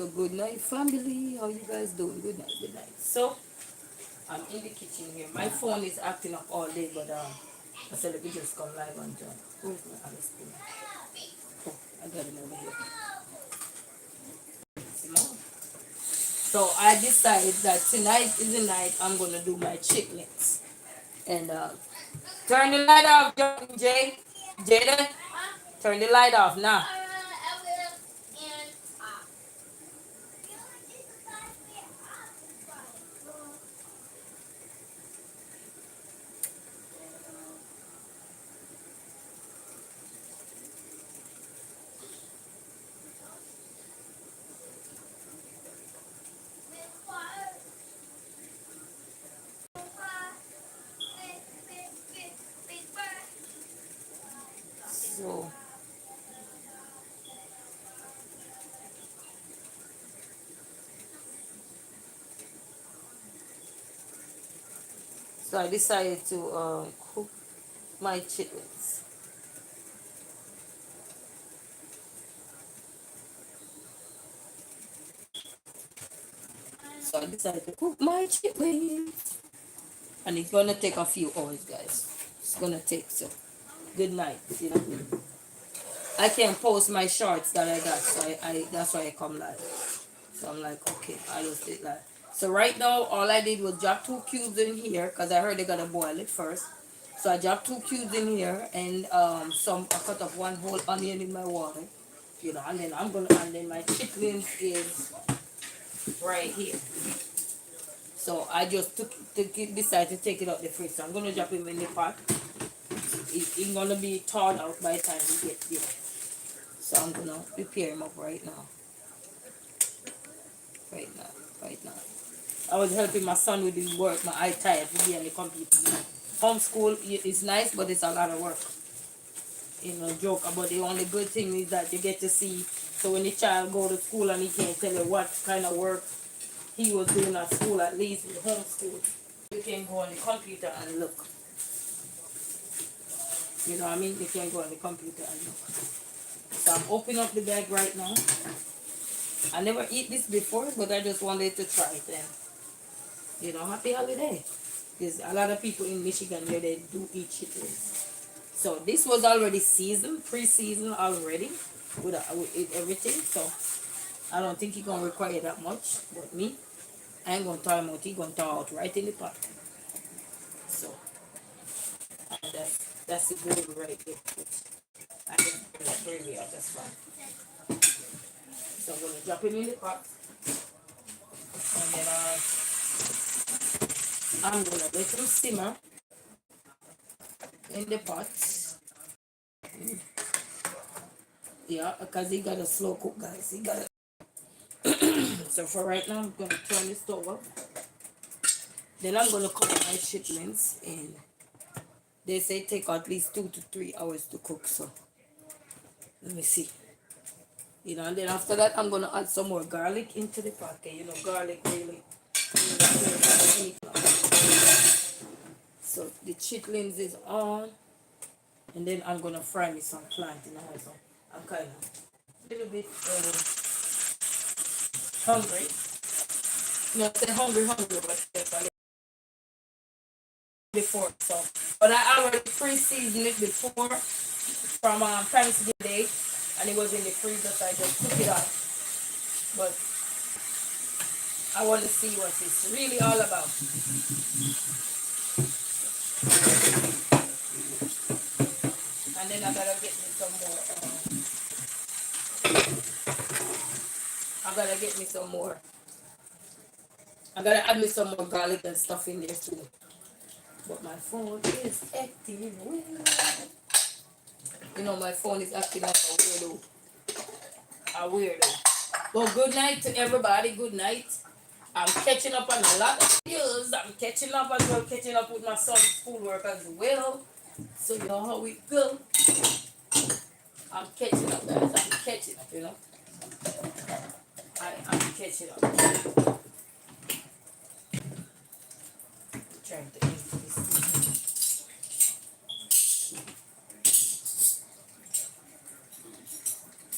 So good night, family. How you guys doing? Good night, good night. So I'm in the kitchen here. My phone is acting up all day, but I said let me just come live and join. Where's my other spoon? Oh, I got it over here. So I decided that tonight is the night I'm gonna do my chicklets. And turn the light off, Jay. Jada, turn the light off now. So, so I decided to cook my chitlins. So I decided to cook my chitlins. And it's gonna take a few hours, guys. It's gonna take so. Good night, you know. I can post my shorts that I got, so I that's why I come live. So I'm like, okay, I just did that. So right now, all I did was drop 2 cubes in here because I heard they gotta boil it first. So I dropped 2 cubes in here and I cut up one whole onion in my water, you know, and then and then my chitlins is right here. So I just decided to take it out the fridge. So I'm gonna drop him in the pot. It's gonna be thawed out by the time we get there. So I'm gonna prepare him up right now. Right now, right now. I was helping my son with his work. My eye tired to be on the computer. Homeschool is nice, but it's a lot of work. You know, joke about the only good thing is that you get to see. So when the child go to school and he can't tell you what kind of work he was doing at school, at least with homeschool, you can go on the computer and look. You know what I mean? You can go on the computer and look. So I'm opening up the bag right now. I never eat this before, but I just wanted to try it. And you know, happy holiday. There's a lot of people in Michigan here they do eat chitlins. So this was already seasoned, pre-seasoned already with everything. So I don't think it's gonna require that much. But me, I ain't gonna thaw him out. He gonna thaw out right in the pot. So that's the gravy right there. I can bring that gravy out. That's fine. So I'm gonna drop him in the pot, and then I'm gonna let him simmer in the pot. Yeah, because he got a slow cook, guys. He got a so for right now, I'm gonna turn the stove up. Then I'm gonna cook my chitlins, and they say take at least 2 to 3 hours to cook. So let me see. You know, and then after that, I'm gonna add some more garlic into the pot. Okay, you know, garlic really. So the chitlins is on, and then I'm gonna fry me some plantain also. I'm kind of a little bit hungry. Not say hungry, but before. So, but I already pre-seasoned it before from Thanksgiving Day, and it was in the freezer, so I just took it out. But I want to see what it's really all about. And then I gotta get me some more. I gotta get me some more. I gotta add me some more garlic and stuff in there too. But my phone is acting weird. You know, my phone is acting like a weirdo. A weirdo. Well, good night to everybody. Good night. I'm catching up on a lot of skills. I'm catching up as well, catching up with my son's schoolwork as well. So you know how it go. I'm catching up, guys. I'm catching up, you know. I'm catching up. I'm trying to eat this.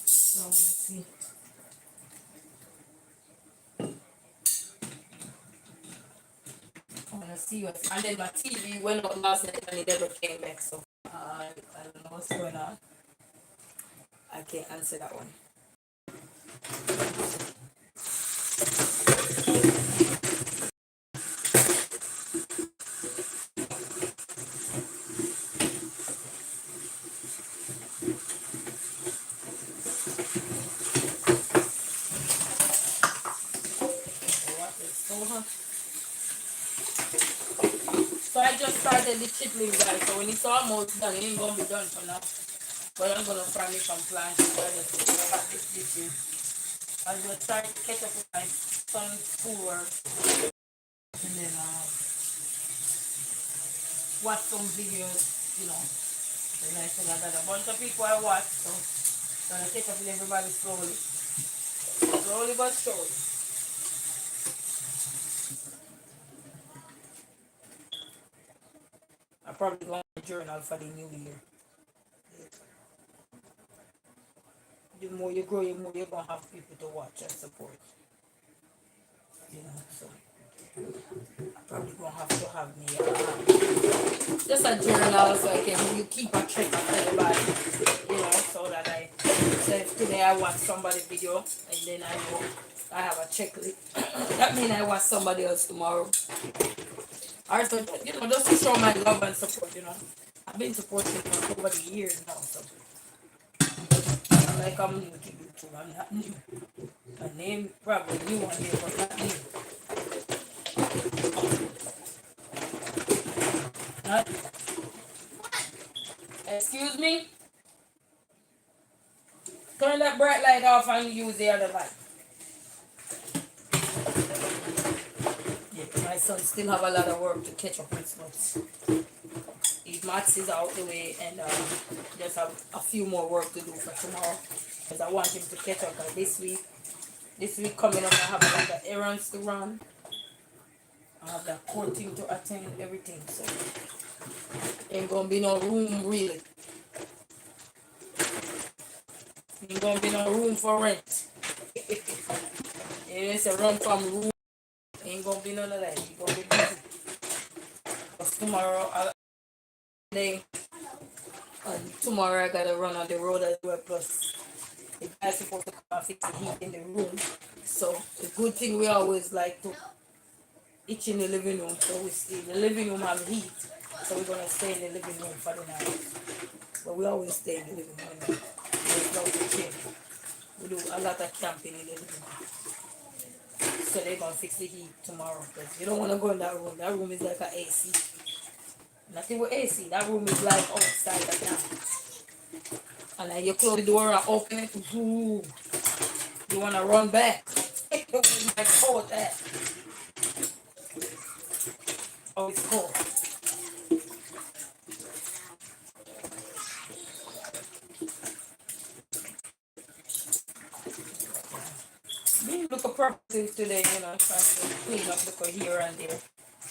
So let's see. I'm gonna see what. And then my TV went out last night and it never came back. So I don't know what's going on. I can't answer that one. What is so hot? So I just started the chilltling, guys. So when it's almost done, it ain't gonna be done for now. But I'm gonna fry me some planches. I just got this dishes. I'm gonna try to catch up with my son's schoolwork and then watch some videos, you know. And I said I got a bunch of people I watch, so I'm gonna catch up with everybody slowly. Slowly but surely. I'm probably going to journal for the new year. The more you grow, the more you're gonna have people to watch and support. You know, so probably gonna have to have me just a journal so I can you keep a track of everybody, you know, so that I say if today I watch somebody's video and then I know I have a checklist. That means I watch somebody else tomorrow. Also, you know, just to show my love and support, you know. I've been supporting for over the years now, so like I'm new to YouTube, I'm not new. My name probably new on here, but not new. Not, excuse me? Turn that bright light off and use the other light. Yeah, my son still have a lot of work to catch up with, but his maths is out the way and just have a few more work to do for tomorrow. Because I want him to catch up like this week. This week coming up, I have a lot of errands to run. I have that courting to attend, everything. So ain't gonna be no room really. Ain't gonna be no room for rent. It's a run from room. Ain't gonna be none of that. You gonna be busy. Because tomorrow, and tomorrow I gotta run on the road as well. Plus, the guy's supposed to come and fix the heat in the room. So the good thing we always like to each in the living room. So we stay. The living room have heat. So we're gonna stay in the living room for the night. But we always stay in the living room. There's no kitchen. We do a lot of camping in the living room. So they're gonna fix the heat tomorrow. Because you don't wanna go in that room. That room is like an AC. Nothing with AC. That room is like outside right now. And then you close the door and open it. Ooh, you wanna run back. It's like cold that. Oh, it's cold. Being look at purposes today, you know, trying to clean up look here and there.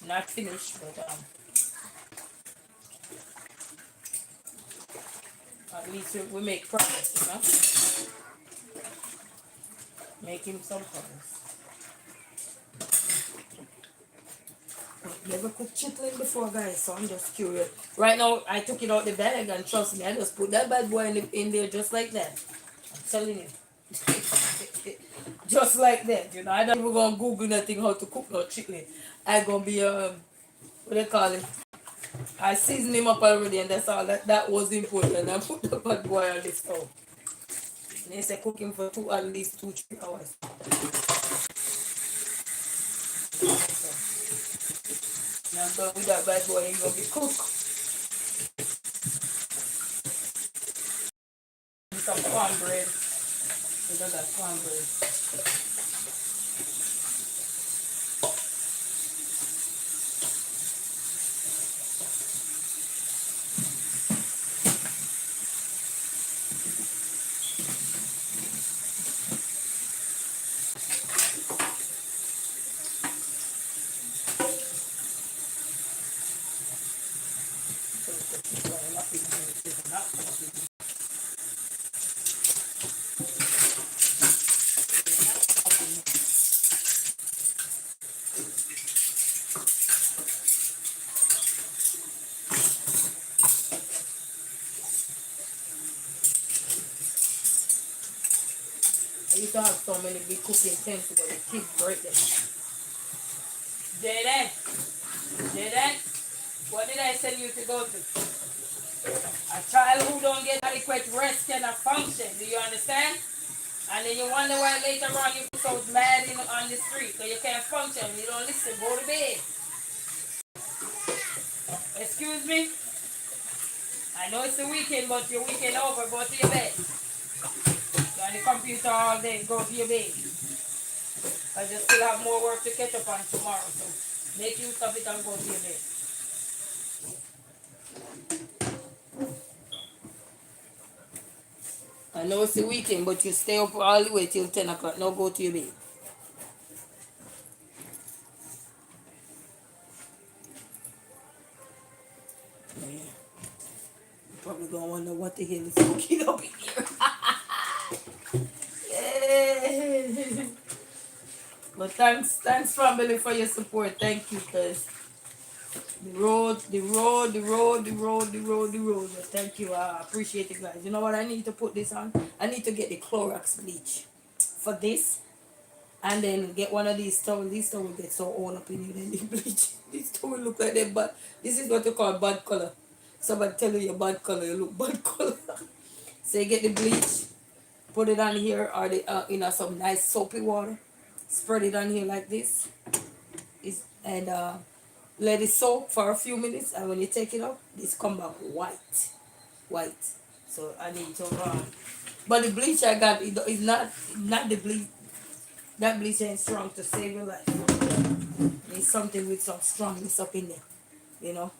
Not finished, but at least we make progress, you know. Making some progress. Never cooked chitlin before, guys, so I'm just curious. Right now, I took it out the bag, and trust me, I just put that bad boy in there just like that. I'm telling you. Just like that, you know. I don't even gonna Google nothing how to cook no chitlin. I gonna be, what they call it? I seasoned him up already, and that's all. That was important. I put the bad boy on the stove. And they say cook him for at least 2-3 hours. So, now I'm done with that bad boy, he's gonna be cooked. Some cornbread. We got that cornbread. to have so many big cooking utensils, but the kids break them. Jaden, Jaden, what did I send you to go to? A child who don't get adequate rest cannot function. Do you understand? And then you wonder why later on you so mad on the street because you can't function. You don't listen. Go to bed. Excuse me? I know it's the weekend, but your weekend over. Go to your bed. You're on the computer all day. Go to your bed. I just still have more work to catch up on tomorrow. So make use of it and go to your bed. I know it's the weekend, but you stay up all the way till 10 o'clock. Now go to your bed. Yeah. You're probably going to wonder what the hell is cooking up in here. Yeah. But thanks family for your support. Thank you, cause the road. But thank you. I appreciate it, guys. You know what I need to put this on? I need to get the Clorox bleach for this, and then get one of these towels. These towels get so all up in here, then the bleach. These towels look like that, but this is what you call bad color. Somebody tell you you're bad color, you look bad color. So you get the bleach, put it on here, or the some nice soapy water. Spread it on here like this. And let it soak for a few minutes, and when you take it out, this come back white. So I need to but the bleach I got is not the bleach. That bleach ain't strong to save your life. Need something with some strongness up in there, you know.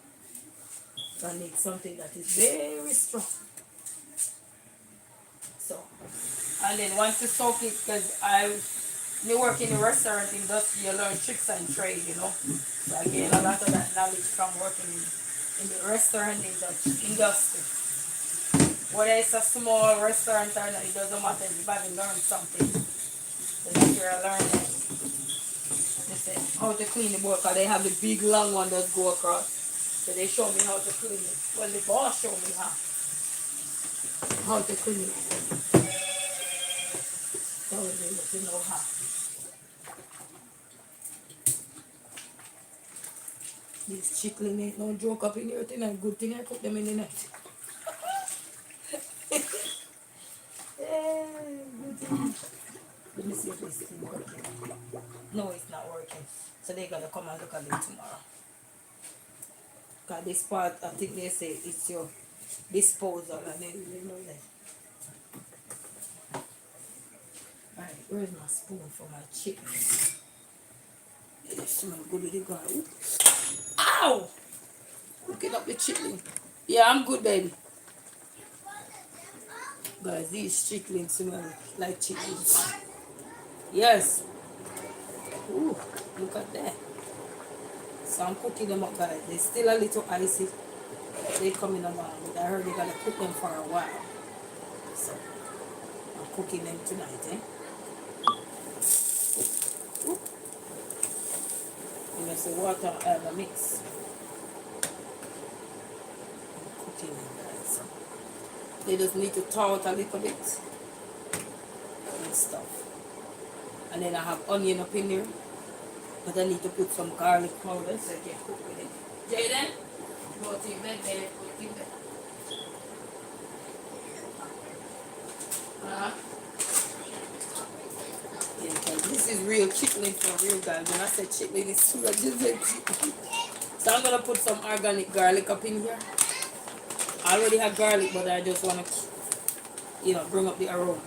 So I need something that is very strong. So, and then once you soak it, because you work in the restaurant industry, you learn tricks and trade, you know. So I gain a lot of that knowledge from working in the restaurant industry. Whether it's a small restaurant or not, it doesn't matter. Everybody learns something. So that's where I learned that. They say how to clean the board, because they have the big long one that go across. So they show me how to clean it. Well, the boss showed me how to clean it. So they let you know how. These chickling ain't no joke up in here tonight. Good thing I cook them in the night. Yeah, good thing. Let me see if this is working. No, it's not working. So they're gonna come and look at it tomorrow. Because this part, I think they say it's your disposal, and then you know that. Alright, where's my spoon for my chicken? It smells good with the garlic. Ow! Looking up the chicken. Yeah, I'm good, baby. Guys, these chicklings smell like chickens. Yes. Ooh, look at that. So I'm cooking them up, guys. They're still a little icy. They coming along, but I heard they're gonna cook them for a while. So I'm cooking them tonight, eh? Ooh. You know, so water and a mix. I'm cooking them, guys. They just need to thaw out a little bit and stuff. And then I have onion up in there. But I need to put some garlic powder so I can cook with it. Jaden, go to your bed, babe. Go to your bed. Yeah, okay. This is real chicken for real, guys. When I said chicken, it's true. I just said chicken. So I'm going to put some organic garlic up in here. I already have garlic, but I just want to, bring up the aroma.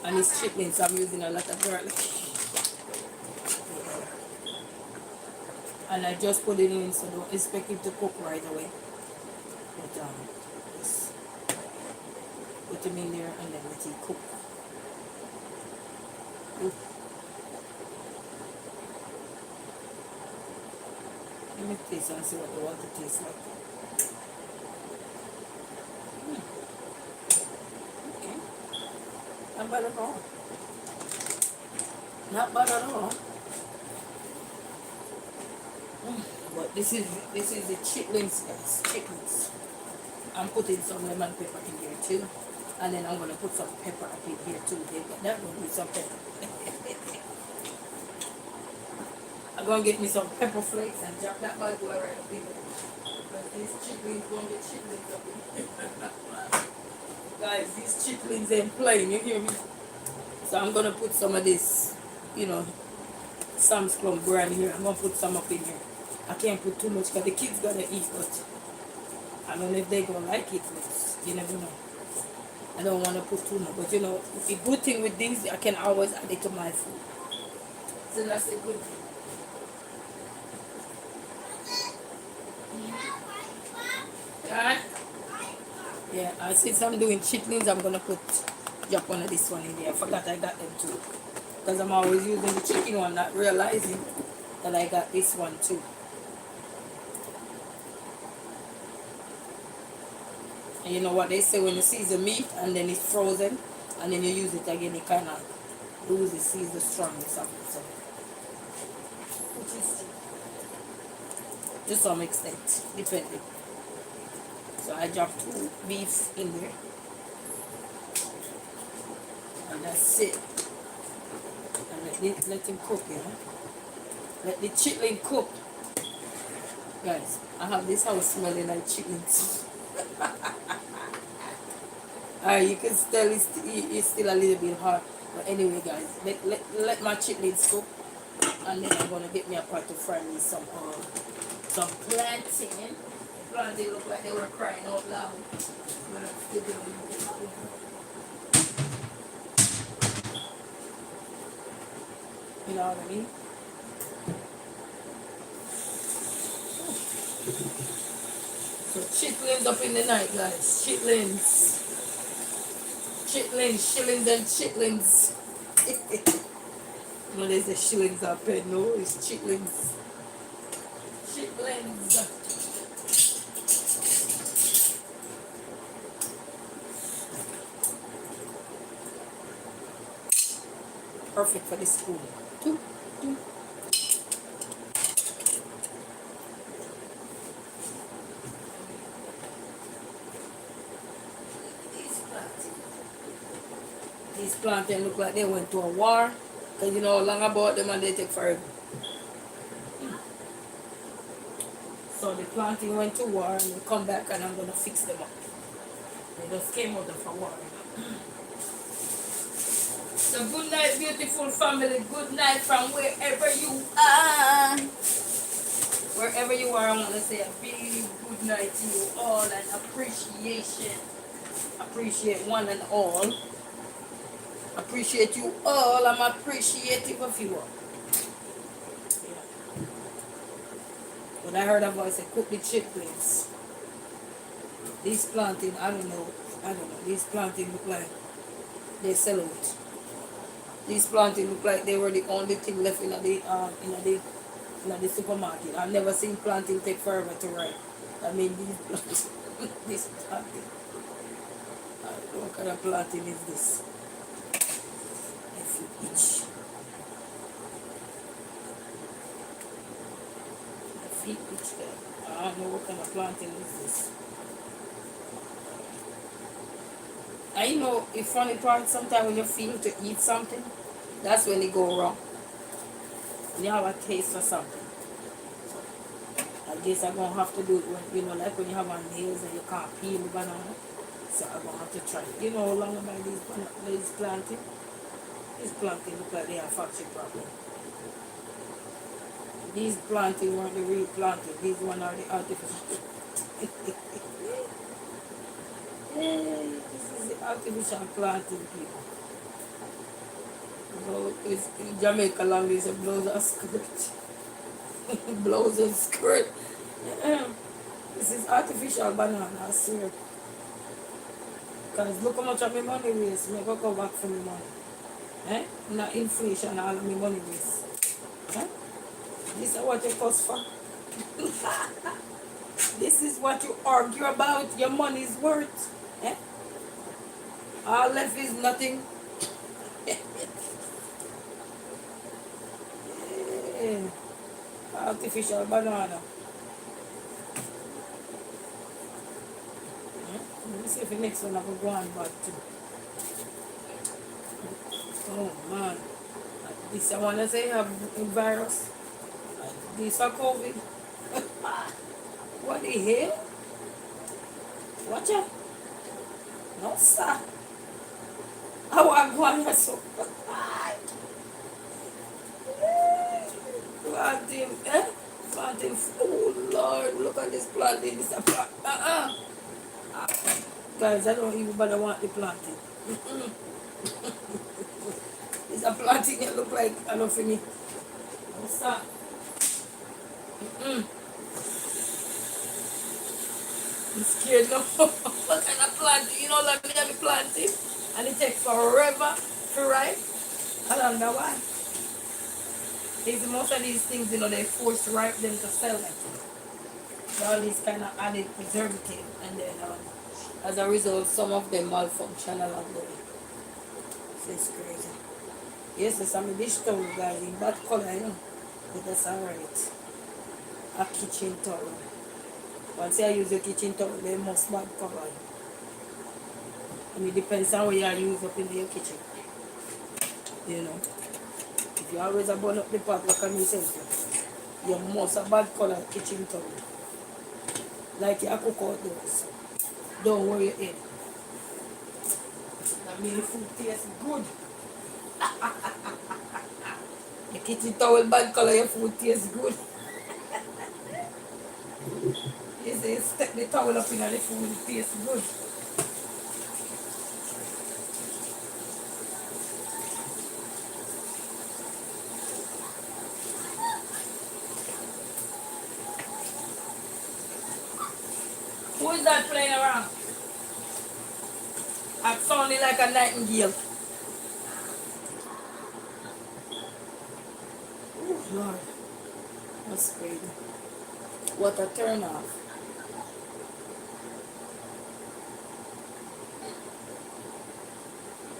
And it's chicken, so I'm using a lot of garlic. And I just put it in, so don't expect it to cook right away. But just put them in there and then let it cook. Ooh. Let me taste and see what the water tastes like. Okay. Not bad at all. Not bad at all. But this is the chitlins, guys. Chitlins. I'm putting some lemon pepper in here too. And then I'm gonna put some pepper up in here too. That will be some pepper. I'm gonna get me some pepper flakes and drop that bad boy right up in there. Because these chitlins gonna get chitlins up in here. Guys, these chitlins ain't playing, you hear me? So I'm gonna put some of this, you know, Sam's Club brand here. I'm gonna put some up in here. I can't put too much because the kids gotta eat, but I don't know if they gonna like it, but you never know. I don't want to put too much, but you know, the good thing with these, I can always add it to my food. So that's a good thing. Alright? Yeah, since I'm doing chitlins, I'm gonna drop one of this one in there. I forgot I got them too. Because I'm always using the chicken one, not realizing that I got this one too. And you know what they say, when you season meat and then it's frozen and then you use it again, it kind of loses the strongness of it. So, which is to some extent, depending. So I dropped 2 beef in there. And that's it. And let him cook, you know. Let the chitlin cook. Guys, I have this house smelling like chitlins. Alright, you can tell it's still a little bit hot. But anyway, guys, let my chitlins cook. And then I'm going to get me a pot to fry me some plantain. Plantain look like they were crying out loud. You know what I mean? So chitlins up in the night, guys. Chitlins. Chitlins, shillings and chitlins. No, there's a shillings up there. No, it's chitlins. Chitlins. Perfect for the spoon. Two. These plantains look like they went to a war. Because you know how long I bought them and they take forever. So the plantain went to war and they come back and I'm going to fix them up. They just came out of a war. So good night, beautiful family. Good night from wherever you are. Wherever you are, I want to say a big good night to you all and appreciation. Appreciate one and all. Appreciate you all. I'm appreciative of you all. Yeah. When I heard a voice say, cook the chitlins. These plantain, I don't know. These plantain look like they sell out. These plantain look like they were the only thing left in the supermarket. I've never seen plantain take forever to ripe. I mean these plantain. This plantain. I don't know what kind of plantain is this. I don't know what kind of plantain is this. And you know, the funny part, sometimes when you feel to eat something, that's when it go wrong. When you have a taste for something. So, I guess I'm going to have to do it when, you know, like when you have on nails and you can't peel the banana. So I'm going to have to try it. You know how long about these plantain? These plantain look like they have factory problem. These plantain weren't the real plantain. These one are the artificial. This is the artificial planting, people. So it's in Jamaica language, a blouse and skirt. Blouse and skirt. This is artificial banana, I swear. Because look how much of my money waste. I go back for my money. Not inflation, all of my money waste. This is what it costs for. This is what you argue about your money's worth. All left is nothing. Artificial banana. Let me see if the next one I can go on back to. Oh man. This I wanna say have a virus. This a COVID. What the hell? Watch out. No sir. I want one so. Planting, eh? Planting. Oh Lord, look at this planting. This a plant. Guys, I don't even bother want the planting. It's a planting that look like enough for me. What's that? I'm scared now. What kind of planting? You know, like me have a planting and it takes forever to ripe. I don't know why. These most of these things, you know, they force ripe them to sell them. So all these kind of added preservative, and then as a result, some of them malfunction along the way. So it's crazy. Yes, it's a dish towel, guys, in that color, you know, but that's alright. A kitchen towel. Once I use a kitchen towel, they must bad color. And it depends on what you use up in your kitchen. You know, if you always burn up the pot, what can you say? You must have bad color kitchen towel. Like you cook out those. Don't worry your head. That means the food tastes good. The kitchen towel bad color, your food tastes good. You say step the towel up in and the food tastes good. Who is that playing around? I'm sounding like a nightingale. Oh Lord. That's crazy. What a turn off.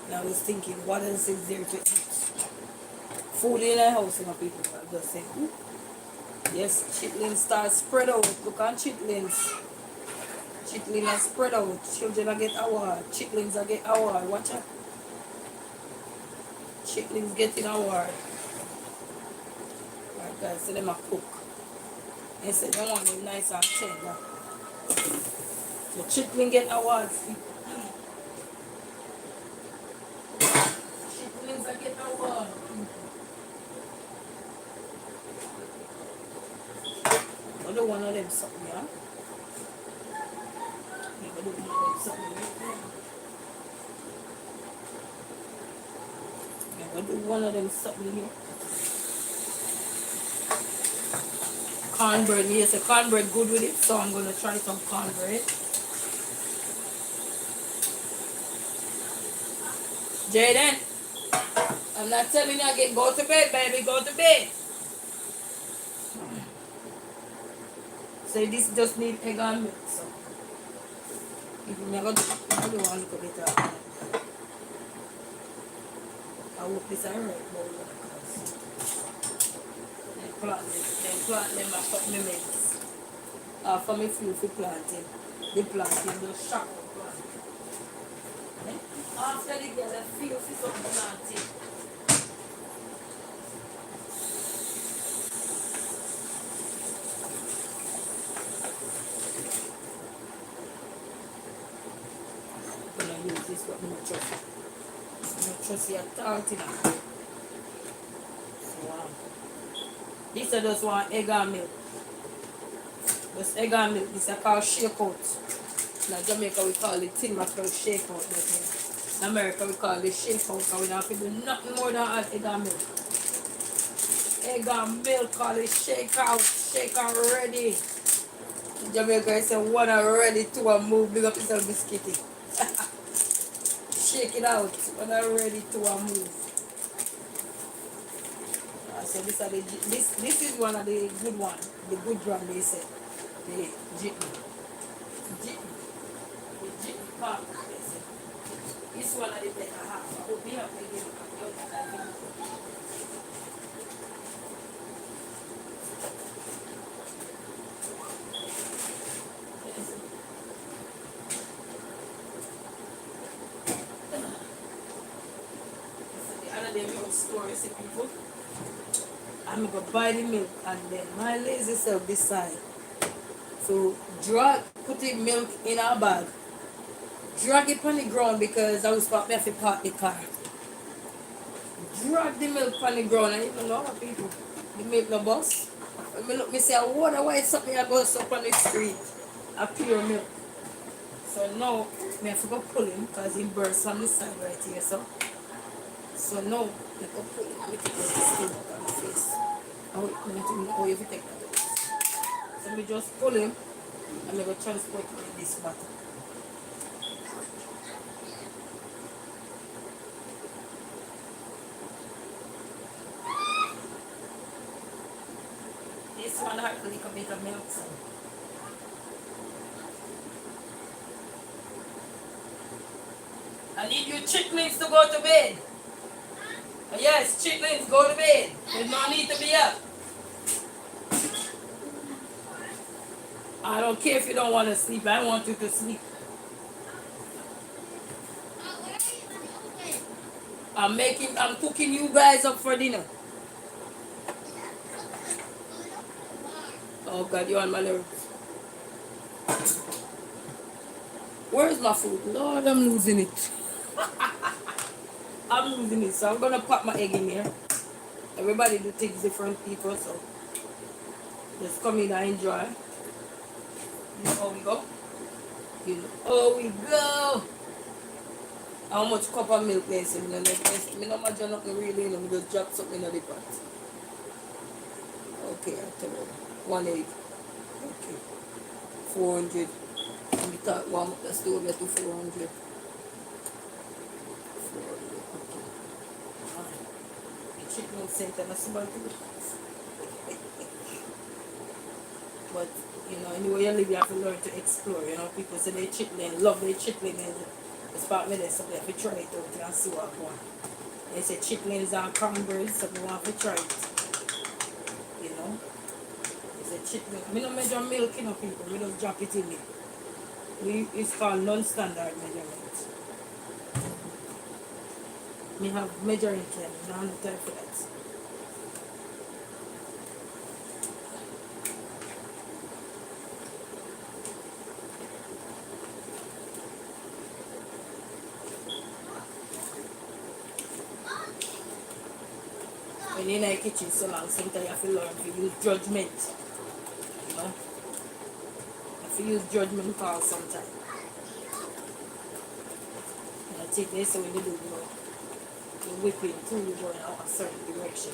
And I was thinking, what else is there to eat? Food in the house, you know, people are just saying, yes, chitlins start spread out. Look on chitlins. Chitlins are spread out. Children are get award. Chitlins are get award. Watch out. Chitlins getting award. Alright guys, so them a cook. They say they want them nice and tender. So chitlin get awards. Chitlins are get award. I do one of them something, yeah? I do one of them something, yeah? I do one of them something here. Cornbread, yes, a cornbread good with it, so I'm gonna try some cornbread. Jaden, I'm not telling you again, go to bed, baby, go to bed. So this just need egg and milk, so if you never do one little bit of I hope this is alright, but plant them up my mix. For me feel for planting. The planting just shock out plant. After the girl I feel for some planting. I'm gonna use this one more trust. No trust your thought in it. So this is just one egg and milk. Just egg and milk. This is called shake out. In Jamaica we call it tin mackerel shake out. But in America we call it shake out. Because we don't have to do nothing more than add egg and milk. Egg and milk, call it shake out. Shake and ready. In Jamaica I say one and ready, two and move. Big up yourself biscuity. Shake it out. One and ready, two and move. So this is one of the good one, the good one they say, the jitney park they say. This one of the better half. I hope we have to give it store, you see people. I'm gonna buy the milk and then my lazy self decide. So put the milk in our bag, drag it on the ground because I was about to have to park the car. Drag the milk on the ground and even know people, the milk no bus. When me look, me say, I wonder why something I go up on the street, a pure milk. So now, me have to go pull him because he burst on the side right here, so now, I go pull him, I take the skin out of the face. Oh, I need to know how you take that out. So me just pull him, and I go transport him in this bottle. This one had a little bit of milk, so. I need you chicklings to go to bed. Yes, chicklings, go to bed. There's no need to be up. I don't care if you don't want to sleep. I want you to sleep. I'm cooking you guys up for dinner. Oh God, you're on my nerves. Where's my food? Lord, I'm losing it. I'm losing it. So I'm gonna pop my egg in here. Everybody do things different people, so just come in and enjoy. You know how we go? You know how we go. How much cup of milk there? So I don't imagine nothing really, I just drop something in the pot. Okay, I tell you. 180. Okay. 400. And we thought warm up the stove to 400. 400. Okay. Alright. The chicken center and somebody. But you know, anyway you live you have to learn to explore, you know. People say they chitlin, love their chitlin and it's part of this, so they have to try it out and see what going. They say chitlins and cranberries, so they want to try it. You know? They say chitlin. I don't measure milk, you know, people, we just drop it in there. It's called non-standard measurement. We have measuring time, I don't have time for that. When you're in the kitchen so long, sometimes you have to learn to use judgment. You know? You have to use judgment calls sometimes. And I think this when you do, you know, you're whipping too, you're going out a certain direction.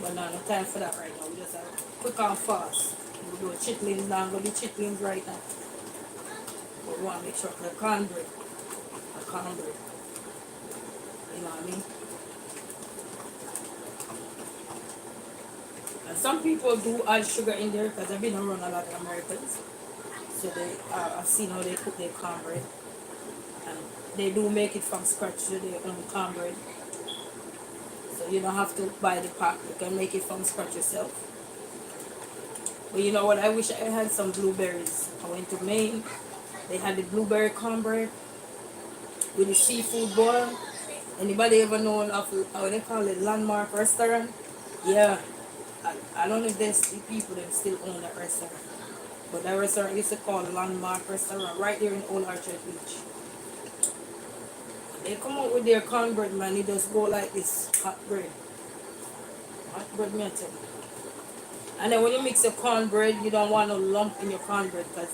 But now no time for that right now. We just have quick and fast. We do chitlins now, go do chitlins right now. But we want to make sure the cornbread. You know what I mean? And some people do add sugar in there because I've been around a lot of Americans. So I've seen how they cook their cornbread. And they do make it from scratch to their own cornbread. So you don't have to buy the pack. You can make it from scratch yourself. But you know what? I wish I had some blueberries. I went to Maine. They had the blueberry cornbread with the seafood boil. Anybody ever know of how they call it, Landmark Restaurant? Yeah. I don't know if there's the people that still own that restaurant. But that restaurant used to call Landmark Restaurant right there in Old Orchard Beach. They come out with their cornbread, man. It just go like this, hot bread. Hot bread, me I tell you. And then when you mix your cornbread, you don't want no lump in your cornbread because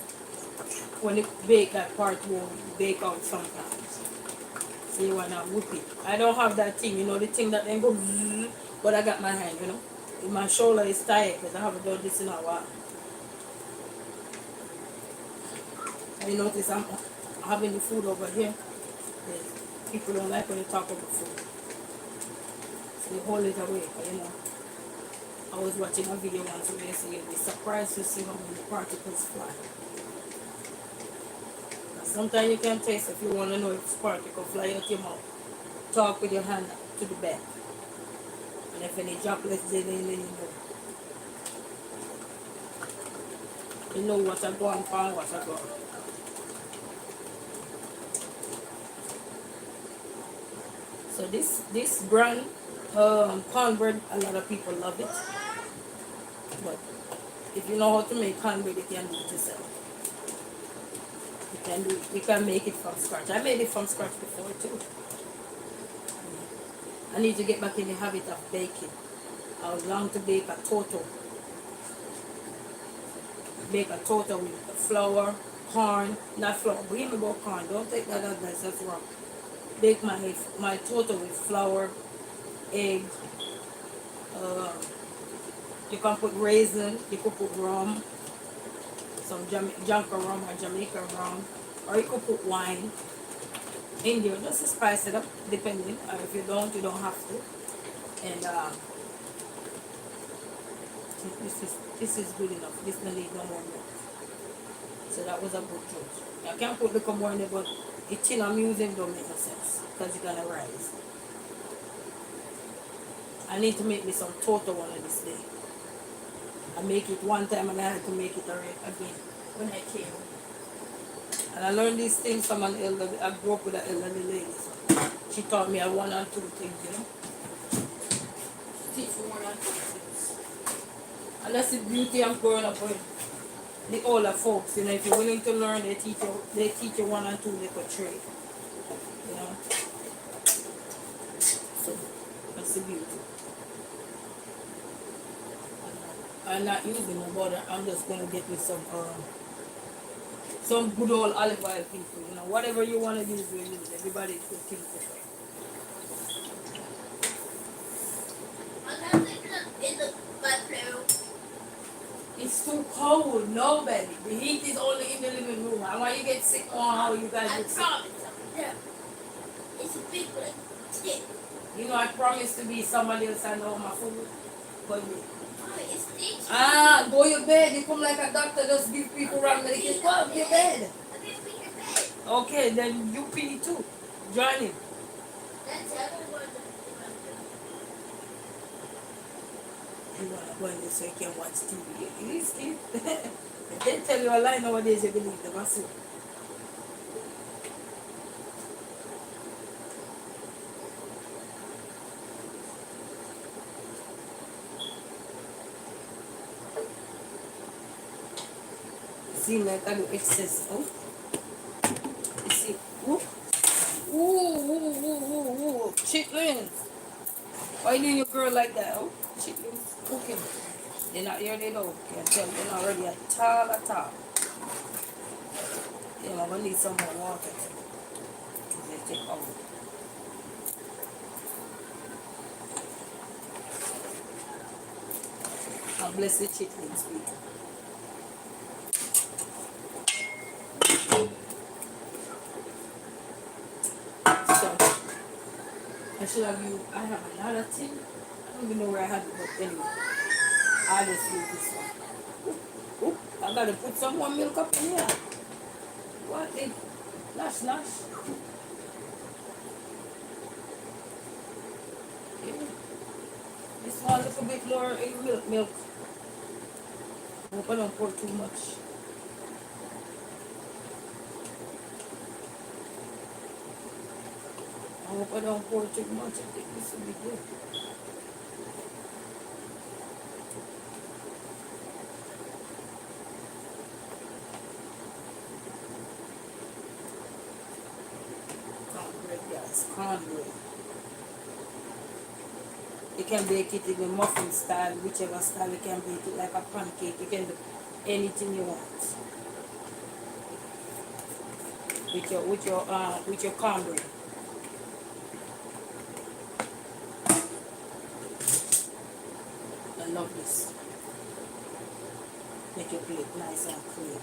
when you bake, that part won't bake out sometimes. So you want to whip it. I don't have that thing, you know, the thing that then goes, but I got my hand, you know. My shoulder is tired because I haven't done this in a while. And you notice I'm having the food over here. People don't like when you talk about food. So you hold it away, but you know. I was watching a video once where they say you'll be surprised to see how many particles fly. Now, sometimes you can taste if you want to know if particles fly out your mouth. Talk with your hand to the back. And if any droplets they you know. You know what I go and find what I go. So this brand cornbread, a lot of people love it. But if you know how to make cornbread, you can do it yourself. You can do it. You can make it from scratch. I made it from scratch before too. I need to get back in the habit of baking. I was long to bake a toto. Bake a toto with flour, corn, not flour. Bring me about corn. Don't take that advice. That's wrong. Bake my toto with flour, egg. Uh, you can put raisin. You could put rum, some Jamaica rum or Jamaican rum, or you could put wine in there just to spice it up, depending. Or if you don't have to. And this is good enough. This no need no more milk. So that was a good choice. I can't put the more in there, but the tin I'm using don't make no sense because it's gonna rise. I need to make me some toto one of this day. I make it one time and I had to make it again when I came. And I learned these things from an elderly. I grew up with an elderly lady. So she taught me one or two things, you know. Teach me one or two things. And that's the beauty of growing up with the older folks. You know, if you're willing to learn, they teach you one or two little trade. You know. So that's the beauty. I'm not using no butter. I'm just gonna get me some good old olive oil, people. You know, whatever you want to use, you use. Everybody's good things different. It's too cold. No, baby. The heat is only in the living room. I want you to get sick on how you guys get sick. Yeah. It's a big one. You know, I promised to be somebody else I know my food. But yeah. Go your bed. You come like a doctor, just give people wrong medication. Go up your bed. Okay, then you pee too. Join him. You want to go in there so you can watch TV. You sleep. If they tell you a lie nowadays, you believe them. That's it. See, like I do excess. Oh, you see, ooh, ooh, chitlins. Why you doing your girl like that? Oh, chitlins cooking. They're not here, they know. Can't tell they're not ready at all. Yeah, I'm gonna need some more water. They take over. God bless the chitlins, people. I have another tin. I don't even know where I have it, but anyway. I'll just use this one. Ooh, I gotta put some more milk up in here. What the? Nash. Yeah. This one a little bit more in milk. I hope I don't pour too much. I hope I don't pour too much. I think this will be good. Cornbread, guys. Cornbread. You can bake it in the muffin style, whichever style. You can bake it like a pancake. You can do anything you want with your cornbread. I love this. Make your plate nice and clean.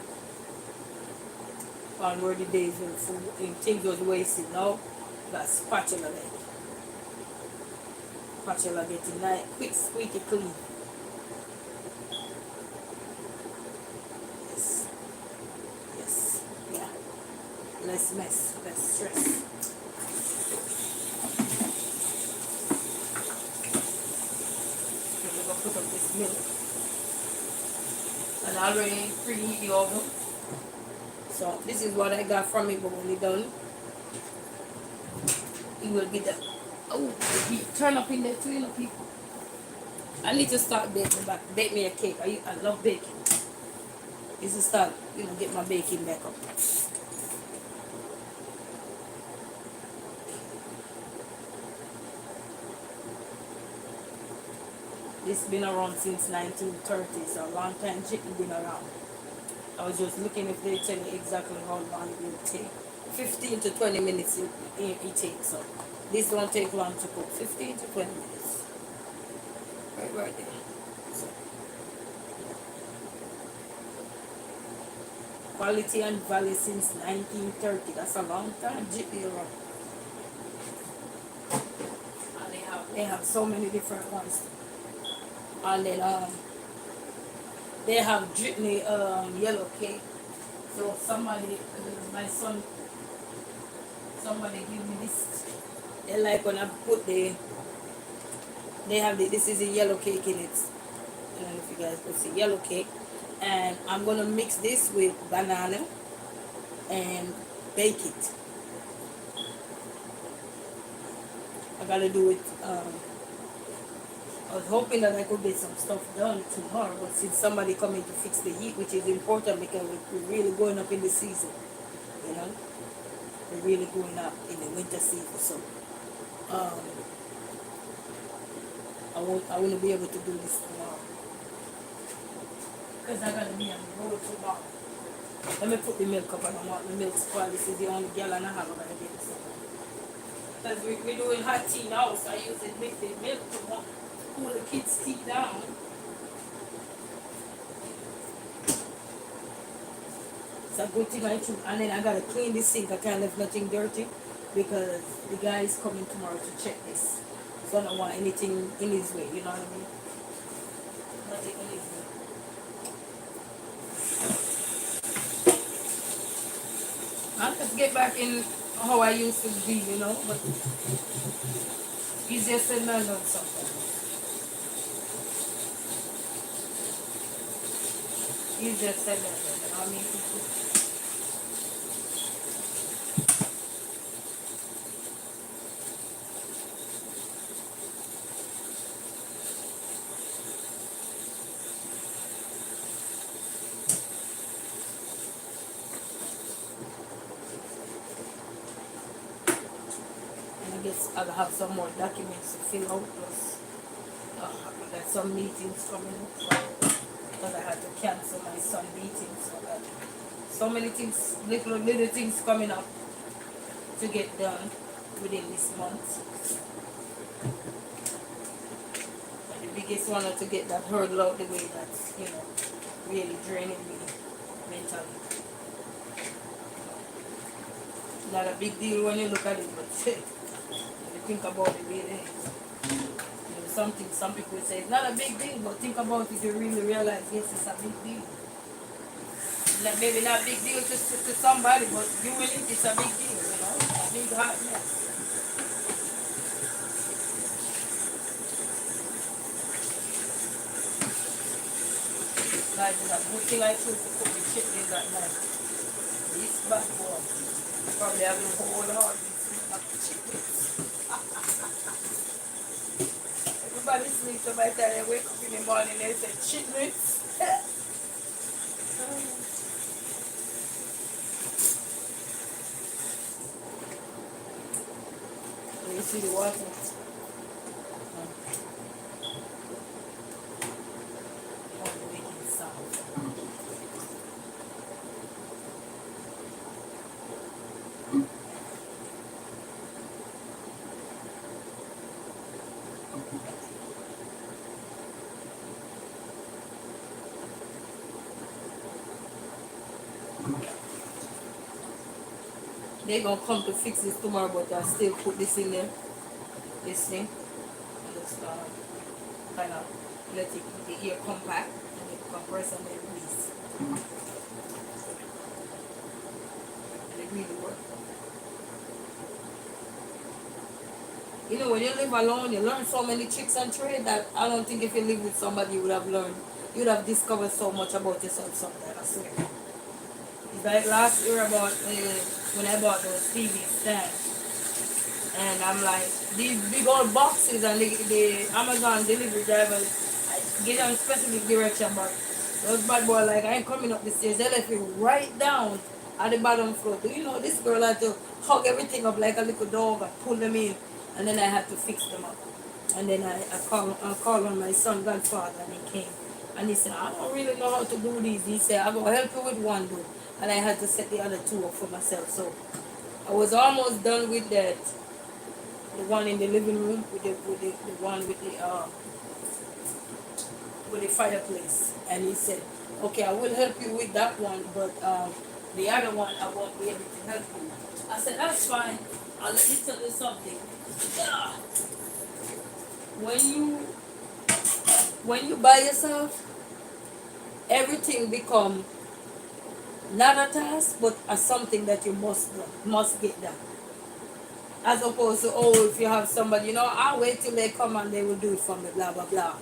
On where the days when food and things was wasted now, that spatula like. Spatula getting nice, quick, squeaky clean. Yes, yeah. Less mess, less stress. We're gonna put up this milk. And I already preheat the oven. So this is what I got from it, but when it's done, it will be done. Oh, the heat turn up in there too, you know, people. I need to start baking back. Bake me a cake. I love baking. I need to start, get my baking back up. This been around since 1930, so a long time chicken been around. I was just looking if they tell me exactly how long it will take. 15 to 20 minutes it takes. So this don't take long to cook. 15 to 20 minutes. Right there. So, quality and value since 1930. That's a long time. Jitney around. And they have so many different ones. And then they have Jitney yellow cake. So somebody, my son, somebody give me this. They like when I put they have this is a yellow cake in it. I don't know if you guys can see yellow cake. And I'm gonna mix this with banana and bake it. I gotta do it. I was hoping that I could get some stuff done tomorrow, but since somebody coming to fix the heat, which is important because we're really going up in the season, you know, we're really going up in the winter season. So um, I won't be able to do this tomorrow because I gotta be on the road tomorrow. Let me put the milk up. I don't want the milk spoil. This is the only gallon I have. I gotta get this. Because we're doing hot tea now, so I use the milk to cool the kids' tea down. It's a good thing I choose. And then I gotta clean this sink. I can't leave nothing dirty because the guy is coming tomorrow to check this. So I don't want anything in his way, you know what I mean? Nothing in his way. I just get back in how I used to be, but easier said than done sometimes. Easier said than done. I mean, and I guess I'll have some more documents to fill out. Plus, I got some meetings coming up. Because I had to cancel my son meeting. So many things, little things coming up to get done within this month. And the biggest one is to get that hurdle out the way that's, really draining me mentally. Not a big deal when you look at it, but when you think about it, really is. Some people say it's not a big deal, but think about it, you really realize, yes, it's a big deal. Like maybe not a big deal to somebody, but you will think it's a big deal, a big hot mess. Like it's a good thing I choose to cook the chitlins at night. This bad boy probably have a whole heart of chitlins. Everybody sleeps, so by the time they wake up in the morning, they say chitlins. You see the water? Oh, the making sound. They're gonna come to fix this tomorrow, but I still put this in there. This thing. Just kind of let the air compact and it compress and then release. And it really works. When you live alone, you learn so many tricks and trades that I don't think if you live with somebody you would have learned. You would have discovered so much about yourself sometime, I swear. It's like last year about when I bought those TV stands. And I'm like, these big old boxes and the Amazon delivery drivers, I get them specific direction, but those bad boy like, I ain't coming up the stairs. They left me right down at the bottom floor. Do you know this girl had to hug everything up like a little dog and pull them in, and then I had to fix them up. And then I called on my son godfather and he came. And he said, I don't really know how to do these. He said, I'm going to help you with one, dude. And I had to set the other two up for myself. So I was almost done with that. The one in the living room the one with the fireplace. And he said, okay, I will help you with that one, but the other one I won't be able to help you. I said, that's fine. I'll let me tell you something. Ah, When you when you by yourself, everything become not a task but a something that you must get done. As opposed to, oh, if you have somebody, I'll wait till they come and they will do it for me, blah blah blah.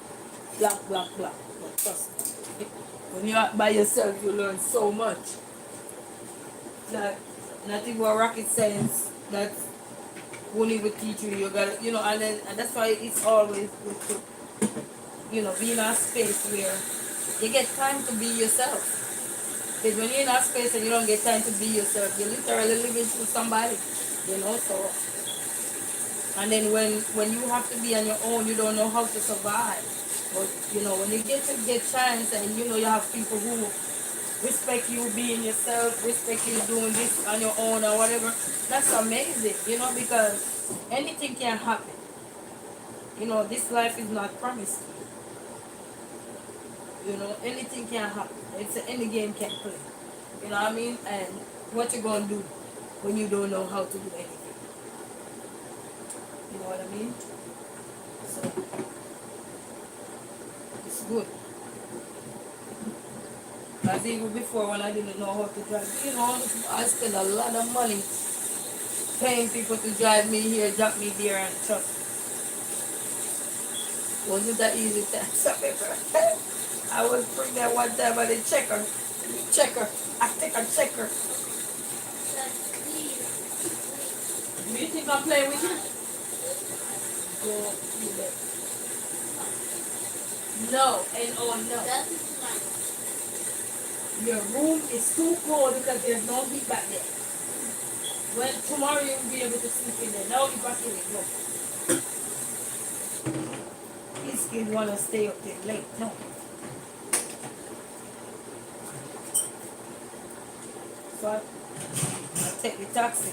Blah blah blah. But trust me, when you're out by yourself you learn so much. That nothing but rocket science that won't even teach you. You gotta, and that's why it's always good to, be in a space where you get time to be yourself. Because when you're in a space and you don't get time to be yourself, you're literally living through somebody, so. And then when you have to be on your own, you don't know how to survive. But, when you get chance and, you have people who respect you being yourself, respect you doing this on your own or whatever, that's amazing, because anything can happen. This life is not promised. Anything can happen. Any game can play. You know what I mean? And what you gonna do when you don't know how to do anything? You know what I mean? So it's good. As even before when I didn't know how to drive, I spent a lot of money paying people to drive me here, drop me there, and trust me. Wasn't that easy to I was pregnant one time by the checker. I take a checker. Do you think I'm playing with you? Go you bet. No, and oh no. Your room is too cold because there's no heat back there. When tomorrow you'll be able to sleep in there. Now you're back in it. No. These kids want to stay up there late. No. So I take the taxi.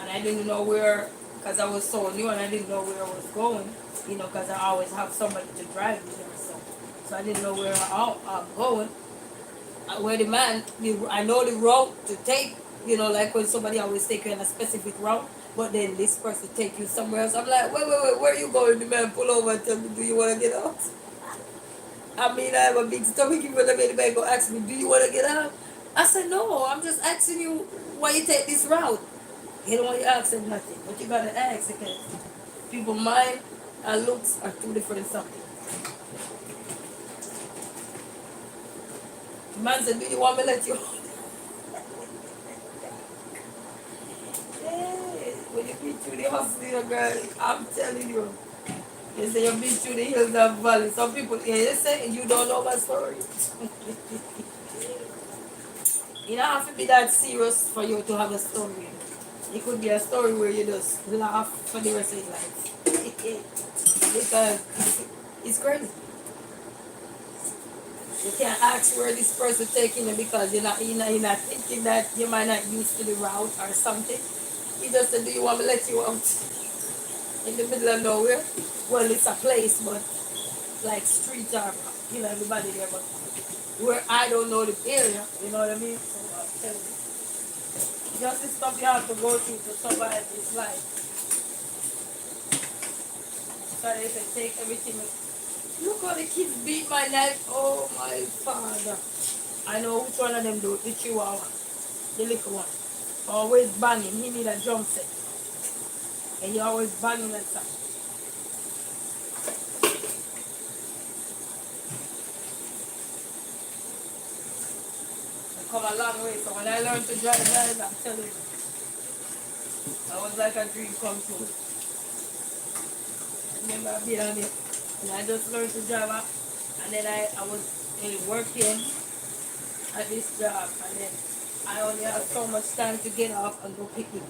And I didn't know where, because I was so new and I didn't know where I was going, because I always have somebody to drive me there. So I didn't know where I'm going. Where the man, I know the route to take, like when somebody always take you in a specific route, but then this person take you somewhere else. I'm like, wait, where are you going? The man pull over and tell me, do you want to get out? I mean, I have a big stomach. You the man go ask me, do you want to get out? I said, no, I'm just asking you why you take this route. You don't want to ask them nothing, but you got to ask because people's mind and looks are two different something. The man said, do you want me to let you? Hey, when you been through the hospital, girl, I'm telling you. You say you've been through the hills and valleys. Some people, they say you don't know my story. You don't have to be that serious for you to have a story. It could be a story where you just laugh for the rest of your life. Because it's crazy. You can't ask where this person taking you because you're not thinking that you might not used to the route or something. He just said, do you want me to let you out in the middle of nowhere? Well, it's a place, but like street or, everybody there, but where I don't know the area, you know what I mean? So I'm telling you. Just the stuff you have to go through to survive this life. So they say take everything. Look how the kids beat my knife. Oh my father. I know which one of them do it. The chihuahua. The little one. Always banging. He need a drum set. And he always banging and stuff. I come a long way. So when I learn to drive, I'm telling you. I was like a dream come true. Remember being on it, and I just learned to drive up, and then I was working at this job, and then I only had so much time to get off and go pick the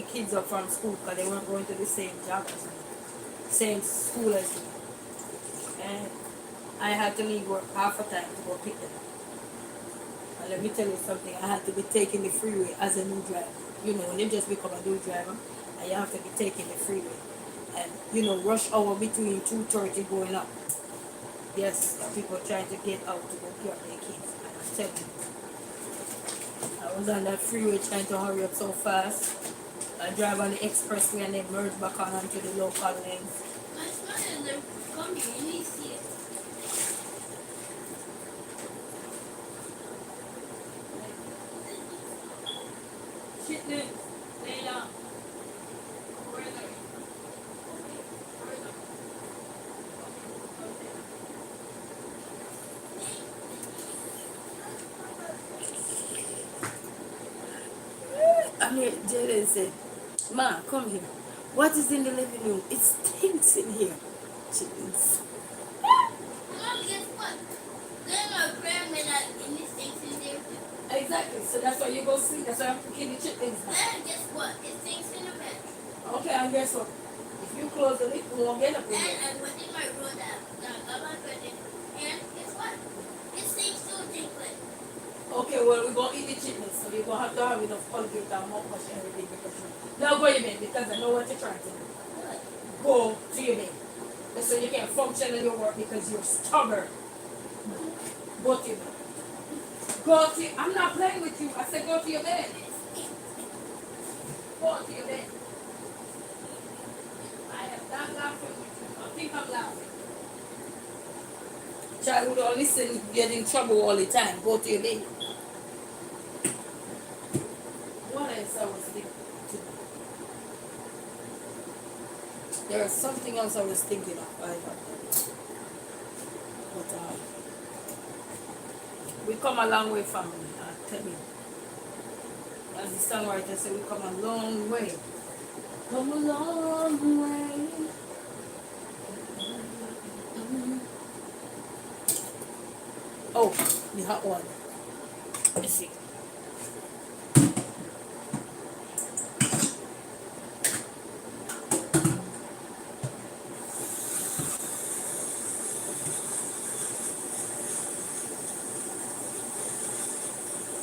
kids up from school because they weren't going to the same job as me, same school as me, and I had to leave work half a time to go pick them. And let me tell you something, I had to be taking the freeway as a new driver. You know, when you just become a new driver, and you have to be taking the freeway. And, you know, rush hour between 2:30 going up. Yes, people trying to get out to go pick up their kids. And I'm telling you, I was on that freeway trying to hurry up so fast. I drive on the expressway and then merge back on onto the local lanes. My son is coming, you need to see it. Chilltling, lay down. Where are they? I mean, Jaden said, Ma, come here. What is in the living room? It stinks in here. Chitlins. Mom, guess what? There's a grandma that in this thing in there too. Exactly. So that's why you go sleep. That's why I'm cooking the chitlins now. And guess what? It stinks in the bed. Okay, and guess what? If you close the lid, we won't get up in And there. I went in my room that got my present. And guess what? It stinks to a tinkling. Okay, well, we're going to eat the chitlins. So you're going to have to have enough Colgate and mouthwash and everything. Now go to your bed because I know what you're trying to do. What? Go to your bed. So you can't function in your work because you're stubborn. Go to your bed. Go to I'm not playing with you. I said go to your bed. Go to your bed. I am not laughing with you. I think I'm laughing. Child who don't listen get in trouble all the time. Go to your bed. What else I was thinking? There was something else I was thinking of. I don't know. But we come a long way, family. I tell you. As the songwriter said, we come a long way. Come a long way. Oh, the hot one. Let's see.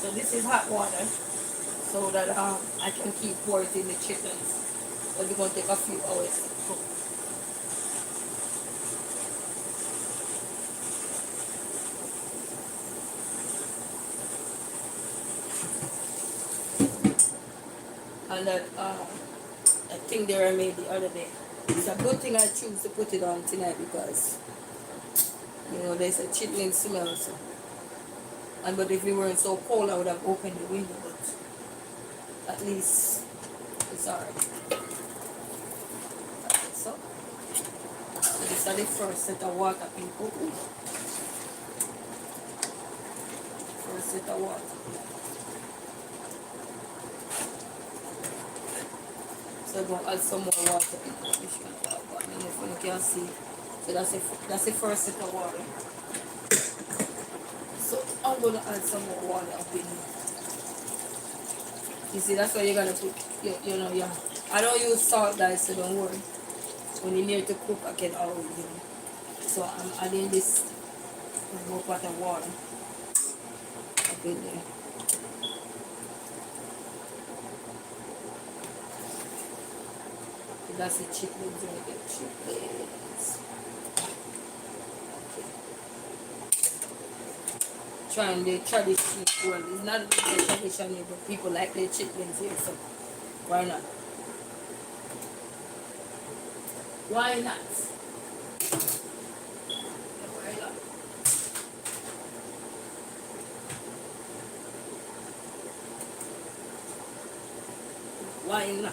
So this is hot water, so that I can keep pouring in the chitlins. But it's going to take a few hours to cook. And that thing there I made the other day. It's a good thing I choose to put it on tonight because, you know, there's a chitlin smell. So. And but if we weren't so cold, I would have opened the window. But at least it's alright. So this is the first set of water, people. First set of water. So I'm going to add some more water. I don't know if you can see. So that's the first set of water. So I'm going to add some more water up in here. You see, that's why you're going to put, you know, yeah. I don't use salt, guys, so don't worry. When you need to cook, I can always, you know. So I'm adding this more pot of water up in there. So that's the chitlins right there. Chitlins. Trying the traditional world. It's not the traditional, but people like their chitlins here, so why not? Why not? Why not? Why not? Why?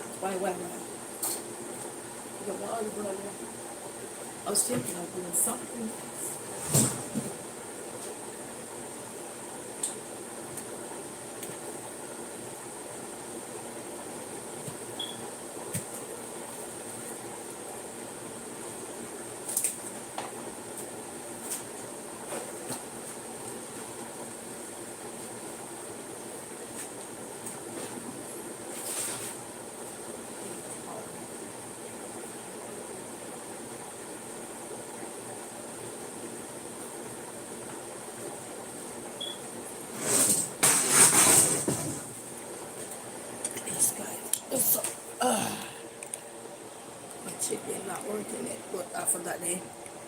I was thinking of doing something. got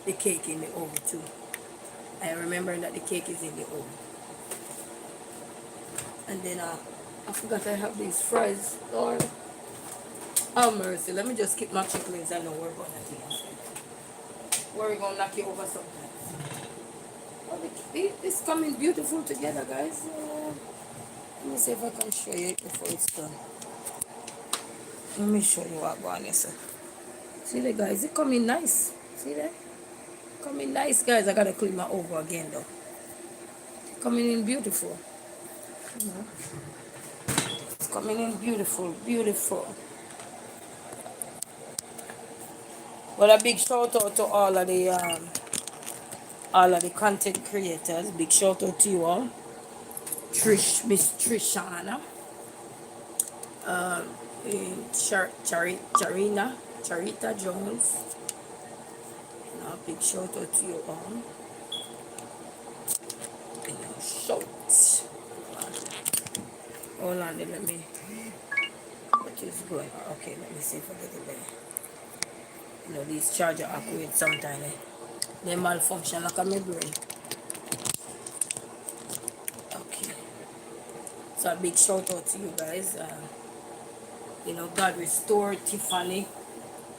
the cake in the oven too. I remember that the cake is in the oven. And then I forgot I have these fries. Lord, oh mercy. Let me just keep my chicklings. I know we're gonna do. We're gonna knock it over sometimes. Oh, it's coming beautiful together, guys. Let me see if I can show you it before it's done. Let me show you what going on, sir. See the guys, it coming nice. See that? Coming nice, guys. I gotta clean my over again though. Coming in beautiful. You know, it's coming in beautiful, beautiful. Well, a big shout out to all of the content creators. Big shout out to you all. Miss Trishana, um, Charita Jones. You know, big shout out to you all. You know, shout. Hold on, let me. What is going on? Okay, let me see if I get it there. You know, these charger operate sometimes. They malfunction like a my brain. Okay. So a big shout out to you guys. You know, God restore Tiffany,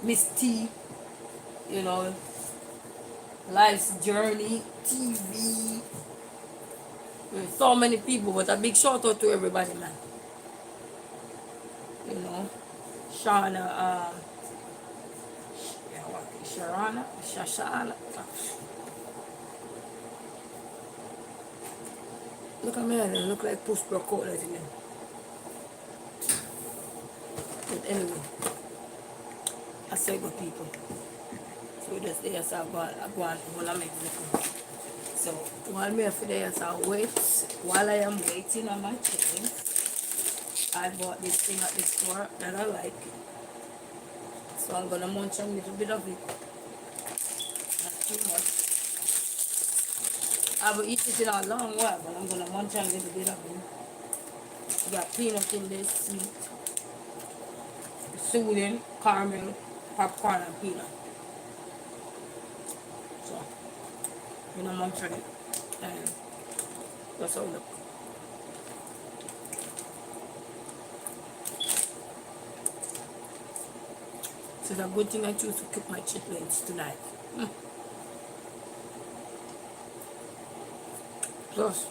Miss T, you know, Life's Journey, TV. There's so many people, but a big shout out to everybody, man. You know, Shauna, yeah, what? Sharana, Shashana. Look at me, I look like Puss Brocola again. But anyway, I say good people. So just there, so I go on, while I make it. So while me for there, so while I am waiting on my chicken, I bought this thing at the store that I like. So I'm gonna munch a little bit of it. Not too much. I will eat it in a long while, but I'm gonna munch a little bit of it. You got peanut in this, sweet, soothing, caramel, popcorn and peanut. So I'm gonna munch on it. And that's how it look. So it's a good thing I choose to cook my chitlins tonight. Plus,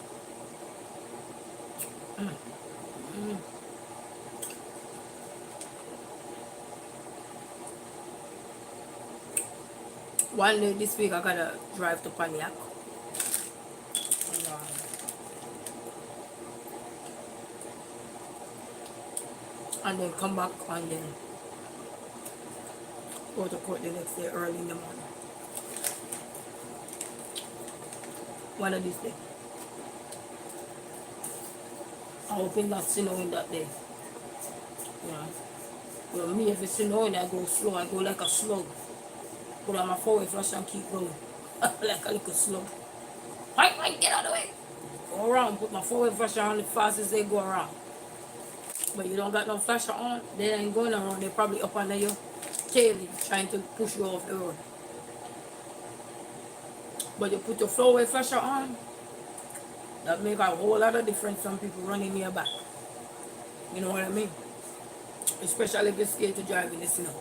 one day this week I gotta drive to Pontiac. And then come back and then go to court the next day early in the morning. One of these days. I hope it's not snowing that day. Yeah. Well, me, if it's snowing, I go slow. I go like a slug. Put on my forward flash and keep going. Like a little slug. Right, get out of the way. Go around, put my forward flasher on the fastest they go around. But you don't got no flasher on, they ain't going around. They're probably up under your tail trying to push you off the road. But you put your forward flasher on, that make a whole lot of difference. Some people running near back. You know what I mean? Especially if you're scared to drive in the snow.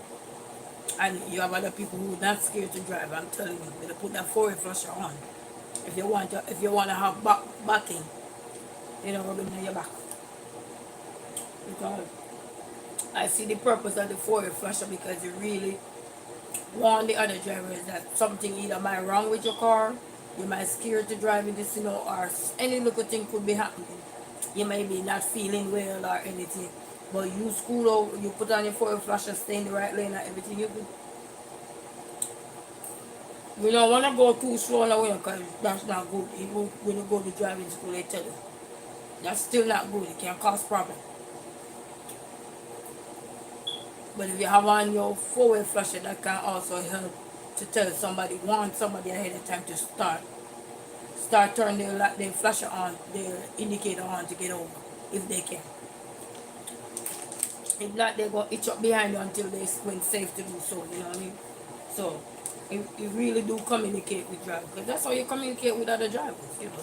And you have other people who are not scared to drive. I'm telling you, they put that forward flasher on. If you want to have backing, you know, rubbing on your back. Because I see the purpose of the forward flasher, because you really warn the other drivers that something either might wrong with your car, you might scared to drive in the snow, or any little thing could be happening. You may be not feeling well or anything. But you school over, you put on your forward flasher, stay in the right lane and everything you do. You don't want to go too slow on the way, because that's not good. Even when you go to driving school, they tell you. That's still not good. It can cause problems. But if you have on your forward flasher, that can also help to tell somebody, warn somebody ahead of time to start turning their flasher on, their indicator on to get over, if they can. If not, they're going to itch up behind you until they when safe to do so, you know what I mean? So, You really do communicate with drivers. Because that's how you communicate with other drivers, you know.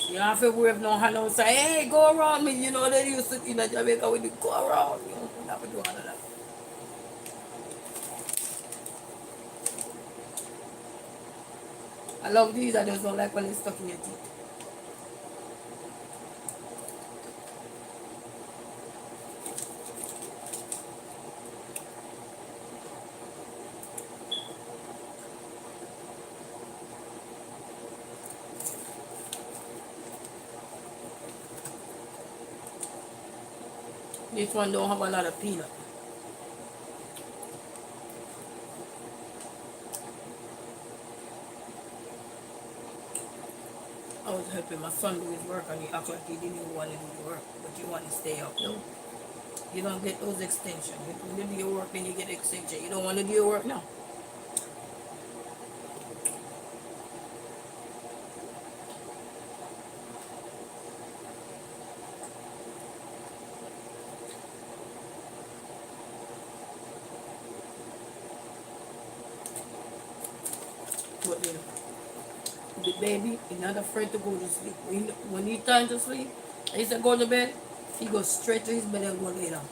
You don't have to wave no hand and say, hey, go around me. You know, they used to in Jamaica when you go around. You know, you don't have to do all of that. I love these. I just don't like when it's stuck in your teeth. This one don't have a lot of peanut. I was helping my son do his work and he acted like he didn't even want to do the work. But you want to stay up. No. You don't get those extensions. When you do your work, then you get extension. You don't want to do your work now. But then, the baby is not afraid to go to sleep. When he time to sleep, he said go to bed, he goes straight to his bed and go lay down.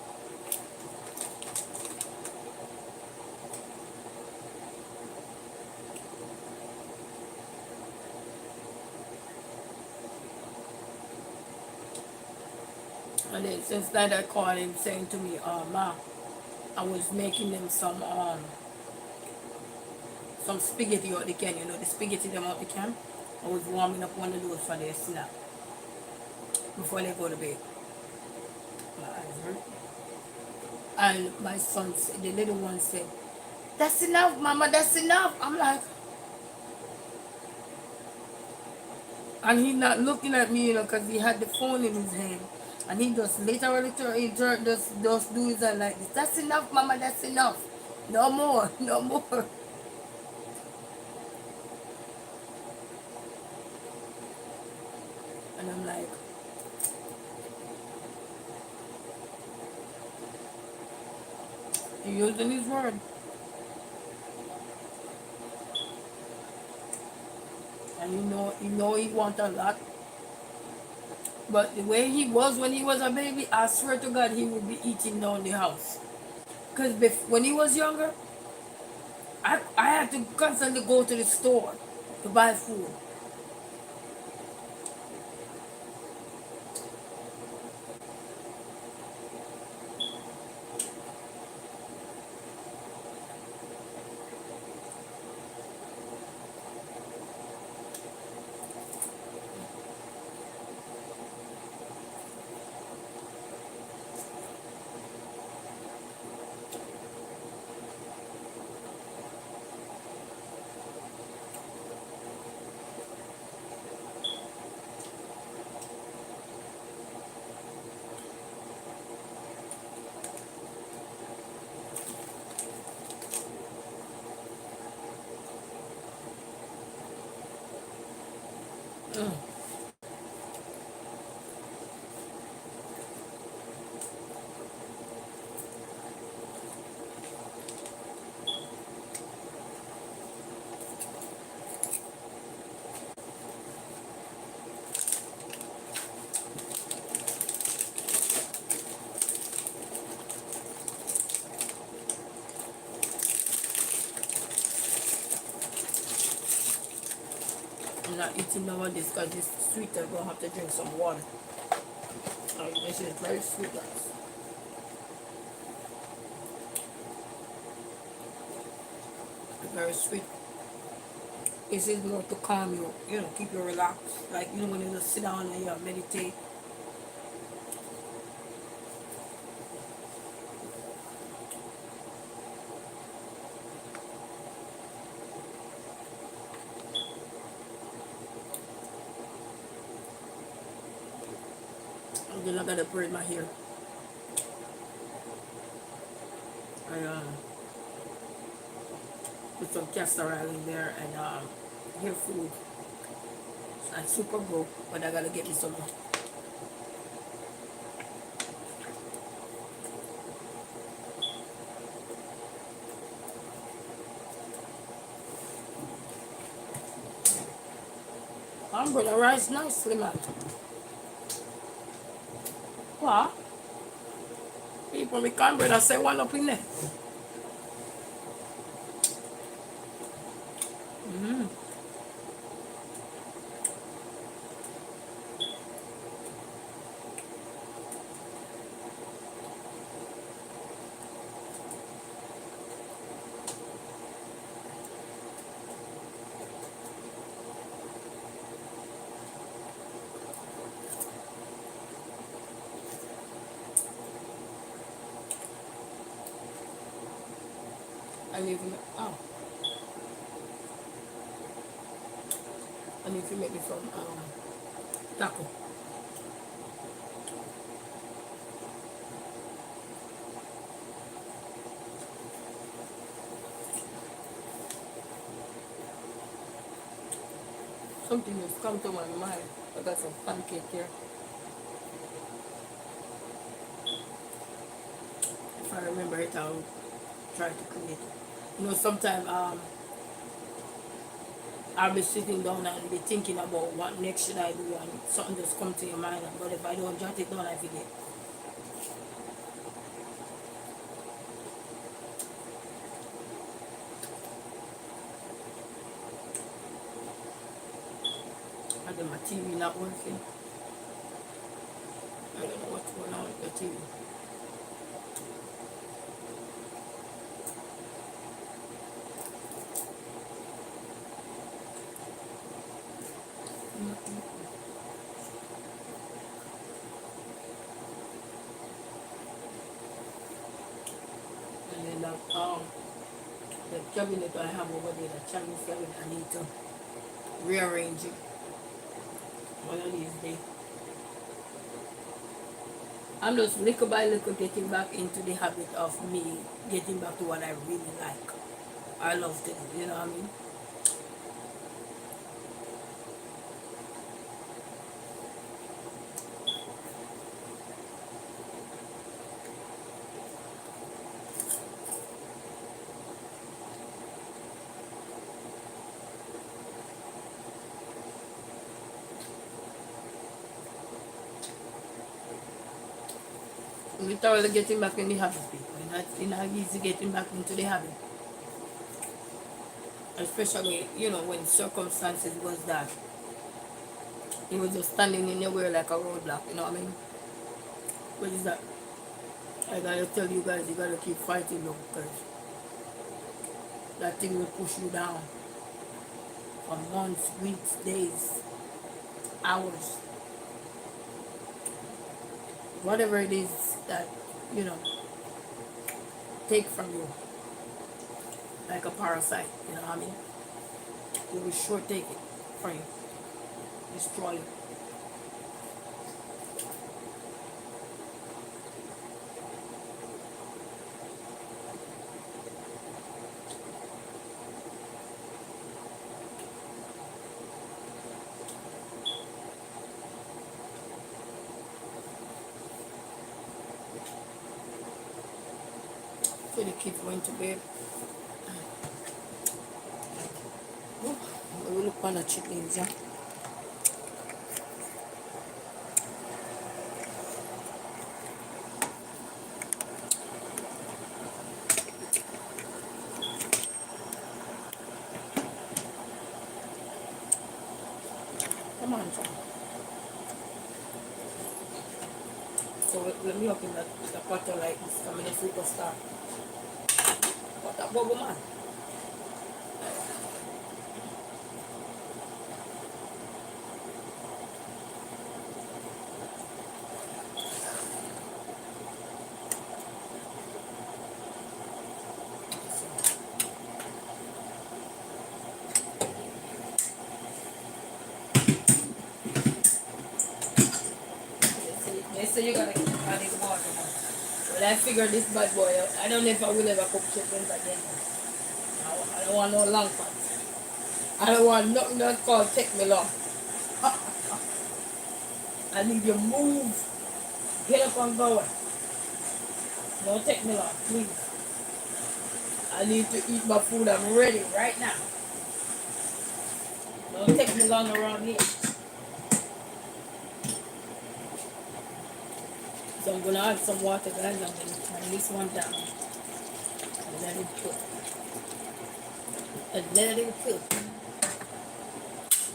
And then since that I called him saying to me, Ma, I was making them some spaghetti out the can, you know, the spaghetti them out the can. I was warming up one of those for their snack before they go to bed. My eyes hurt. And my son, the little one said, that's enough, Mama, that's enough. I'm like, and he not looking at me, you know, because he had the phone in his hand. And he just literally just do his hand like this. That's enough, Mama, that's enough. No more, no more. And I'm like, he using his word. And you know he want a lot. But the way he was when he was a baby, I swear to God, he would be eating down the house. Because when he was younger, I had to constantly go to the store to buy food. Mm. I'm not eating none of this because it's sweet. I'm going to have to drink some water. This is very sweet, guys. Very sweet. This is more to calm you, you know, keep you relaxed. Like, you know, when you just sit down and you meditate. And then I got to braid my hair. I put some castor oil in there and hair food. And super broke, but I got to get me some more. Umbrella rise nicely, man. What? People make umbrella say one up in there. Mm. I need to make, oh, I need to make me some taco. Something has come to my mind. I got some pancake here. If I remember it, I'll try to create it. You know, sometimes I'll be sitting down and be thinking about what next should I do, and something just come to your mind. But if I don't jot it down, I forget. And then my TV not working. I don't know what's going on with the TV. And then the cabinet I have over there, the Chinese cabinet, I need to rearrange it one of these days. I'm just little by little getting back into the habit of me getting back to what I really like. I love to do, you know what I mean? Literally getting back in the habit, people. It's not easy getting back into the habit. Especially, you know, when circumstances was that you was just standing in your way like a roadblock, you know what I mean? What is that? I gotta tell you guys, you gotta keep fighting though, because that thing will push you down for months, weeks, days, hours. Whatever it is that, you know, take from you like a parasite, you know what I mean? It will sure take it from you, destroy you. So the kids went to bed. Oh, we will look on the chitlins, yeah? Come on, John. So let me open the butter like this. Come in the superstar. What that bubble man? They say you gotta keep adding water now. Well, I figured this bad boy out. I don't know if I will ever cook chickens again. I don't want no long pots. I don't want nothing that's called take me long. I need you move. Get up and go. Don't take me long, please. I need to eat my food. I'm ready right now. Don't take me long around here. So I'm gonna add some water, guys. I'm gonna turn this one down and let it cook. And let it cook.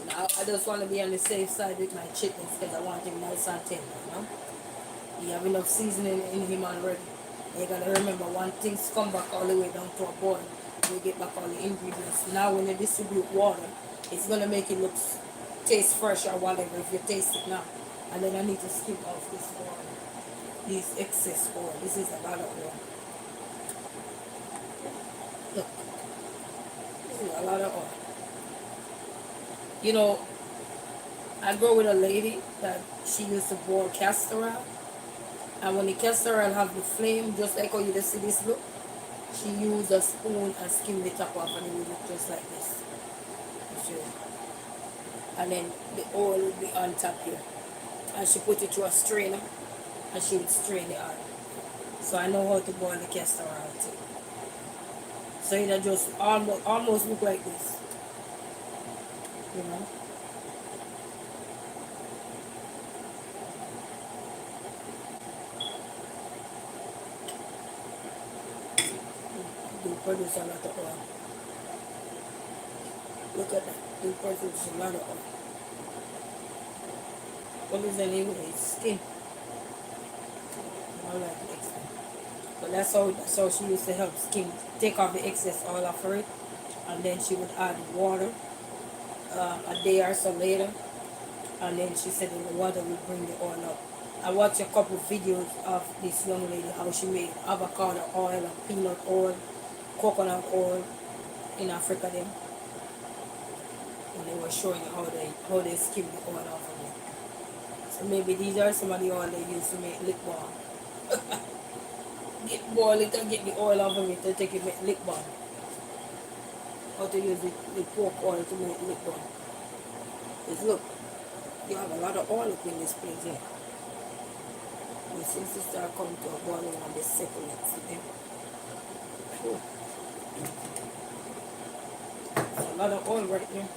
Now I just want to be on the safe side with my chickens because I want him nice and tender, you know. You have enough seasoning in him already. You gotta remember one things come back all the way down to a boil. You get back all the ingredients. Now when you distribute water, it's gonna make it look taste fresh or whatever if you taste it now. And then I need to skip off this oil. This excess oil. This is a lot of oil. Look, this is a lot of oil. You know, I go with a lady that she used to boil castor oil. And when the castor oil have the flame, just like how you just see this look, she used a spoon and skimmed the top off and it would look just like this. Sure. And then the oil would be on top here. And she put it through a strainer and she would strain the oil. So I know how to boil the castor oil too. So it just almost look like this. You know? They produce a lot of oil. Look at that. They produce a lot of oil. What is anyway? Skin. I like the extra. But that's how she used to help skin. Take off the excess oil off of it. And then she would add water a day or so later. And then she said that the water would bring the oil up. I watched a couple of videos of this young lady, how she made avocado oil and peanut oil, coconut oil in Africa then. And they were showing how they skim the oil off of it. So maybe these are some of the oil they use to make lip balm. Boil it and get the oil off of it to take it make lip balm. How to use the pork oil to make lip balm. Because look, you have a lot of oil up in this place here. And since it start coming to a boiling and they separate, see them? Oh. There's a lot of oil right there.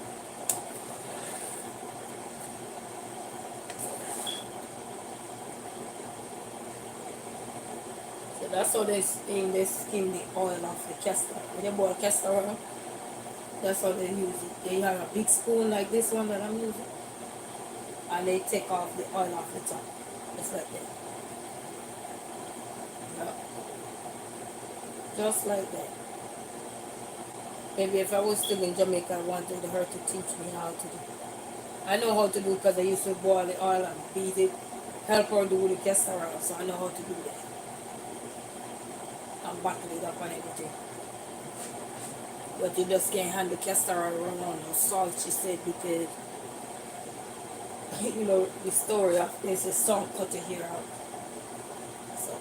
So that's how they skim the oil off the castor. When they boil castor oil, that's how they use it. They have a big spoon like this one that I'm using. And they take off the oil off the top. Just like that. Yeah. Just like that. Maybe if I was still in Jamaica, I wanted her to teach me how to do it. I know how to do it because I used to boil the oil and beat it. Help her do the castor oil, so I know how to do that. And bottle it up and everything. But you just can't hand the castor oil around no salt, she said, because you know the story of there's a salt cut your hair out. So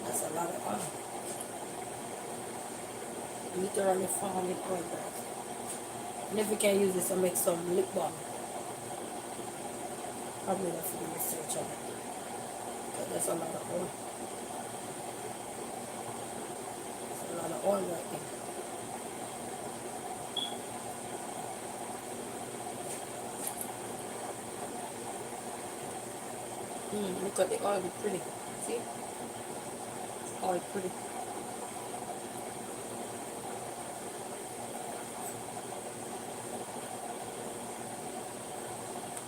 that's a lot of oil. Literally farming oil, guys. And if you can use this to make some lip balm, probably have to do research on it. Because that's a lot of oil. That's a lot of oil right there. Look at the oil, it's pretty. See? Oil pretty.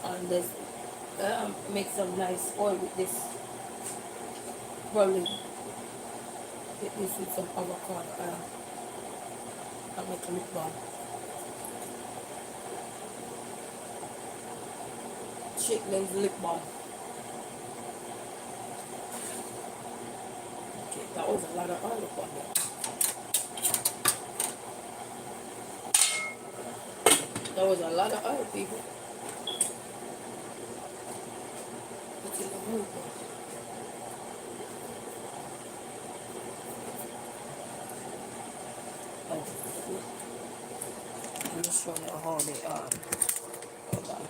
And this make some nice oil with this. Probably get this with some avocado oil and make a lip balm. Chilltling lip balm. Okay, that was a lot of oil up on there. That was a lot of oil, people. Look at the oil. Oh, let me show you how they are. Hold on.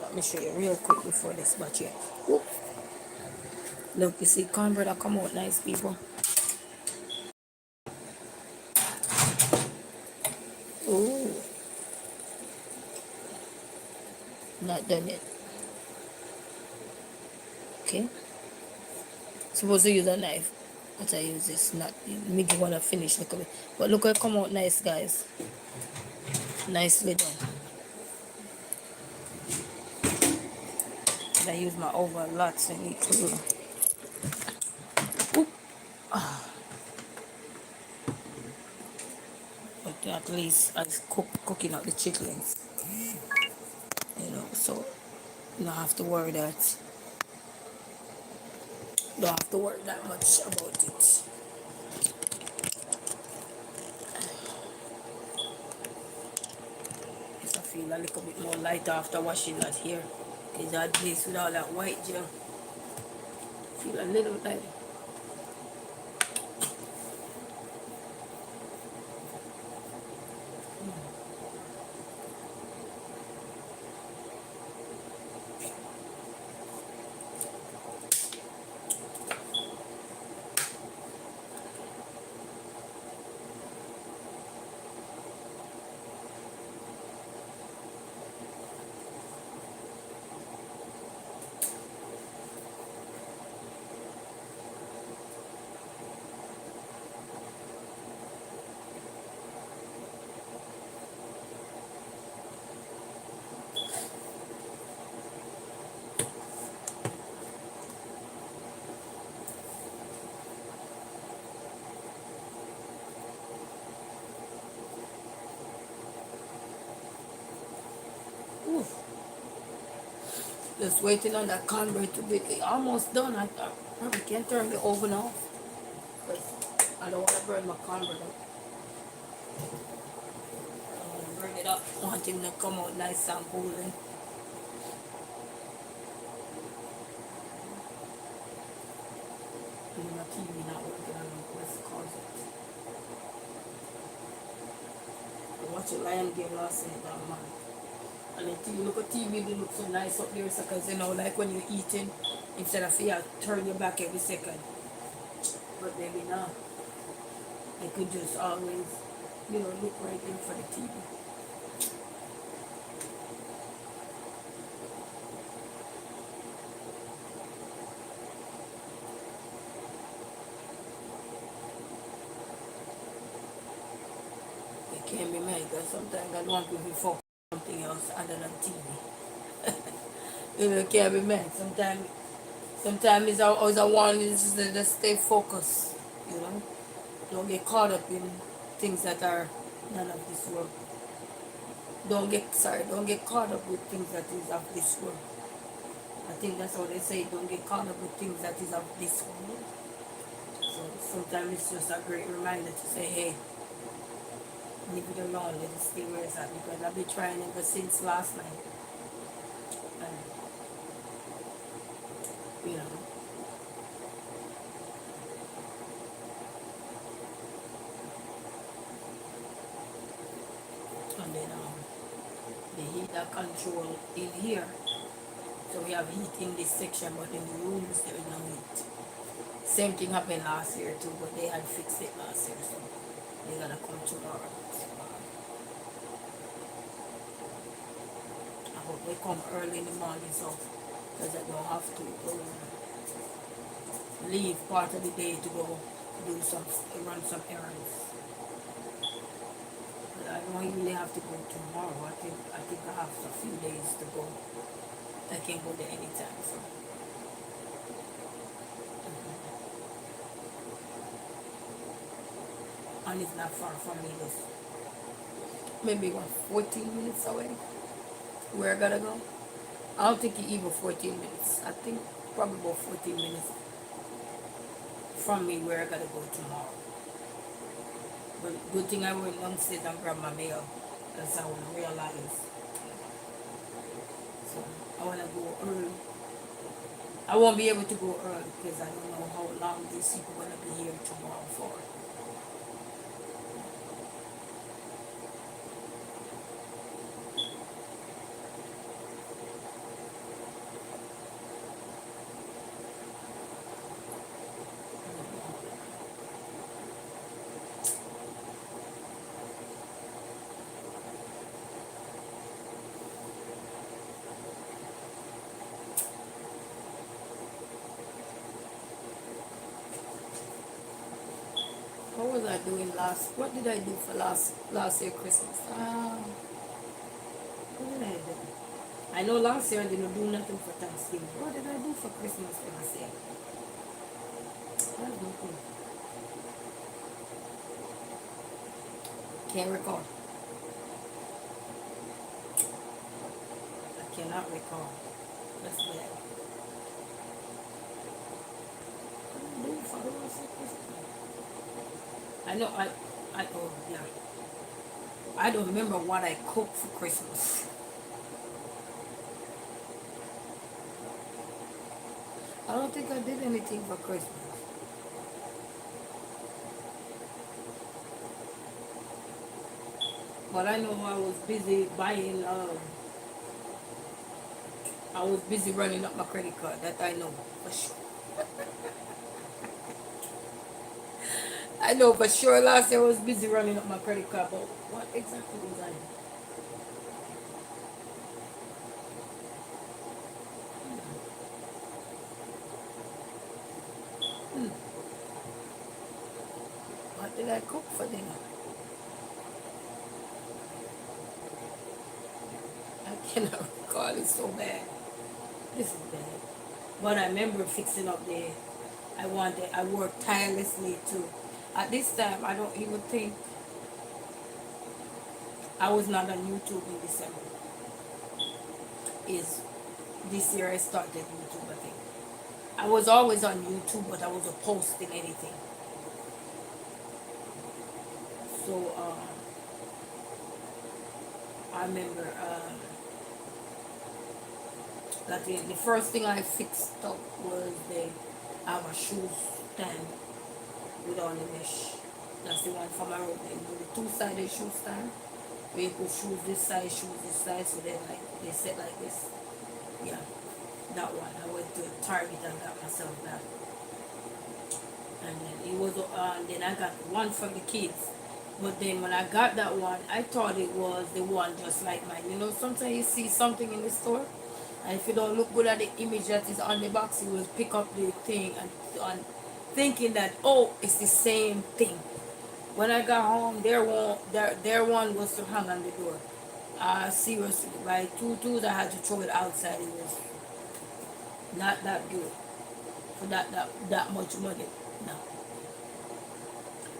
Let me show you real quick before this batch here. Whoop. Look, you see cornbread that come out nice, people. Ooh. Not done yet. Okay. Supposed to use a knife, but I use this. Not make you wanna finish look at it. But look, it come out nice, guys. Nicely done. And I use my over a lot, so I need to. Oop. But at least I cooking out the chitlins, so you don't have to worry that much about it. Yes, I feel a little bit more lighter after washing that here. Because that place with all that white gel. Feel a little lighter. Ooh. Just waiting on that cornbread to be almost done. I probably can't turn the oven off because I don't want to burn my cornbread up. I want to burn it up. I want him to come out nice and golden. My TV not working. I don't know what's the cause of it. I watched a Lion game last night, man. And the TV, look at TV, they look so nice up there, because like when you're eating, instead of you turn your back every second. But maybe not. They could just always, look right in for the TV. It can't be made, because sometimes I want people to focus on something else other than TV. It can't be made. Sometimes it's always a warning is to just stay focused, you know. Don't get caught up in things that are none of this world. Don't get caught up with things that is of this world. I think that's what they say, don't get caught up with things that is of this world. So sometimes it's just a great reminder to say, hey, leave it alone, let it stay where it's at, because I've been trying ever since last night. And, you know, and then the heat that control in here. So we have heat in this section, but in the rooms there is no heat. Same thing happened last year too, but they had fixed it last year, so they're gonna come tomorrow. I hope they come early in the morning, so because I don't have to leave part of the day to go run some errands. But I don't really have to go tomorrow. I think I have a few days to go. I can go there anytime. So. And it's not far from me. It's maybe 14 minutes away. Where I gotta go? I don't think it even 14 minutes. I think probably about 14 minutes from me where I gotta go tomorrow. But good thing I went downstairs and grabbed my mail. That's how I realize. So I wanna go early. I won't be able to go early because I don't know how long these people gonna be here tomorrow for. not doing last. What did I do for last year Christmas? What did I do? I know last year I didn't do nothing for Thanksgiving. What did I do for Christmas last year? I have no clue. Can't recall. I cannot recall. That's bad. What did I do for last year Christmas? I know oh yeah. I don't remember what I cooked for Christmas. I don't think I did anything for Christmas. But I know I was busy buying, I was busy running up my credit card. That I know for sure. I know for sure last year I was busy running up my credit card. But what exactly was I? Hmm. What did I cook for dinner? I cannot recall. It's so bad. This is bad. But I remember fixing up I worked tirelessly too. At this time, I don't even think I was not on YouTube in December. Is this year I started YouTube, I think. I was always on YouTube, but I wasn't posting anything. So, I remember that the first thing I fixed up was I have a shoe stand with all the mesh. That's the one for my room. The two-sided shoe stand. Where you put shoes this side, so they sit like this. Yeah, that one. I went to Target and got myself that. And then I got one for the kids. But then when I got that one, I thought it was the one just like mine. You know, sometimes you see something in the store, and if you don't look good at the image that is on the box, you will pick up the thing and thinking that, oh, it's the same thing. When I got home, their one was to hang on the door. Seriously, by two I had to throw it outside. It was not that good for that much money. No.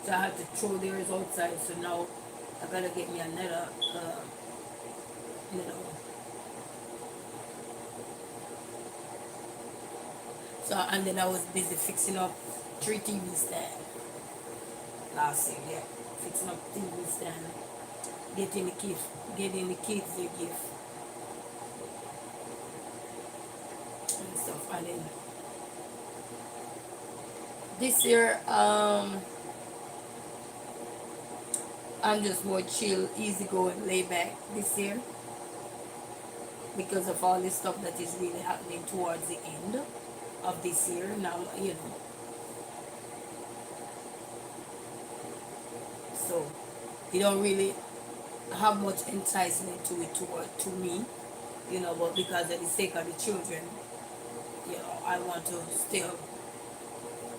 So I had to throw theirs outside. So now I gotta get me another, one. So and then I was busy fixing up 3 TV stand last year. Yeah, fixing up TV stand, getting the kids their gift and stuff. And then this year, I'm just more chill, easy going, lay back this year because of all this stuff that is really happening towards the end of this year. Now, so you don't really have much enticement to it to me, but because of the sake of the children, I want to still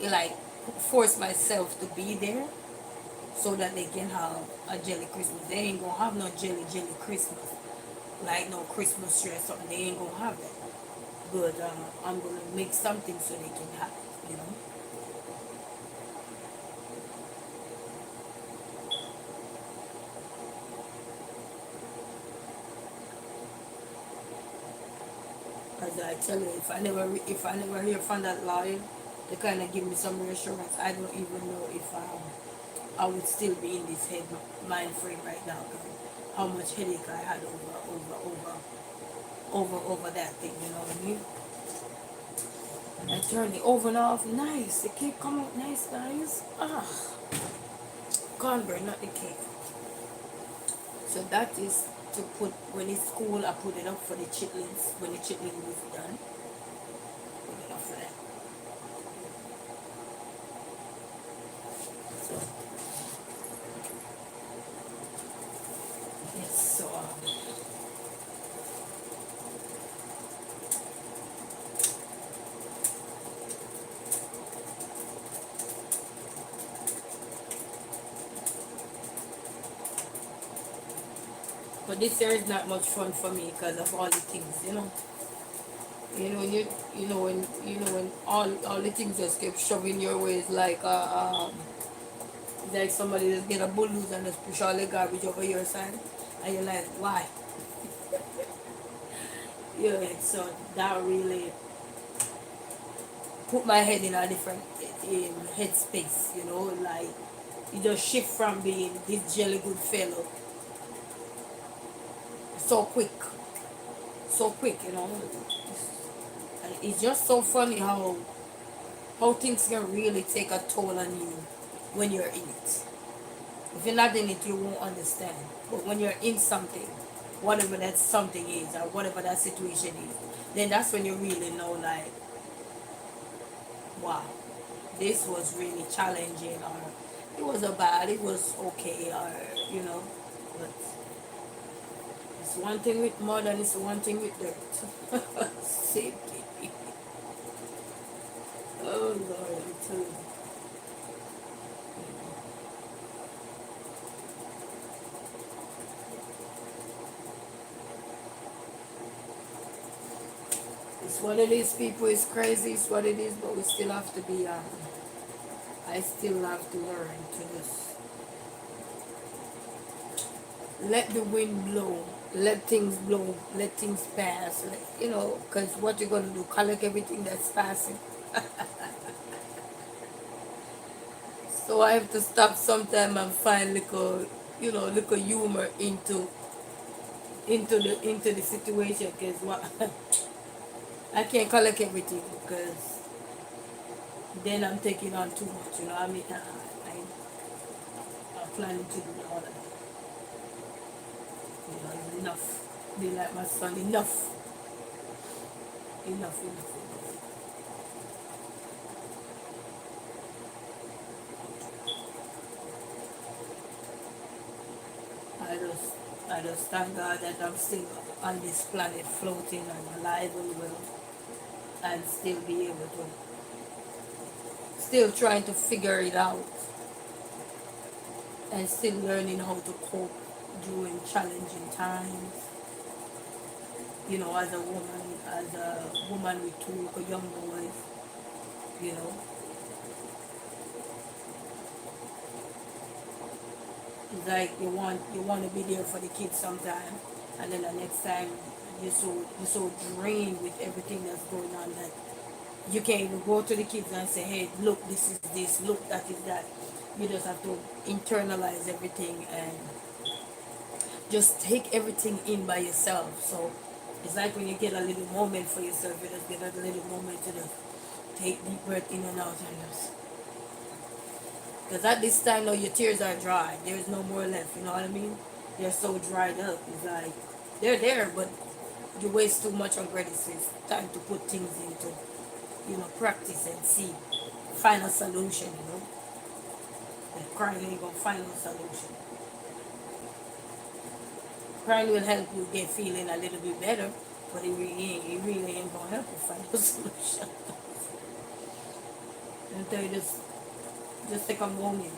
like force myself to be there so that they can have a jelly Christmas. They ain't gonna have no jelly Christmas, like no Christmas tree or something. They ain't gonna have that. But I'm gonna make something so they can have it. As I tell you, if I never hear from that lawyer, they kind of give me some reassurance. I don't even know if I would still be in this mind frame right now. How much headache I had over that thing, you know what I mean? I turned the oven off, nice. The cake come out nice, guys. Cornbread, not the cake. So that is to put, when it's cool, I put it up for the chitlins. When the chitlins is done, put it up for that. So, yes, so, But this year is not much fun for me because of all the things, you know. When when all the things just keep shoving your way, it's like somebody just get a bulldozer and just push all the garbage over your side, and you're like, why? So that really put my head in a different headspace, like you just shift from being this jelly good fellow so quick, so quick. It's just so funny how things can really take a toll on you when you're in it. If you're not in it, you won't understand. But when you're in something, whatever that something is or whatever that situation is, then that's when you really know, like, wow, this was really challenging, or it wasn't bad, it was okay, or but it's one thing with mud and it's one thing with dirt. Same thing. Oh Lord, I tell you. It's what it is, people. It's crazy. It's what it is, but we still have to be. I still have to learn to just let the wind blow, let things blow, let things pass. Because what you're gonna do, collect everything that's passing. So I have to stop sometime and find little humor into the situation. Because what I can't collect everything because then I'm taking on too much. I mean, I'm planning to do all of that. It's enough. Be like my son, enough. Enough, enough, enough. I just, I just thank God that I'm still on this planet floating and alive and well and still be able to, still trying to figure it out and still learning how to cope during challenging times. As a woman with two young boys, you know, it's like you want to be there for the kids sometime, and then the next time you're so drained with everything that's going on that you can't even go to the kids and say, hey, look, this is this, look, that is that. You just have to internalize everything and just take everything in by yourself. So it's like when you get a little moment for yourself, you just get a little moment to just take deep breath in and out and just. Because at this time now your tears are dry. There's no more left, you know what I mean? They're so dried up. It's like they're there, but you waste too much on credit. So it's time to put things into, practice and see. Find a solution. The crying ain't gonna find no solution. Crying will help you get feeling a little bit better, but it really ain't gonna help you find a solution. Until you just take a moment.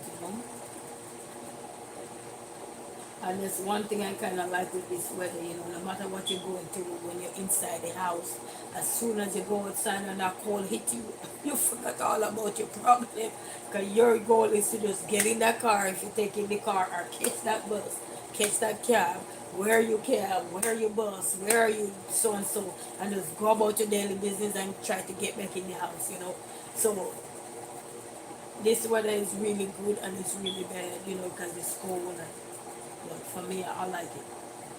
And that's one thing I kind of like with this weather, no matter what you're going through when you're inside the house, as soon as you go outside and that cold hit you, you forget all about your problem. Because your goal is to just get in that car if you're taking the car, or catch that bus, catch that cab, where you bus, where are you so and so, and just go about your daily business and try to get back in the house. So this weather is really good and it's really bad, because it's cold. But for me, I like it.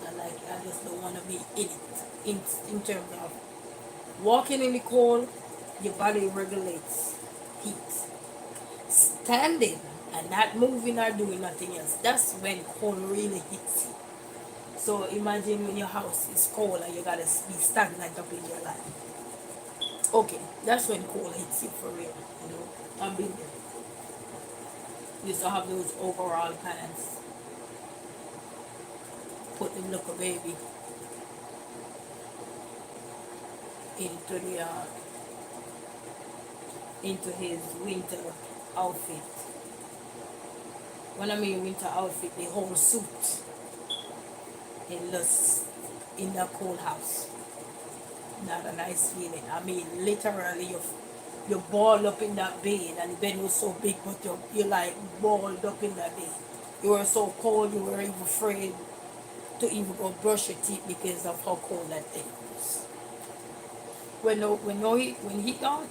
I like it. I just don't want to be in it. In terms of walking in the cold, your body regulates heat. Standing and not moving or doing nothing else, that's when cold really hits you. So imagine when your house is cold and you gotta be stagnant up in your life. Okay, that's when cold hits you for real. I've been there. Used to have those overall pants. Put the little baby into the into his winter outfit. When I mean winter outfit, the whole suit. in this in the cold house. Not a nice feeling. I mean, literally, you balled up in that bed, and the bed was so big, but you like balled up in that bed. You were so cold, you were even afraid to even go brush your teeth because of how cold that thing was. When he gone,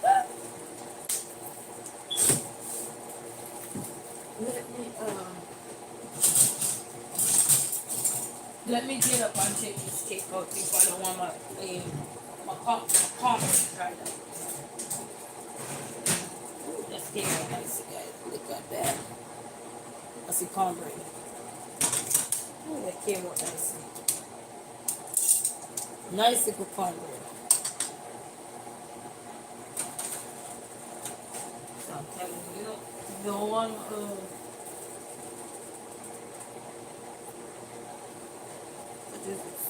let me let me get up and take this cake out if I don't want my comments right now. Ooh, that's getting nice, guys. Look at that. That's the cornbread. Ooh, that came out nicely. Nice little cornbread. So I'm telling you, you don't want what is this?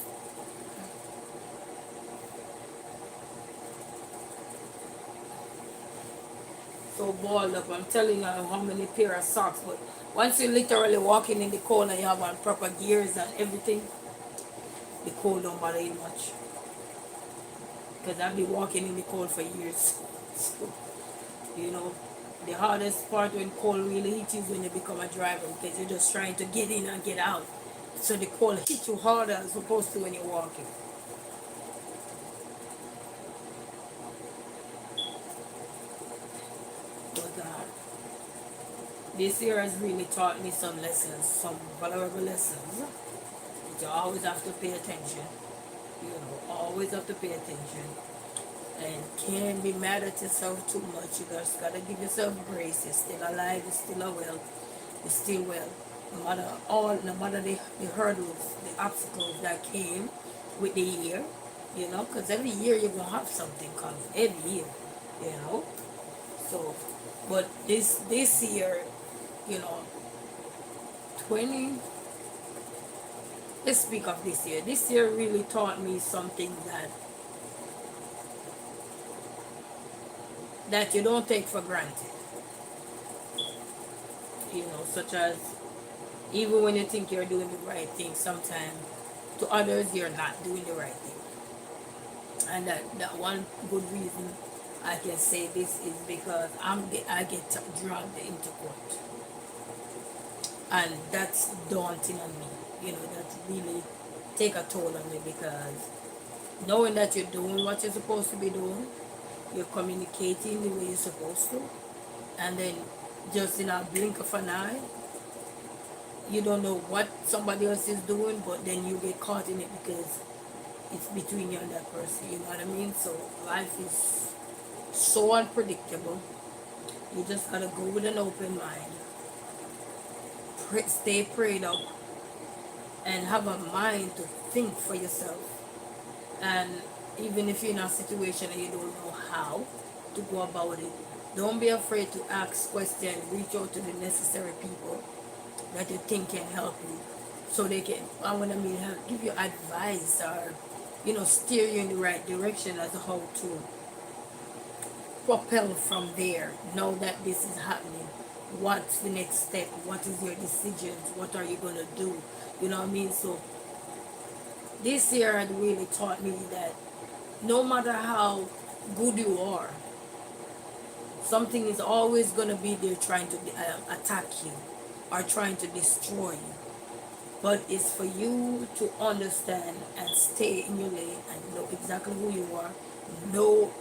So balled up. I'm telling you how many pair of socks. But once you're literally walking in the cold and you have on proper gears and everything, the cold don't bother you much. Because I've been walking in the cold for years. So, you know, the hardest part when cold really hits you is when you become a driver because you're just trying to get in and get out. So the cold hits you harder as opposed to when you're walking. But this year has really taught me some lessons, some valuable lessons. You always have to pay attention. You know, always have to pay attention. And can't be mad at yourself too much. You just gotta give yourself grace. You're still alive, you're still well, you're still well. No matter the hurdles, the obstacles that came with the year, you know, because every year you're gonna have something coming. Every year, you know. So, but this year, you know, 20. Let's speak of this year. This year really taught me something that you don't take for granted. You know, such as even when you think you're doing the right thing, sometimes to others you're not doing the right thing. And that one good reason I can say this is because I get dragged into court, and that's daunting on me. You know, that really take a toll on me because knowing that you're doing what you're supposed to be doing, you're communicating the way you're supposed to, and then just in a blink of an eye, you don't know what somebody else is doing, but then you get caught in it because it's between you and that person. You know what I mean? So life is so unpredictable. You just gotta go with an open mind, stay prayed up, and have a mind to think for yourself. And even if you're in a situation and you don't know how to go about it, don't be afraid to ask questions. Reach out to the necessary people that you think can help you, so they can, I want to mean, help, give you advice, or you know, steer you in the right direction as to how to propel from there. Know that this is happening. What's the next step? What is your decisions? What are you gonna do? You know what I mean? So this year had really taught me that no matter how good you are, something is always gonna be there trying to attack you or trying to destroy you. But it's for you to understand and stay in your lane and know exactly who you are, know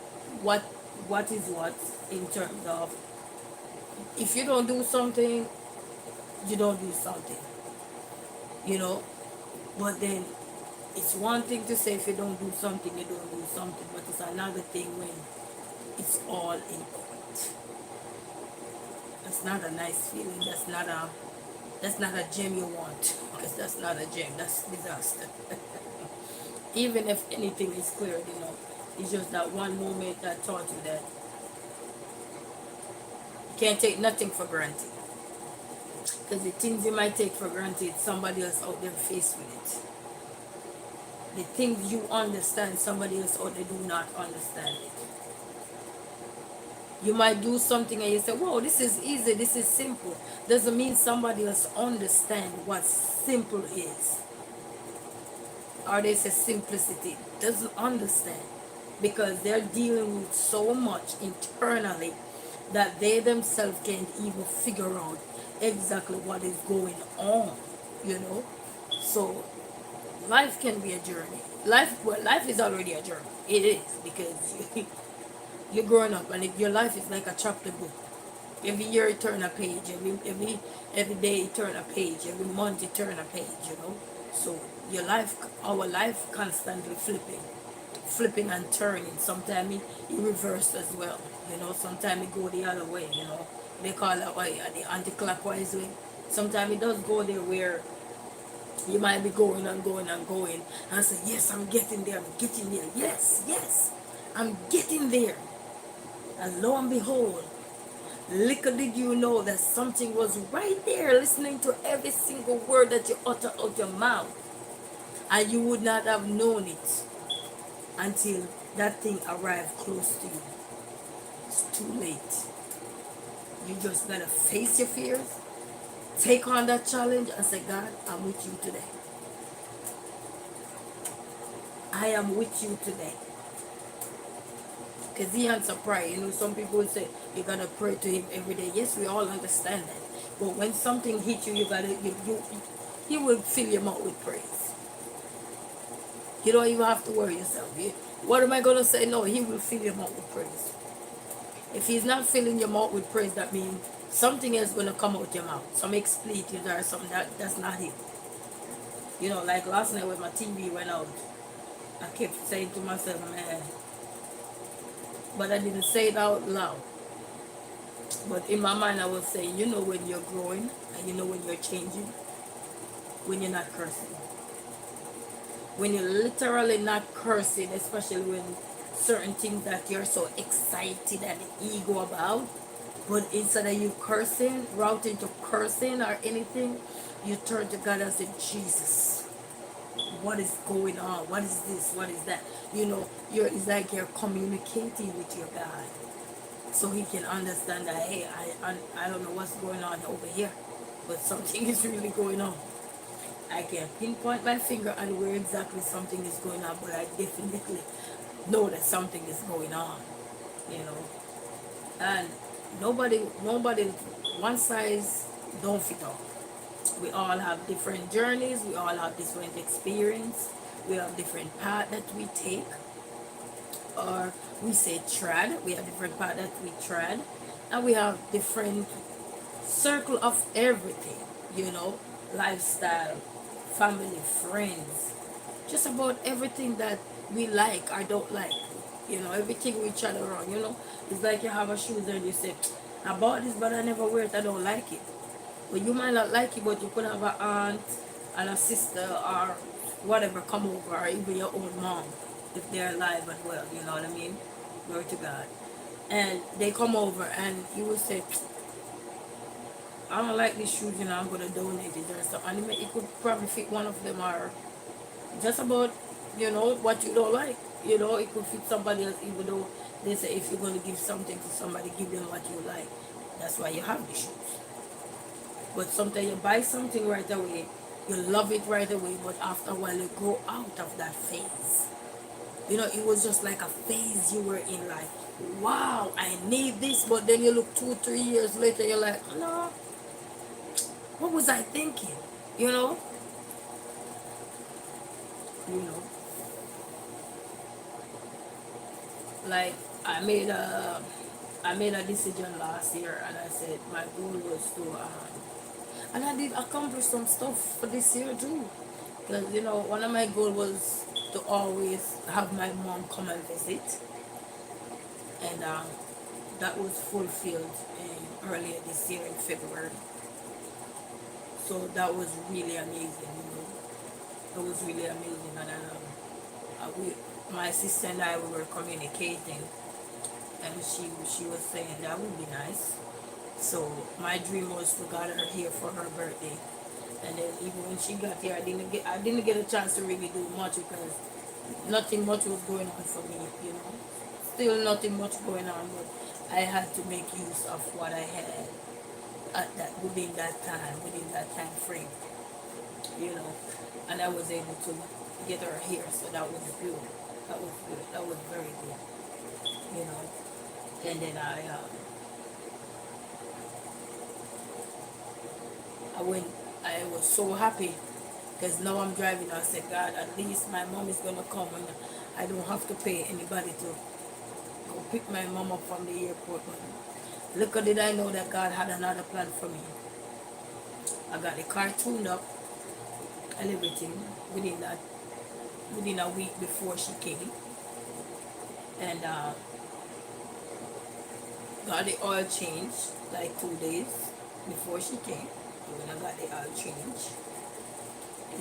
what is what, in terms of, if you don't do something, you don't do something, you know. But then it's one thing to say if you don't do something, you don't do something, but it's another thing when it's all in court. That's not a nice feeling. That's not a gem you want, because that's not a gem. That's disaster. Even if anything is cleared, you know, it's just that one moment that taught you that you can't take nothing for granted. Because the things you might take for granted, somebody else out there faced with it. The things you understand, somebody else out there do not understand it. You might do something and you say, whoa, this is easy, this is simple. Doesn't mean somebody else understand what simple is. or they say simplicity, doesn't understand, because they're dealing with so much internally that they themselves can't even figure out exactly what is going on, you know. So life can be a journey. Life is already a journey. It is, because you're growing up, and if your life is like a chapter book, every year you turn a page, every day you turn a page, every month you turn a page, you know. So your life, our life, constantly flipping and turning. Sometimes it reverse as well, you know. Sometimes it go the other way, you know. They call it the anti-clockwise way. Sometimes it does go there where you might be going and going and going and say, yes, I'm getting there, I'm getting there, yes, yes, I'm getting there. And lo and behold, little did you know that something was right there listening to every single word that you utter out your mouth. And you would not have known it until that thing arrived close to you. It's too late. You just gotta face your fears, take on that challenge, and say, God, I'm with you today. I am with you today. Because he answers prayer. You know, some people say you gotta pray to him every day. Yes, we all understand that. But when something hits you, you gotta he will fill your mouth with praise. You don't even have to worry yourself. What am I gonna say? No, he will fill your mouth with praise. If he's not filling your mouth with praise, that means something else gonna come out your mouth. Some expletives or something that's not it. You know, like last night when my TV went out, I kept saying to myself, man, but I didn't say it out loud. But in my mind, I was saying, you know, when you're growing and you know when you're changing, when you're not cursing. When you're literally not cursing, especially when certain things that you're so excited and ego about, but instead of you cursing, routing to cursing or anything, you turn to God and say, Jesus, what is going on? What is this? What is that? You know, it's like you're communicating with your God. So he can understand that, hey, I don't know what's going on over here, but something is really going on. I can pinpoint my finger on where exactly something is going on, but I definitely know that something is going on, you know. And nobody, one size don't fit all. We all have different journeys, we all have different experience, we have different path that we take, or we say trad, we have different path that we trad, and we have different circle of everything, you know, lifestyle, family, friends, just about everything that we like or don't like, you know, everything we chat around, you know. It's like you have a shoes and you say, I bought this but I never wear it, I don't like it. Well, you might not like it, but you could have an aunt and a sister or whatever come over, or even your own mom, if they're alive as well, you know what I mean? Glory to God. And they come over and you will say, I don't like these shoes, you know, I'm going to donate it or something. And it could probably fit one of them, or just about, you know, what you don't like. You know, it could fit somebody else, even though they say if you're going to give something to somebody, give them what you like. That's why you have the shoes. But sometimes you buy something right away, you love it right away, but after a while you grow out of that phase. You know, it was just like a phase you were in, like, wow, I need this, but then you look 2 3 years later, you're like, no, what was I thinking? You know? You know. Like I made a decision last year, and I said my goal was to and I did accomplish some stuff for this year too. Because you know, one of my goals was to always have my mom come and visit, and that was fulfilled earlier this year in February. So that was really amazing, you know. It was really amazing, and my sister and I, we were communicating, and she was saying that would be nice. So my dream was to get her here for her birthday, and then even when she got here, I didn't get a chance to really do much because nothing much was going on for me, you know. Still nothing much going on, but I had to make use of what I had at that within that time frame, you know. and I was able to get her here, so that was good. That was good. That was very good, you know. And then I went. I was so happy because now I'm driving. I said, God, at least my mom is gonna come, and I don't have to pay anybody to go pick my mom up from the airport. But little did I know that God had another plan for me. I got the car tuned up and everything within a week before she came, and got the oil change like 2 days before she came. When I got the oil change,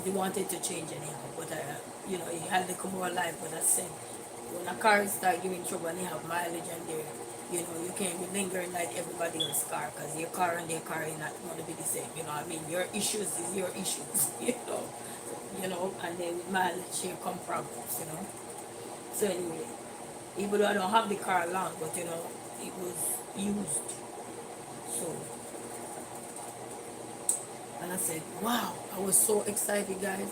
he wanted to change anyhow, but he had to come more alive. But I said, when a car start giving trouble and you have mileage and there, you can't be lingering like everybody else's car, because your car and their car is not going to be the same. You know what I mean? Your issues is your issues. And then with mileage here come problems. So anyway, even though I don't have the car long, but it was used. So, and I said, wow, I was so excited, guys.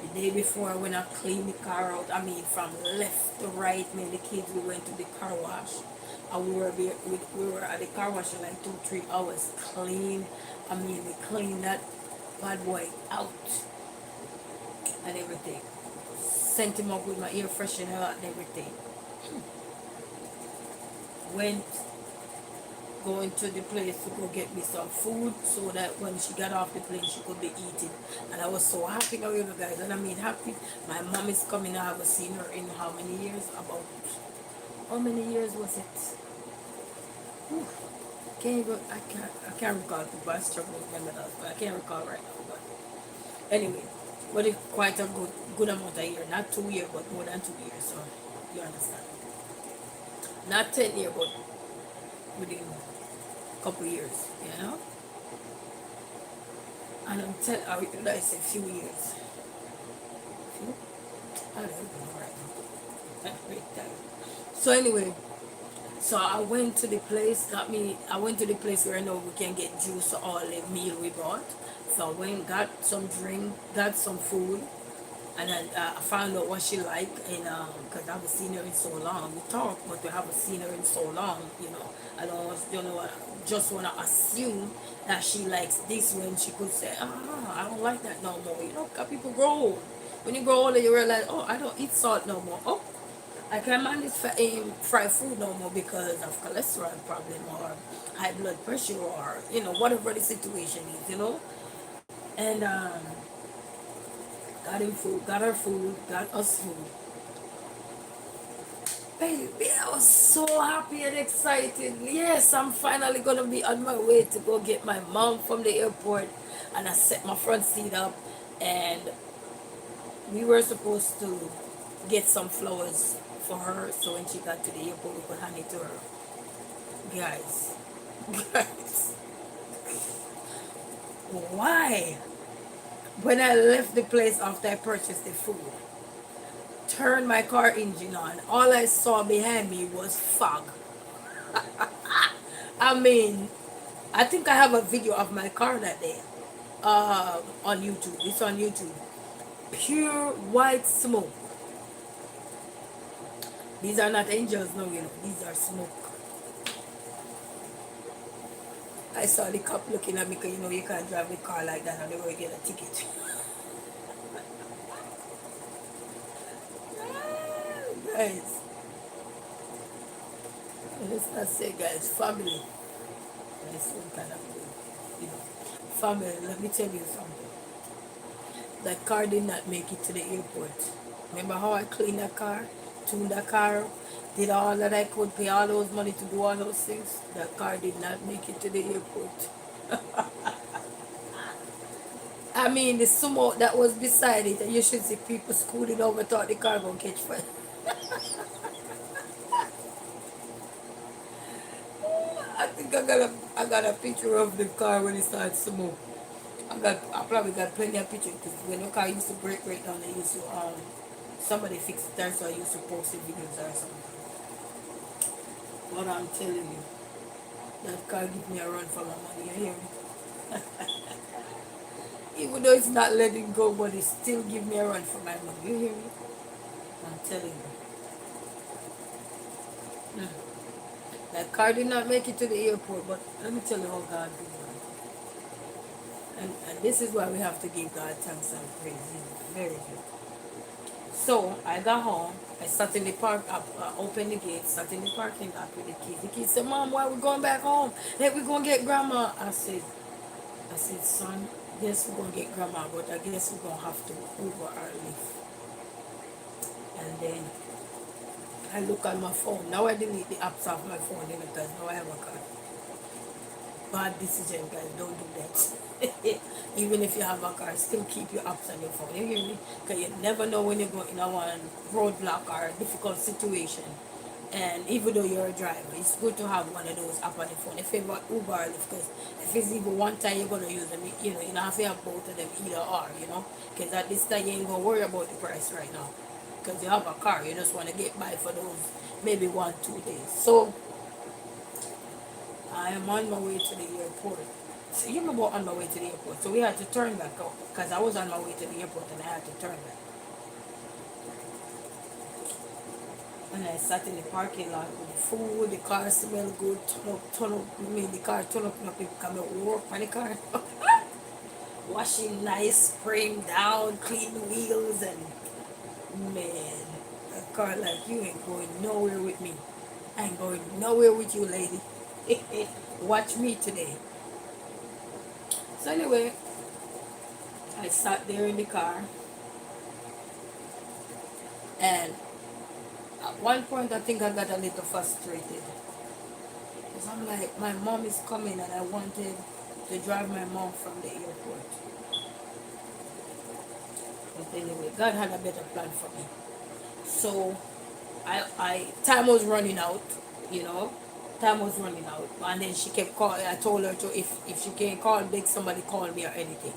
The day before, when I cleaned the car out, I mean, from left to right, me and the kids, we went to the car wash. And we were at the car wash in like 2-3 hours, clean. I mean, we cleaned that bad boy out and everything. Sent him up with my air freshener and everything. Went going to the place to go get me some food so that when she got off the plane she could be eating. And I was so happy now, guys. And I mean happy. My mom is coming. I haven't seen her in how many years? About how many years was it? Whew. Can't even, I can't recall, people. I struggle to remember that, but I can't recall right now. But anyway, but it's quite a good amount of years. Not 2 years, but more than 2 years. So you understand. Not 10 years, but within couple years, and I'm telling you, I say few years. Few? I don't know right now. I'm very tired. So anyway, so I went to the place. I went to the place where I know we can get juice or all the meal we bought. So I went, got some drink, got some food, and then I found out what she liked, and because I haven't seen her in so long. We talk, but we haven't seen her in so long. I just want to assume that she likes this when she could say, I don't like that no more. Because people grow old. When you grow older, you realize, oh, I don't eat salt no more. Oh, I can't manage fried food no more because of cholesterol problem or high blood pressure or whatever the situation is. And got him food, got her food, got us food. Baby, I was so happy and excited. Yes, I'm finally gonna be on my way to go get my mom from the airport. And I set my front seat up, and we were supposed to get some flowers for her, so when she got to the airport we could hand it to her. Guys, guys, why? When I left the place after I purchased the food, turned my car engine on, all I saw behind me was fog. I mean, I think I have a video of my car that day on YouTube. It's on YouTube. Pure white smoke. These are not angels, no, these are smoke. I saw the cop looking at me because you can't drive a car like that and they will get a ticket. Guys, let's not say, guys, family. That's one kind of family. Let me tell you something. That car did not make it to the airport. Remember how I cleaned that car, tuned that car, did all that I could, pay all those money to do all those things? That car did not make it to the airport. I mean, the sumo that was beside it, and you should see people scooting over, thought the car gonna catch fire. I think I got a picture of the car when it started smoke. I probably got plenty of pictures because when the car used to break down, they used to somebody fixed it there, so I used to post the videos or something. But I'm telling you, that car give me a run for my money. You hear me? Even though it's not letting go, but it still give me a run for my money. You hear me? I'm telling you. Mm. That car did not make it to the airport, but let me tell you how God did it. And this is why we have to give God thanks and praise. He's very good. So I got home. I sat in the park, opened the gate, sat in the parking lot with the kids. The kids said, "Mom, why we going back home? Hey, we gonna get grandma." I said, "Son, yes, we're gonna get grandma, but I guess we're gonna have to Uber our lift." And then I look at my phone. Now I delete the apps off my phone, because now I have a car. Bad decision, guys. Don't do that. Even if you have a car, still keep your apps on your phone. You hear me? Because you never know when you go in a one roadblock or a difficult situation. And even though you're a driver, it's good to have one of those app on the phone. If you have Uber or Lyft, because if it's even one time you're gonna use them, you don't have to have both of them either or, Because at this time you ain't gonna worry about the price right now. Because you have a car, you just want to get by for those maybe 1-2 days. So I am on my way to the airport. So you remember on my way to the airport. So we had to turn back out because I was on my way to the airport and I had to turn back. And I sat in the parking lot with the food, the car smelled good, the car turn up, people come out work on the car. Washing nice, spraying down, clean wheels, and man, a car like you ain't going nowhere with me. I ain't going nowhere with you, lady. Watch me today. So anyway, I sat there in the car, and at one point I think I got a little frustrated. Because I'm like, my mom is coming and I wanted to drive my mom from the airport. But anyway, God had a better plan for me. So time was running out, you know. Time was running out. And then she kept calling. I told her to, if she can't call, beg somebody call me or anything.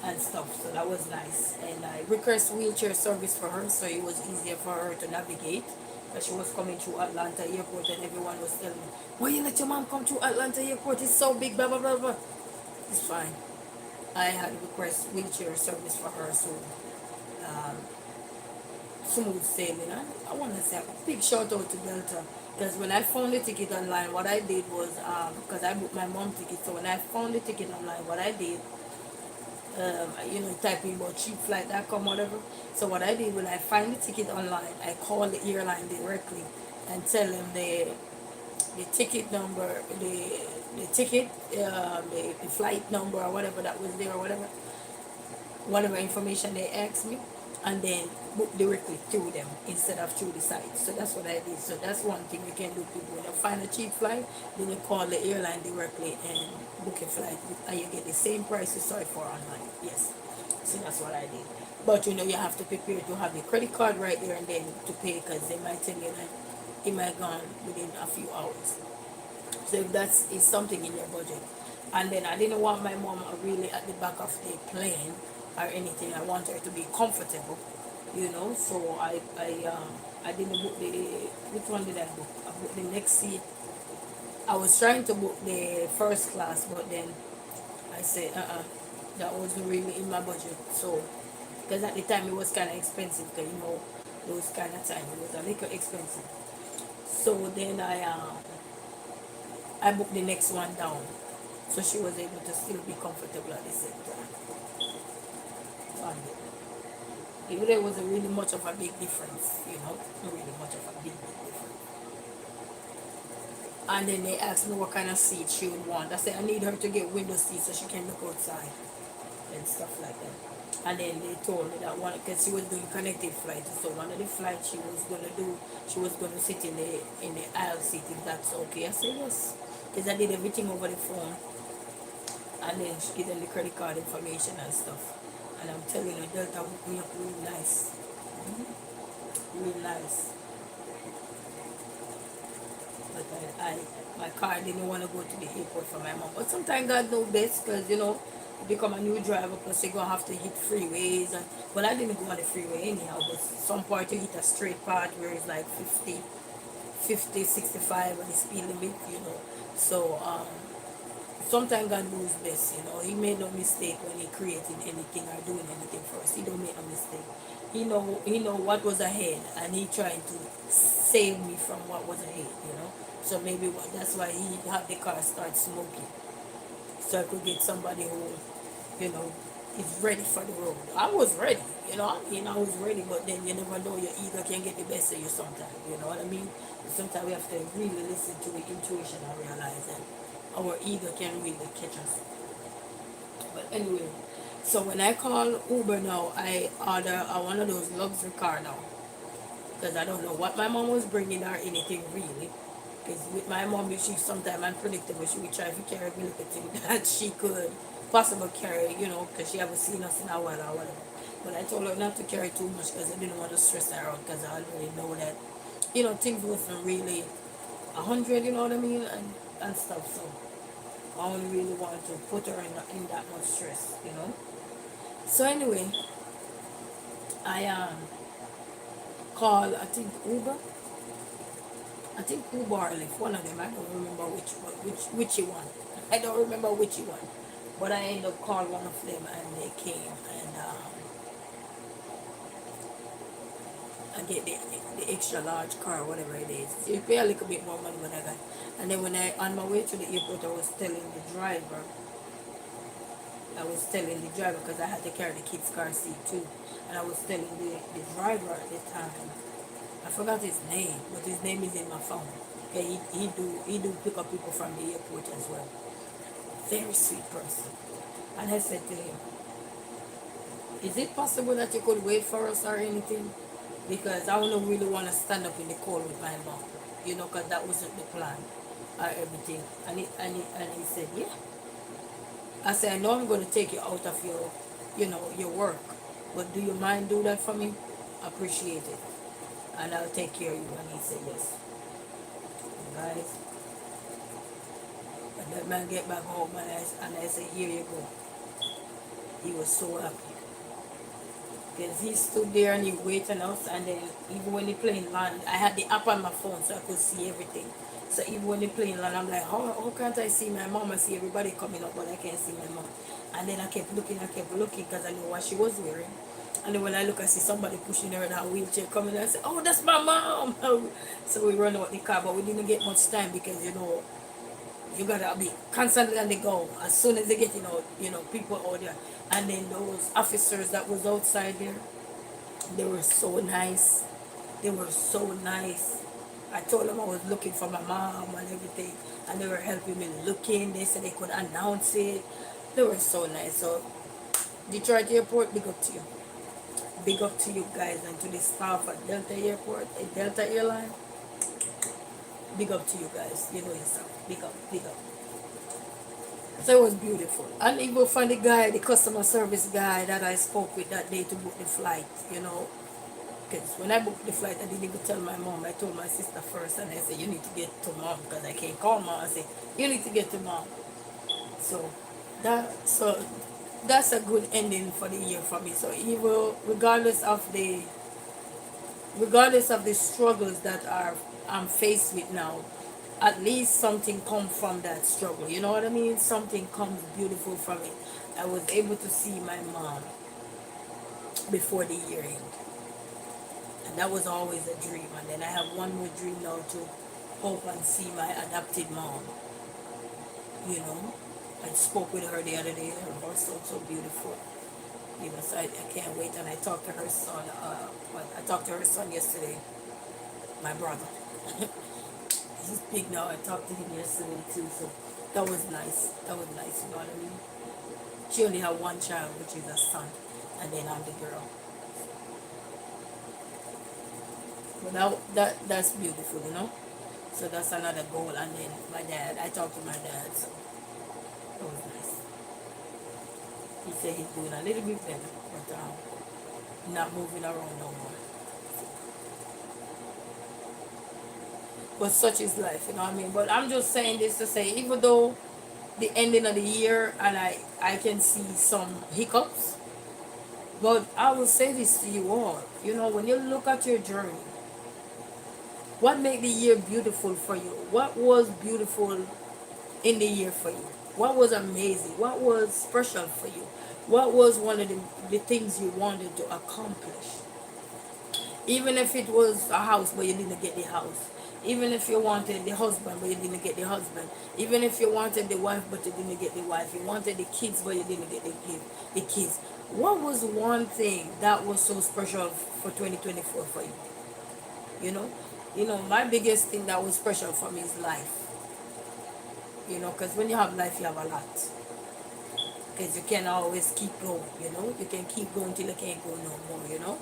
And stuff. So that was nice. And I request wheelchair service for her, so it was easier for her to navigate. Because she was coming through Atlanta Airport and everyone was telling me, "Why you let your mom come through Atlanta Airport? It's so big, blah, blah, blah, blah." It's fine. I had request wheelchair service for her, so um, smooth sailing. I want to say a big shout out to Delta. Because when I found the ticket online, what I did was, because I booked my mom ticket, so when I found the ticket online, what I did, type in about cheapflight.com, whatever. So what I did when I find the ticket online, I call the airline directly and tell them the ticket number, the ticket, the flight number or whatever that was there or whatever information they asked me, and then book directly through them instead of through the site. So that's what I did. So that's one thing you can do, people. When you find a cheap flight, then you call the airline directly and book a flight, and you get the same price you saw it for online. Yes. So that's what I did. But you have to prepare to have the credit card right there and then to pay, because they might tell you that it might gone within a few hours. So if that's is something in your budget. And then I didn't want my mom really at the back of the plane or anything. I want her to be comfortable. So I didn't book which one did I book? I booked the next seat. I was trying to book the first class, but then I said that wasn't really in my budget. So because at the time it was kind of expensive, because those kind of time it was a little expensive. So then I booked the next one down, so she was able to still be comfortable at the same time. And even though it wasn't really much of a big difference, not really much of a big difference. And then they asked me what kind of seat she would want. I said I need her to get window seat so she can look outside and stuff like that. And then they told me that one, because she was doing connected flights, so one of the flights she was gonna sit in the aisle seat, if that's okay. I said yes, because I did everything over the phone, and then she gave them the credit card information and stuff. And I'm telling you, Delta hooked me up real nice, real nice. But my car didn't want to go to the airport for my mom. But sometimes God knows best, because you become a new driver, plus you're gonna have to hit freeways. And well, I didn't go on the freeway anyhow, but some part you hit a straight part where it's like 50, 65 on the speed limit. So sometimes God knows best, you know. He made no mistake when he created anything or doing anything for us. He don't make no mistake. He know what was ahead, and he trying to save me from what was ahead, you know. So maybe that's why he had the car start smoking, so I could get somebody who, you know, is ready for the road. I was ready, you know. I mean, I was ready, but then you never know, your ego can get the best of you sometimes. You know what I mean? Sometimes we have to really listen to the intuition and realize that our ego can really catch us. But anyway, so when I call Uber now, I order one of those luxury car now, because I don't know what my mom was bringing or anything really. Because with my mom, she sometimes unpredictable. She would try to carry me little thing that she could possibly carry, you know, because she haven't seen us in a while or whatever. But I told her not to carry too much because I didn't want to stress her out, because I already know that, you know, things wasn't really 100, you know what I mean, and stuff. So I only really wanted to put her in that much stress, you know. So anyway, I call, I think Uber. I think Uber or Lyft, one of them. I don't remember which one. I don't remember which one. But I ended up calling one of them, and they came, and I get the extra large car, whatever it is. You pay a little bit more money than I got. And then when I on my way to the airport, I was telling the driver, because I had to carry the kids' car seat too, and I was telling the driver at the time. I forgot his name, but his name is in my phone. Okay, he do pick up people from the airport as well. Very sweet person. And I said to him, "Is it possible that you could wait for us or anything? Because I don't really want to stand up in the cold with my mom, you know, because that wasn't the plan or everything." And he said, "Yeah." I said, "I know I'm going to take you out of your, you know, your work, but do you mind do that for me? Appreciate it, and I'll take care of you." And he said, "Yes." Guys, and that man get back home, and I said, "Here you go." He was so happy. Because he stood there and he waited on us, and then even when the plane landed, I had the app on my phone so I could see everything. So even when the plane landed, I'm like, how can't I see my mom? I see everybody coming up, but I can't see my mom. And then I kept looking because I knew what she was wearing. And then when I look, I see somebody pushing her in her wheelchair coming, and I said, "Oh, that's my mom." So we run out the car, but we didn't get much time because, you know, you gotta be constantly on the go. As soon as they get, you know, people out there. And then those officers that was outside there, they were so nice. They were so nice. I told them I was looking for my mom and everything, and they were helping me looking. They said they could announce it. They were so nice. So Detroit Airport, big up to you. Big up to you guys, and to the staff at Delta Airport, Delta Airline. Big up to you guys. You know yourself. Big up, big up. So it was beautiful. And even for the guy, the customer service guy that I spoke with that day to book the flight, you know. Because when I booked the flight, I didn't even tell my mom. I told my sister first, and I said, "You need to get to mom," because I can't call mom. I said, "You need to get to mom." So so that's a good ending for the year for me. So even regardless of the struggles that I'm faced with now, at least something come from that struggle. You know what I mean? Something comes beautiful from it. I was able to see my mom before the year end, and that was always a dream. And then I have one more dream now to hope and see my adopted mom. You know, I spoke with her the other day. Her voice sounds so beautiful. You know, so I can't wait. And I talked to her son. I talked to her son yesterday. My brother. He's big now. I talked to him yesterday too. So that was nice. That was nice. You know what I mean? She only had one child, which is a son, and then I'm the girl. But that's beautiful, you know. So that's another goal. And then my dad. I talked to my dad. So that was nice. He said he's doing a little bit better, but not moving around no more. But such is life, you know what I mean? But I'm just saying this to say, even though the ending of the year and I can see some hiccups, but I will say this to you all. You know, when you look at your journey, what made the year beautiful for you? What was beautiful in the year for you? What was amazing? What was special for you? What was one of the things you wanted to accomplish? Even if it was a house but you didn't get the house. Even if you wanted the husband but you didn't get the husband. Even if you wanted the wife but you didn't get the wife. You wanted the kids but you didn't get the kids. What was one thing that was so special for 2024 for you? You know? My biggest thing that was special for me is life. Because when you have life, you have a lot. Because you can always keep going. You can keep going till you can't go no more.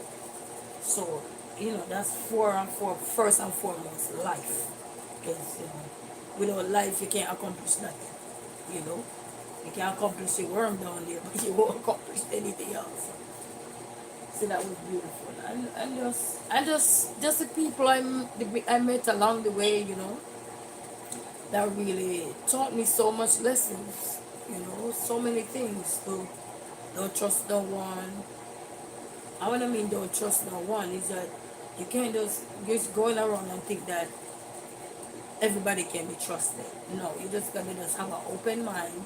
So, that's first and foremost, life. Because, without life, you can't accomplish nothing. You know, you can accomplish your worm down there, but you won't accomplish anything else. So that was beautiful. And just the people I met along the way, that really taught me so much lessons. So many things. So don't trust no one. I want to mean don't trust no one is that you can't just going around and think that everybody can be trusted. No, you just gotta just have an open mind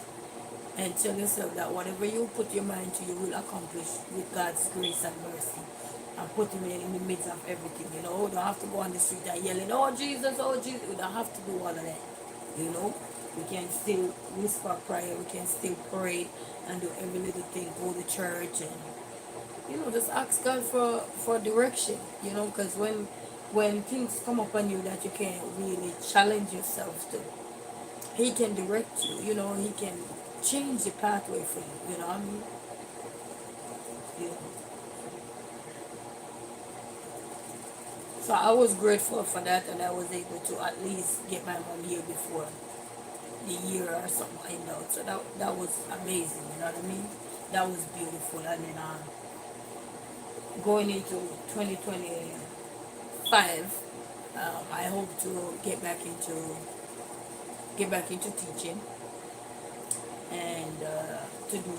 and tell yourself that whatever you put your mind to, you will accomplish with God's grace and mercy. And put him in the midst of everything. You don't have to go on the street and yelling, "Oh Jesus, oh Jesus." You don't have to do all of that. We can still whisper prayer. We can still pray and do every little thing. Go to church and just ask God for direction, because when things come upon you that you can't really challenge yourself to, He can direct you, He can change the pathway for you, you know what I mean? You know. So I was grateful for that, and I was able to at least get my mom here before the year or something end out. So that was amazing, you know what I mean? That was beautiful. And then going into 2025, I hope to get back into teaching and to do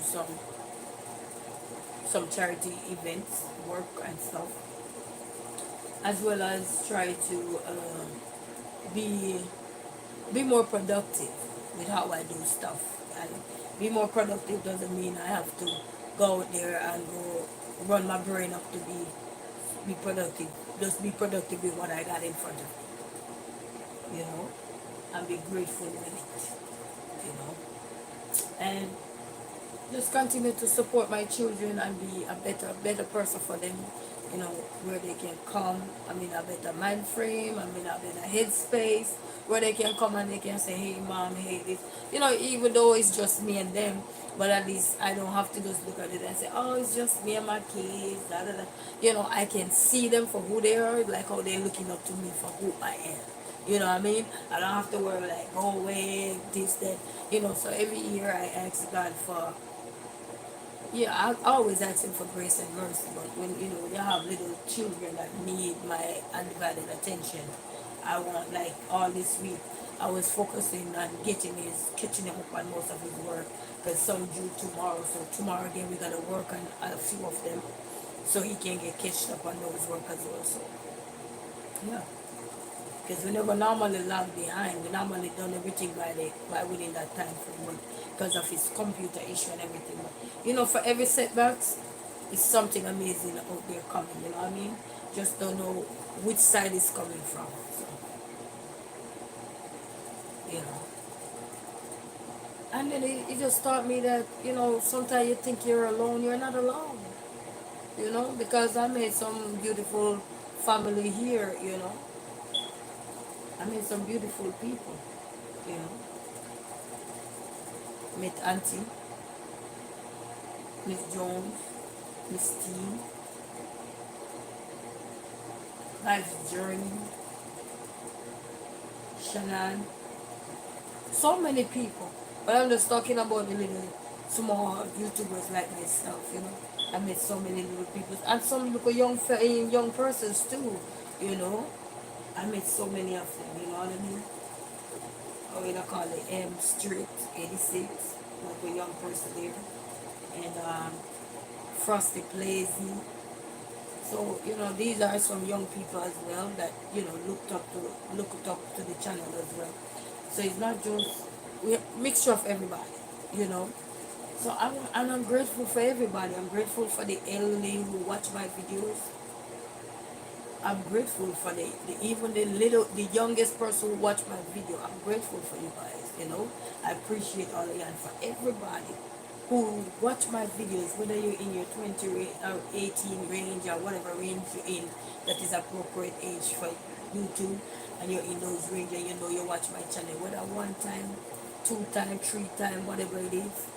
some charity events, work and stuff, as well as try to be be more productive with how I do stuff. And be more productive doesn't mean I have to go out there and go run my brain up to be productive. Just be productive with what I got in front of me, and be grateful with it, and just continue to support my children and be a better person for them, where they can come. I'm in a better mind frame, I'm in a better headspace, where they can come and they can say, "Hey mom, hey this," even though it's just me and them, but at least I don't have to just look at it and say, "Oh, it's just me and my kids, da da da." I can see them for who they are, like how they're looking up to me for who I am. You know what I mean? I don't have to worry like, go away, this, that. So every year I ask God for, yeah, I always ask him for grace and mercy, but when you have little children that need my undivided attention, I want, like all this week, I was focusing on catching him up on most of his work, because some due tomorrow, so tomorrow again we gotta work on a few of them, so he can get catched up on those work as well, so, yeah. Because we never normally lag behind. We normally done everything by within that time frame, but because of his computer issue and everything. But, for every setbacks, it's something amazing out there coming. You know what I mean? Just don't know which side it's coming from. So, you know. And then it just taught me that, sometimes you think you're alone. You're not alone. Because I made some beautiful family here. I met some beautiful people, you know. Met Auntie, Miss Jones, Miss T, Life's Journey, Shannon, so many people. But I'm just talking about the little small YouTubers like myself. I met so many little people and some little young persons too, you know. I met so many of them, you know what I mean? Or we call it M Street 86, like a young person there. And Frosty Plazy. So, these are some young people as well that, looked up to the channel as well. So it's not just we mixture of everybody. you know. So I'm grateful for everybody. I'm grateful for the elderly who watch my videos. I'm grateful for the even the youngest person who watch my video. I'm grateful for you guys, you know. I appreciate all of you, and for everybody who watch my videos, whether you're in your 20 or 18 range or whatever range you're in, that is appropriate age for YouTube, and you're in those range and you know you watch my channel, whether one time, two time, three time, whatever it is,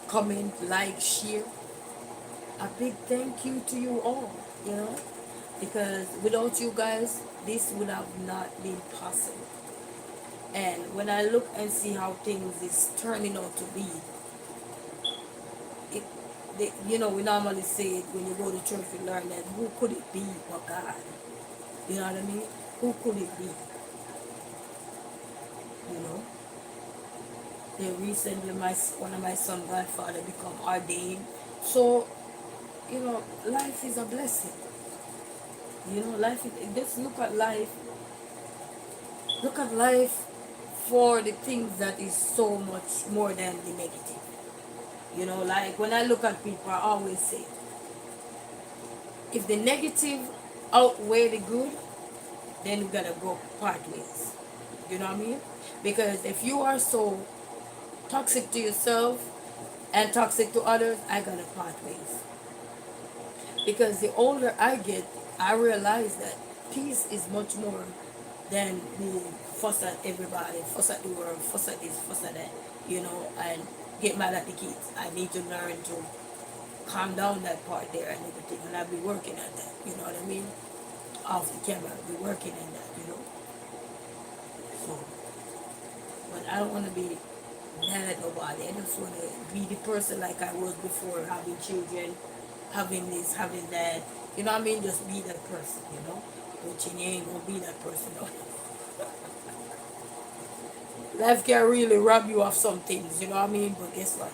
comment, like, share. A big thank you to you all, you know, because without you guys, this would have not been possible. And when I look and see how things is turning out to be, it, you know, we normally say it when you go to church, you learn that who could it be but God? You know what I mean? Who could it be? You know, they recently one of my son godfather become ordained, so you know, life is a blessing. You know, life is, just look at life for the things that is so much more than the negative. You know, like when I look at people, I always say, if the negative outweigh the good, then we gotta go part ways. You know what I mean? Because if you are so toxic to yourself and toxic to others, I gotta part ways. Because the older I get, I realize that peace is much more than being fuss at everybody, fuss at the world, fuss at this, fuss at that, you know, and get mad at the kids. I need to learn to calm down that part there and everything, and I'll be working at that, you know what I mean? Off the camera, I'll be working in that, you know. So, but I don't want to be mad at nobody. I just want to be the person like I was before, having children, having this, having that. You know what I mean? Just be that person, you know? But you ain't gonna be that person. No. Life can really rob you of some things, you know what I mean? But guess what?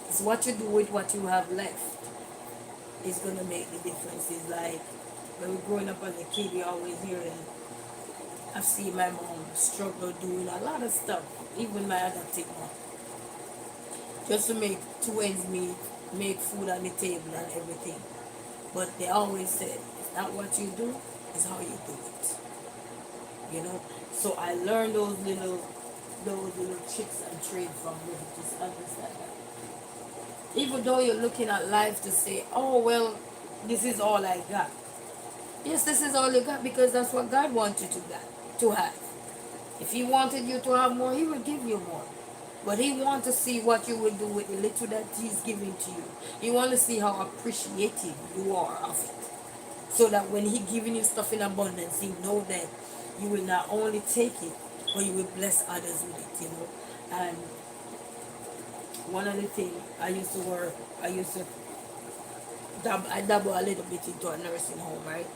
It's what you do with what you have left is gonna make the difference. It's like when we're growing up as a kid, you always hear that I've seen my mom struggle doing a lot of stuff, even my adopted mom, just to make two ends meet, make food on the table and everything. But they always said, it's not what you do, it's how you do it. You know? So I learned those little tricks and trades from them, just understand that. Even though you're looking at life to say, oh well, this is all I got. Yes, this is all you got because that's what God wanted to have. If He wanted you to have more, He would give you more. But He wants to see what you will do with the little that He's giving to you. He wants to see how appreciative you are of it. So that when He giving you stuff in abundance, He know that you will not only take it, but you will bless others with it, you know. And one of the things I used to I dabble a little bit into a nursing home, right?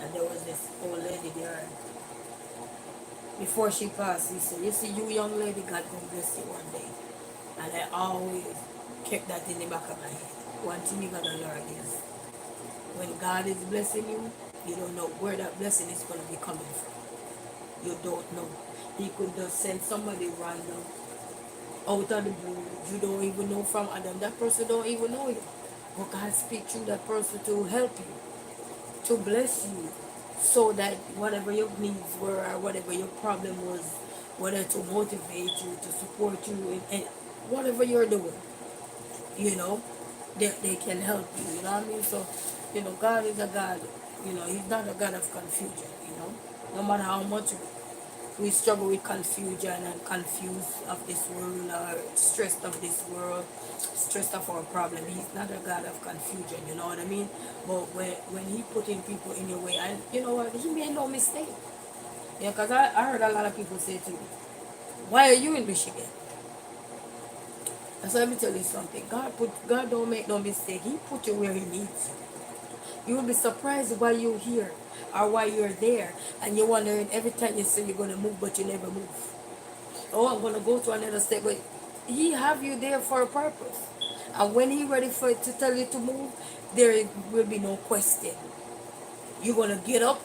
And there was this old lady there. Before she passed, he said, you see, you young lady, God gonna bless you one day. And I always kept that in the back of my head. One thing you gotta learn is when God is blessing you, you don't know where that blessing is gonna be coming from. You don't know. He could just send somebody random out of the blue. You don't even know from Adam. That person don't even know you. But God speak through that person to help you, to bless you, so that whatever your needs were or whatever your problem was, whether to motivate you, to support you in whatever you're doing, you know, they can help you, you know what I mean? So, you know, God is a God, you know, He's not a God of confusion, you know, no matter how much we struggle with confusion and confused of this world or stressed of this world, stressed of our problem. He's not a God of confusion, you know what I mean? But when He putting people in your way, and you know what, He made no mistake. Yeah, because I heard a lot of people say to me, why are you in Michigan? And so let me tell you something. God don't make no mistake. He put you where He needs you. You will be surprised why you're here or why you're there. And you're wondering every time you say you're going to move, but you never move. Oh, I'm going to go to another state. But He have you there for a purpose. And when He ready for it to tell you to move, there will be no question. You're going to get up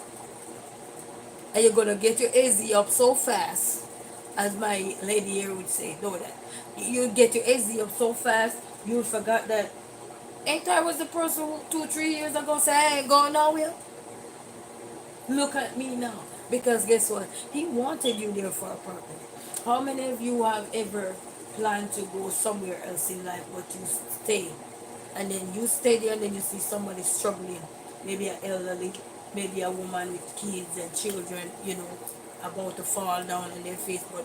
and you're going to get your AZ up so fast as my lady here would say, know that. You get your SD up so fast, you forgot that. Ain't I was the person who 2, 3 years ago said I ain't going nowhere? Look at me now. Because guess what? He wanted you there for a purpose. How many of you have ever planned to go somewhere else in life but you stay? And then you stay there and then you see somebody struggling. Maybe an elderly, maybe a woman with kids and children, about to fall down on their face. But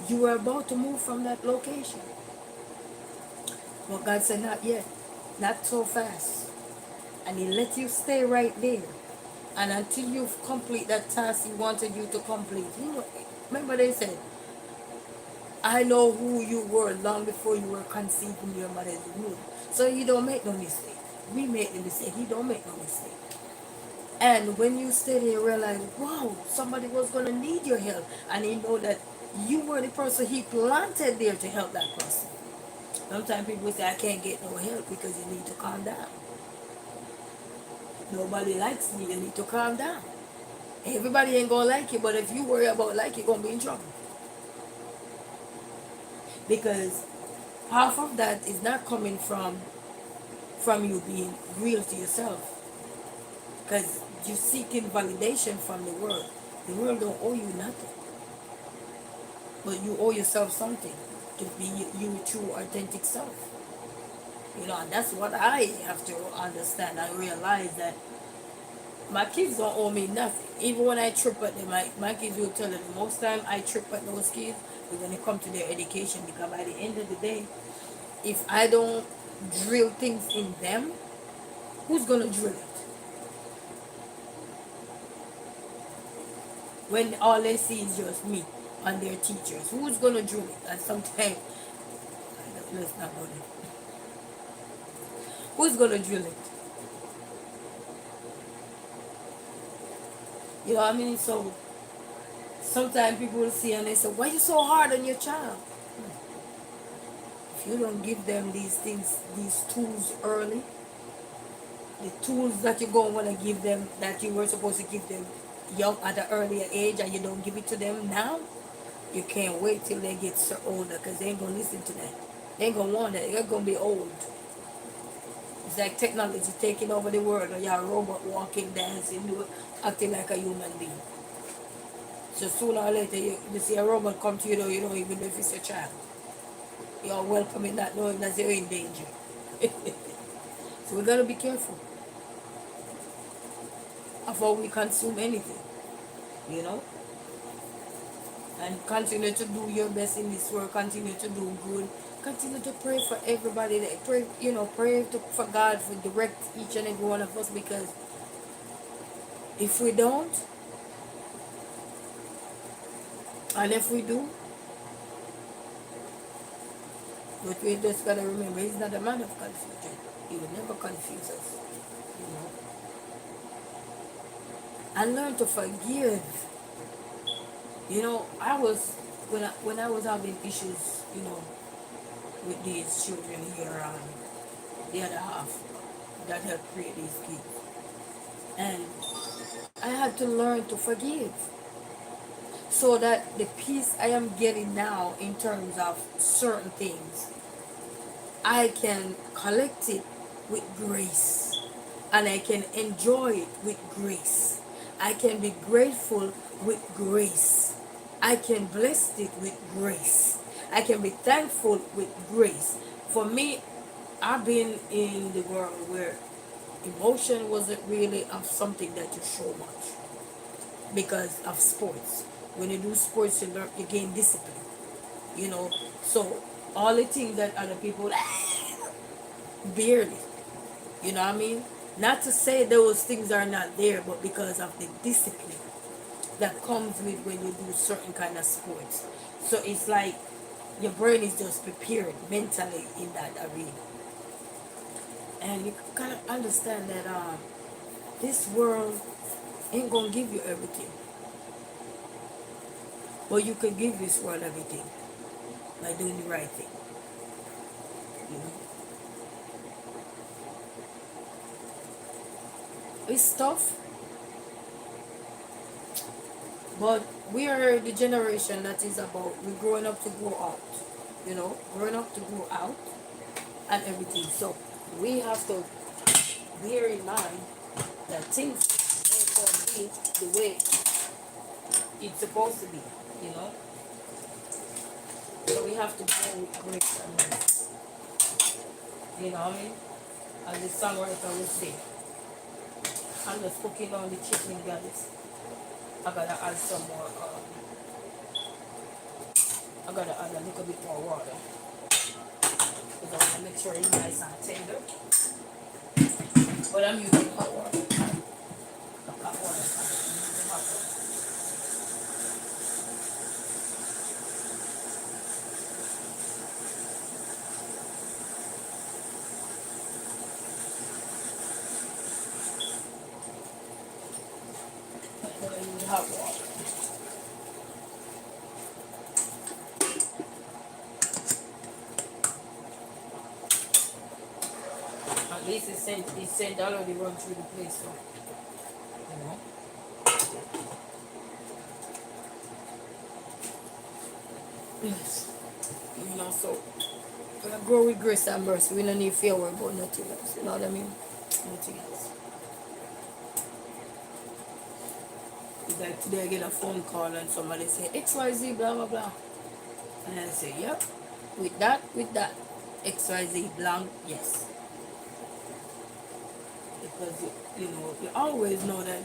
you were about to move from that location. But God said, not yet. Not so fast. And He let you stay right there. And until you complete that task He wanted you to complete. Remember they said, I know who you were long before you were conceived in your mother's womb. So He don't make no mistake. We make the mistake. He don't make no mistake. And when you stay there, you realize, wow, somebody was going to need your help. And He know that you were the person He planted there to help that person. Sometimes people say, I can't get no help because you need to calm down. Nobody likes me. You need to calm down. Everybody ain't gonna like you, but if you worry about like you're gonna be in trouble. Because half of that is not coming from you being real to yourself. Because you're seeking validation from the world. The world don't owe you nothing. But you owe yourself something to be your true authentic self. And that's what I have to understand. I realize that my kids don't owe me nothing. Even when I trip at them, my kids will tell them most time I trip at those kids is when it comes to their education, because by the end of the day, if I don't drill things in them, who's gonna drill it? When all they see is just me and their teachers, who's gonna drill it? And sometimes, let's not go there. Who's gonna drill it? You know what I mean? So sometimes people will see and they say, why are you so hard on your child? If you don't give them these things, these tools early, the tools that you're going to want to give them, that you were supposed to give them young at an earlier age, and you don't give it to them now, you can't wait till they get so older, because they ain't going to listen to that. They ain't going to want that. They're going to be old. It's like technology taking over the world, or you're a robot walking, dancing, acting like a human being. So sooner or later, you see a robot come to you, though you don't even know if it's your child. You're welcoming that, knowing that you're in danger. So we got to be careful of how we consume anything, you know? And continue to do your best in this world, continue to do good, continue to pray for everybody, pray, for God to direct each and every one of us, because if we don't, and if we do, but we just gotta remember, He's not a man of confusion. He will never confuse us, you know. And learn to forgive. I was when I was having issues, with these children here, the other half that helped create these kids, and I had to learn to forgive, so that the peace I am getting now in terms of certain things, I can collect it with grace, and I can enjoy it with grace. I can be grateful with grace. I can bless it with grace. I can be thankful with grace. For me, I've been in the world where emotion wasn't really of something that you show much because of sports. When you do sports, you gain discipline. So all the things that other people barely, you know what I mean? Not to say those things are not there, but because of the discipline that comes with when you do certain kind of sports. So it's like your brain is just prepared mentally in that arena. And you gotta understand that this world ain't gonna give you everything. But you can give this world everything by doing the right thing. You know? It's tough, But we are the generation that is about we growing up to grow out, growing up to grow out and everything. So we have to bear in mind that things ain't gonna be the way it's supposed to be, you know. So we have to go with grace and mercy. You know what I mean? As the songwriter would say, I'm just cooking on the chicken, guys. I gotta add some more. I gotta add a little bit more water because I want to make sure it's nice and tender. But I'm using hot water. Hot water. I'm using hot water. I'm gonna use hot water. At least it's sent already run through the place, so you know. Yes. So when I grow with grace and mercy, we don't need fear worry about nothing else. You know what I mean? Nothing else. It's like today I get a phone call and somebody say XYZ blah blah blah. And I say, yep, with that, XYZ blank, yes. Because you always know that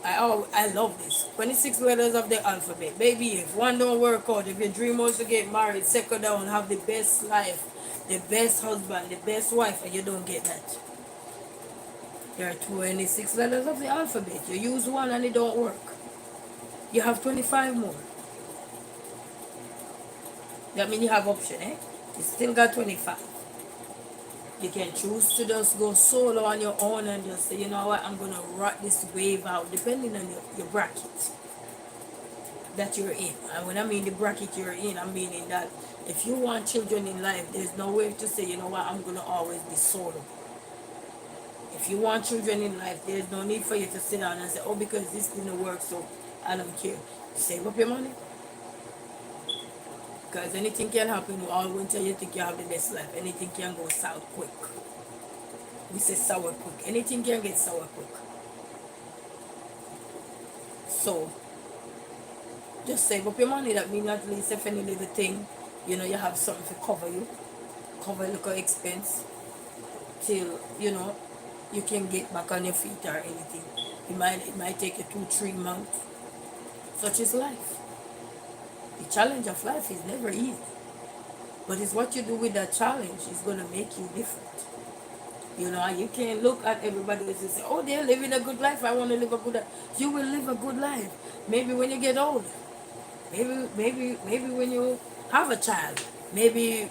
I love this. 26 letters of the alphabet. Baby, if one don't work out, if your dream was to get married, settle down, have the best life, the best husband, the best wife, and you don't get that. There are 26 letters of the alphabet. You use one and it don't work. You have 25 more. That means you have option, eh? You still got 25. You can choose to just go solo on your own and just say, you know what, I'm going to rock this wave out, depending on your bracket that you're in. And when I mean the bracket you're in, I'm meaning that if you want children in life, there's no way to say, you know what, I'm going to always be solo. If you want children in life, there's no need for you to sit down and say, oh, because this didn't work, so I don't care. Save up your money. Because anything can happen all winter, you think you have the best life. Anything can go south quick. We say sour quick. Anything can get sour quick. So, just save up your money. That means at least if any little thing, you have something to cover you. Cover a little expense. Till, you can get back on your feet or anything. It might take you 2-3 months. Such is life. The challenge of life is never easy. But it's what you do with that challenge is going to make you different. You can't look at everybody else and say, oh, they're living a good life. I want to live a good life. You will live a good life. Maybe when you get older. Maybe when you have a child. Maybe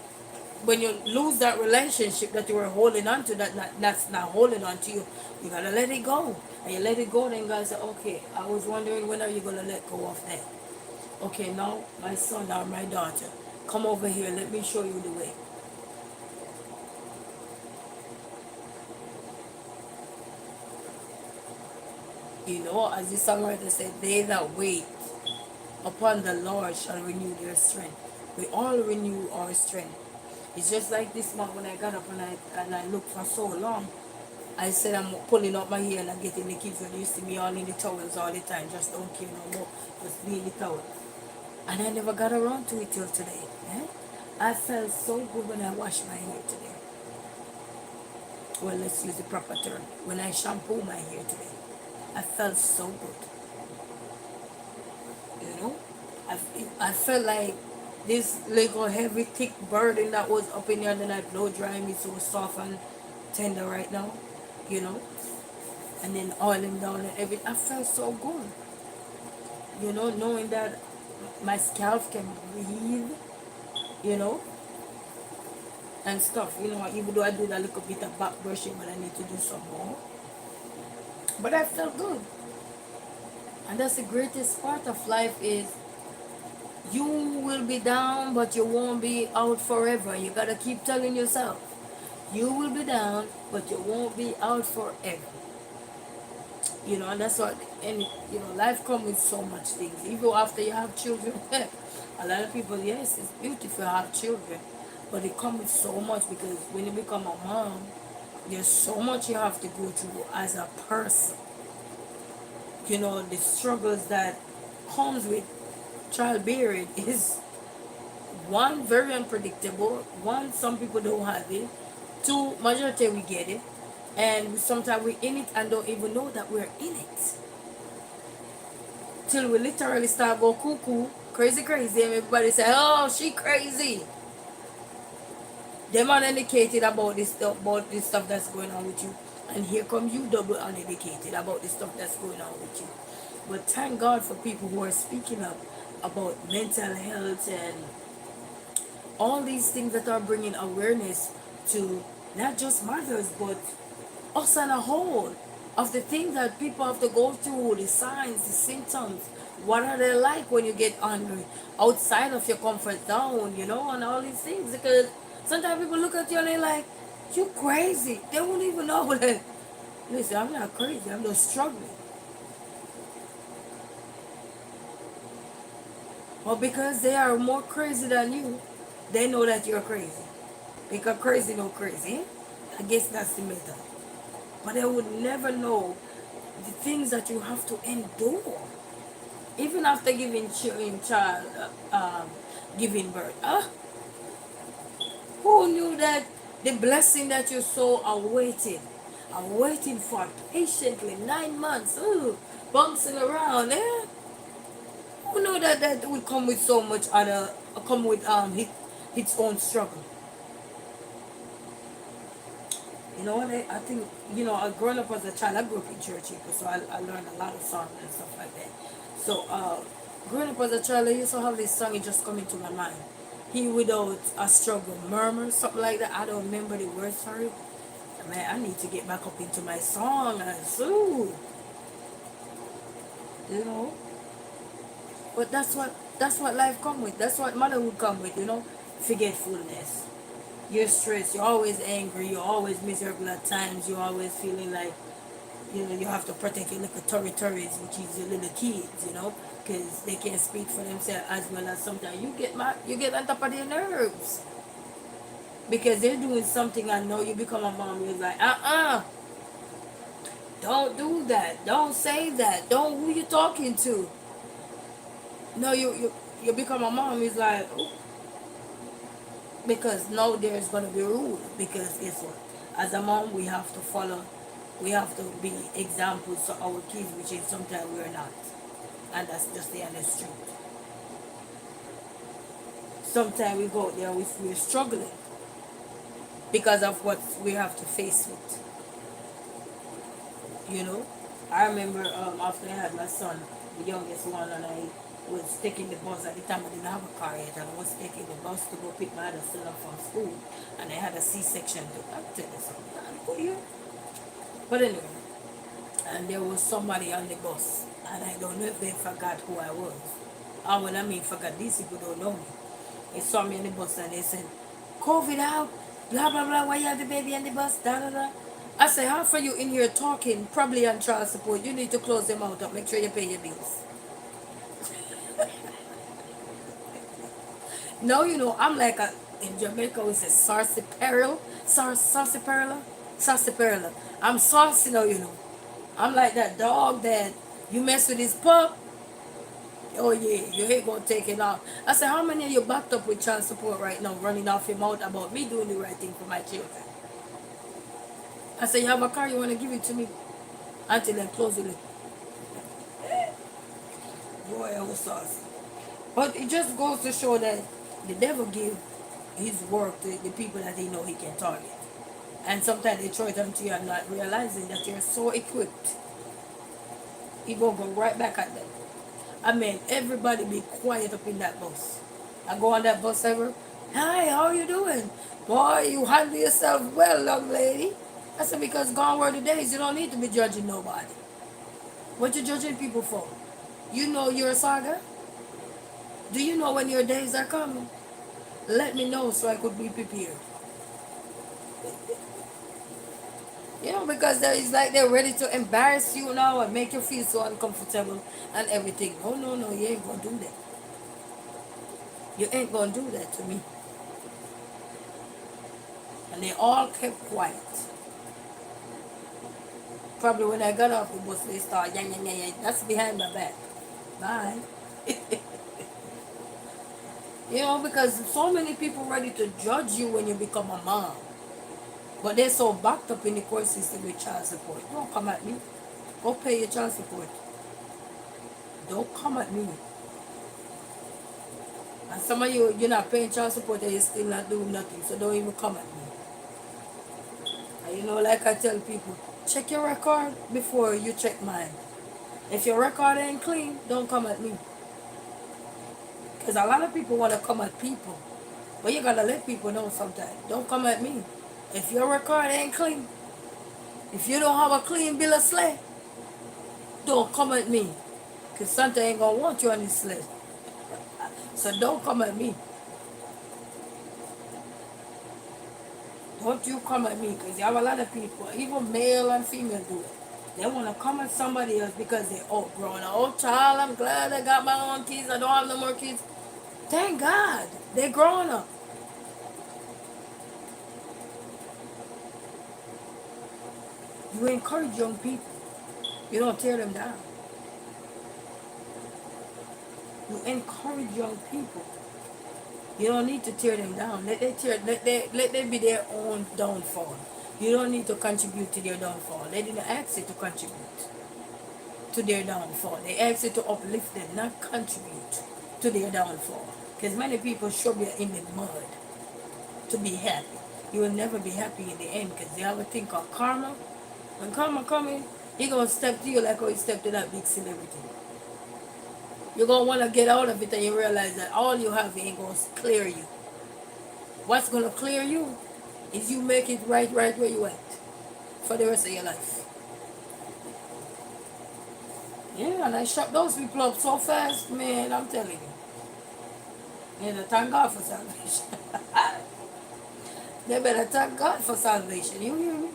when you lose that relationship that you were holding on to, that's not holding on to you. You got to let it go. And you let it go, then God said, okay, I was wondering when are you going to let go of that? Okay, now my son or my daughter, come over here. Let me show you the way. As the songwriter said, they that wait upon the Lord shall renew their strength. We all renew our strength. It's just like this month when I got up and I looked for so long. I said I'm pulling up my hair and I'm getting the kids when you see me all in the towels all the time. Just don't care no more. Just be in the towel. And I never got around to it till today. Eh? I felt so good when I washed my hair today. Well, let's use the proper term. When I shampoo my hair today. I felt so good. I felt like this little heavy thick burden that was up in there, then I blow dry me so soft and tender right now, you know, and then oiling down and everything. I felt so good, knowing that my scalp can breathe, you know, and stuff, even though I did a little bit of back brushing, but I need to do some more. But I felt good. And that's the greatest part of life is you will be down, but you won't be out forever. You gotta keep telling yourself, you will be down, but you won't be out forever. You know, and that's what, and you know, life comes with so much things. Even after you have children, a lot of people, yes, it's beautiful to have children, but it comes with so much because when you become a mom, there's so much you have to go through as a person. You know, the struggles that comes with childbearing is one, very unpredictable. One, some people don't have it. Two, majority we get it, and sometimes we're in it and don't even know that we're in it till we literally start go cuckoo, crazy, crazy, and everybody say, "Oh, she crazy." Them uneducated about this stuff that's going on with you, and here come you double uneducated about the stuff that's going on with you. But thank God for people who are speaking up about mental health and all these things that are bringing awareness to not just mothers but us on a whole of the things that people have to go through, the signs, the symptoms. What are they like when you get hungry outside of your comfort zone, you know, and all these things? Because sometimes people look at you and they're like, "You crazy." They won't even know that. Listen, I'm not crazy. I'm just struggling. But because they are more crazy than you, they know that you're crazy. Because crazy no crazy. I guess that's the method. But they would never know the things that you have to endure. Even after giving birth. Who knew that the blessing that you so awaiting for patiently 9 months, bouncing around, who knew that that would come with so much other, come with its own struggle. You know what? I think, you know, I growing up as a child, I grew up in church, people, so I learned a lot of songs and stuff like that. So, growing up as a child, I used to have this song, it just come into my mind. He without a struggle, murmur, something like that. I don't remember the words for it. Man, I need to get back up into my song and so, you know. But that's what life come with. That's what motherhood come with, you know. Forgetfulness. You're stressed. You're always angry. You're always miserable at times. You're always feeling like, you know, you have to protect your little territories, which is your little kids, you know, because they can't speak for themselves as well as sometimes you get mad, you get on top of their nerves because they're doing something. I know you become a mom. You're like, don't do that. Don't say that. Don't who you talking to. No, you become a mom. It's like, oh, because now there's gonna be a rule. Because guess what? As a mom, we have to follow. We have to be examples to our kids, which is sometimes we're not. And that's just the honest truth. Sometimes we go there, we're struggling because of what we have to face with. You know, I remember after I had my son, the youngest one, and I was taking the bus. At the time I didn't have a car yet, and I was taking the bus to go pick my other son up from school, and I had a C-section too. I'll tell you something. I'm good here. But anyway, and there was somebody on the bus, and I don't know if they forgot who I was. When I mean forgot, these people don't know me. They saw me on the bus and they said, "COVID out, blah blah blah, why you have the baby on the bus, da da da." I say, half of you in here talking, probably on child support, you need to close them out up, make sure you pay your bills. No, you know, I'm like in Jamaica we say sarsaparilla, sarsaparilla, sarsaparilla. I'm saucy now, you know. I'm like that dog that you mess with his pup. Oh yeah, you ain't gonna take it off. I said, how many of you backed up with child support right now, running off your mouth about me doing the right thing for my children? I said, you have a car, you wanna give it to me? Until then, close it. Boy, I was saucy. But it just goes to show that the devil give his work to the people that he know he can target. And sometimes they throw it onto you and not realizing that you're so equipped. He gonna go right back at them. I mean, everybody be quiet up in that bus. I go on that bus ever. Hi, how you doing? Boy, you handle yourself well, young lady. I said, because gone were the days. You don't need to be judging nobody. What you judging people for? You know you're a saga? Do you know when your days are coming? Let me know so I could be prepared. You know, because it's like they're ready to embarrass you now and make you feel so uncomfortable and everything. No, no, no, you ain't gonna do that. You ain't gonna do that to me. And they all kept quiet. Probably when I got off the bus, they started, yang, yang, yang, yang. That's behind my back. Bye. You know, because so many people ready to judge you when you become a mom. But they're so backed up in the court system with child support. Don't come at me. Go pay your child support. Don't come at me. And some of you, you're not paying child support and you're still not doing nothing. So don't even come at me. And you know, like I tell people, check your record before you check mine. If your record ain't clean, don't come at me. Because a lot of people want to come at people. But you got to let people know sometimes. Don't come at me. If your record ain't clean, if you don't have a clean bill of sale, don't come at me. Because Santa ain't going to want you on this list. So don't come at me. Don't you come at me. Because you have a lot of people, even male and female do it. They want to come at somebody else because they're outgrown. Oh, child, I'm glad I got my own kids. I don't have no more kids. Thank God. They're growing up. You encourage young people. You don't tear them down. You encourage young people. You don't need to tear them down. Let them be their own downfall. You don't need to contribute to their downfall. They didn't ask you to contribute to their downfall. They asked you to uplift them, not contribute to their downfall. Because many people shove you in the mud to be happy. You will never be happy in the end because they have a thing called karma. When karma coming, he gonna step to you like how he stepped to that big celebrity. You're gonna wanna get out of it and you realize that all you have ain't gonna clear you. What's gonna clear you is you make it right where you at for the rest of your life. Yeah, and I shut those people up so fast, man, I'm telling you. Yeah, thank God for salvation. They better thank God for salvation. You hear me?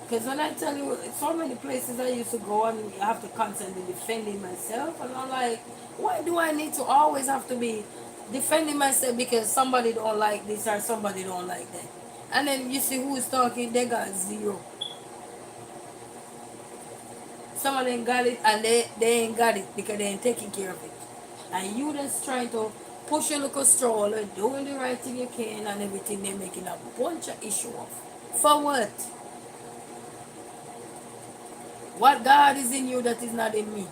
Because when I tell you, so many places I used to go and I have to constantly defending myself, and I'm like, why do I need to always have to be defending myself because somebody don't like this or somebody don't like that? And then you see who's talking, they got zero. Some of them got it and they ain't got it because they ain't taking care of it. And you just trying to push your little stroller, doing the right thing you can and everything, they're making a bunch of issue of. For what? What God is in you that is not in me?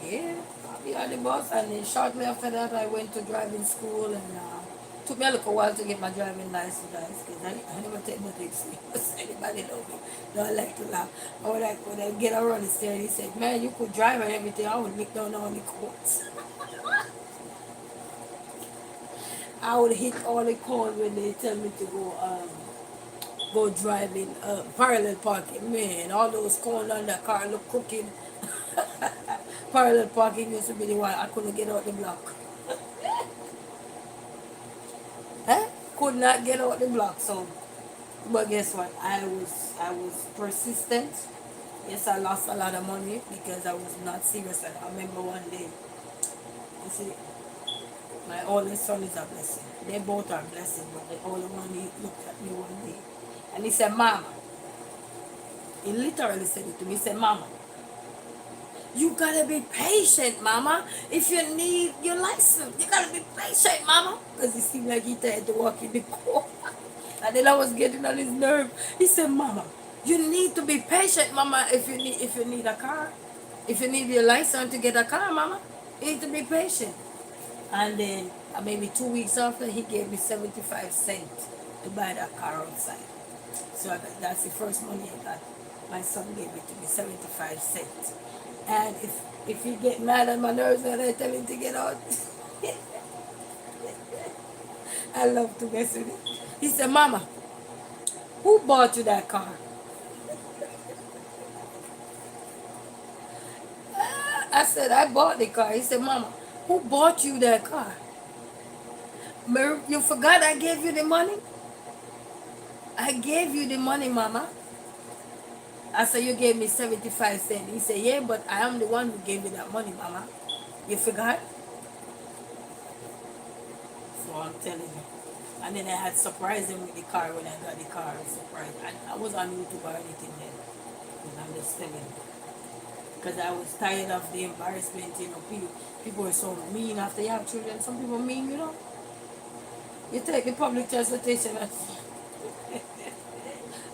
Yeah, I'll be on the bus and then shortly after that I went to driving school and took me a little while to get my driving license, guys, because I never take nothing serious. Anybody know me? No, I like to laugh. I would like when I get around the stair, he said, man, you could drive and everything. I would look down on the courts. I would hit all the corners when they tell me to go driving parallel parking. Man, all those corners on the car look crooked. Parallel parking used to be the one I couldn't get out the block. Huh? Could not get out the block. So, but guess what? I was persistent. Yes, I lost a lot of money because I was not serious. And I remember one day, you see, my oldest son is a blessing. They both are blessings, but the older one, he looked at me one day and he said, Mama. He literally said it to me. He said, Mama, you gotta be patient, Mama. If you need your license, you gotta be patient, Mama. Because it seemed like he tried to walk in the court. And then I was getting on his nerve. He said, Mama, you need to be patient, Mama, if you need a car. If you need your license to get a car, Mama, you need to be patient. And then maybe 2 weeks after, he gave me 75 cents to buy that car outside. So that's the first money I got. My son gave it to me, 75 cents. And if he get mad at my nerves when I tell him to get out, I love to mess with him. He said, Mama, who bought you that car? I said, I bought the car. He said, Mama, who bought you that car? You forgot I gave you the money? I gave you the money, mama. I said, you gave me 75 cents. He said, yeah, but I am the one who gave you that money, mama. You forgot? So I'm telling you. And then I had surprised him with the car when I got the car. Surprised. I was on YouTube or anything then. And I'm just telling you. Because I was tired of the embarrassment, you know. People are so mean after you have children. Some people mean, you know. You take the public transportation and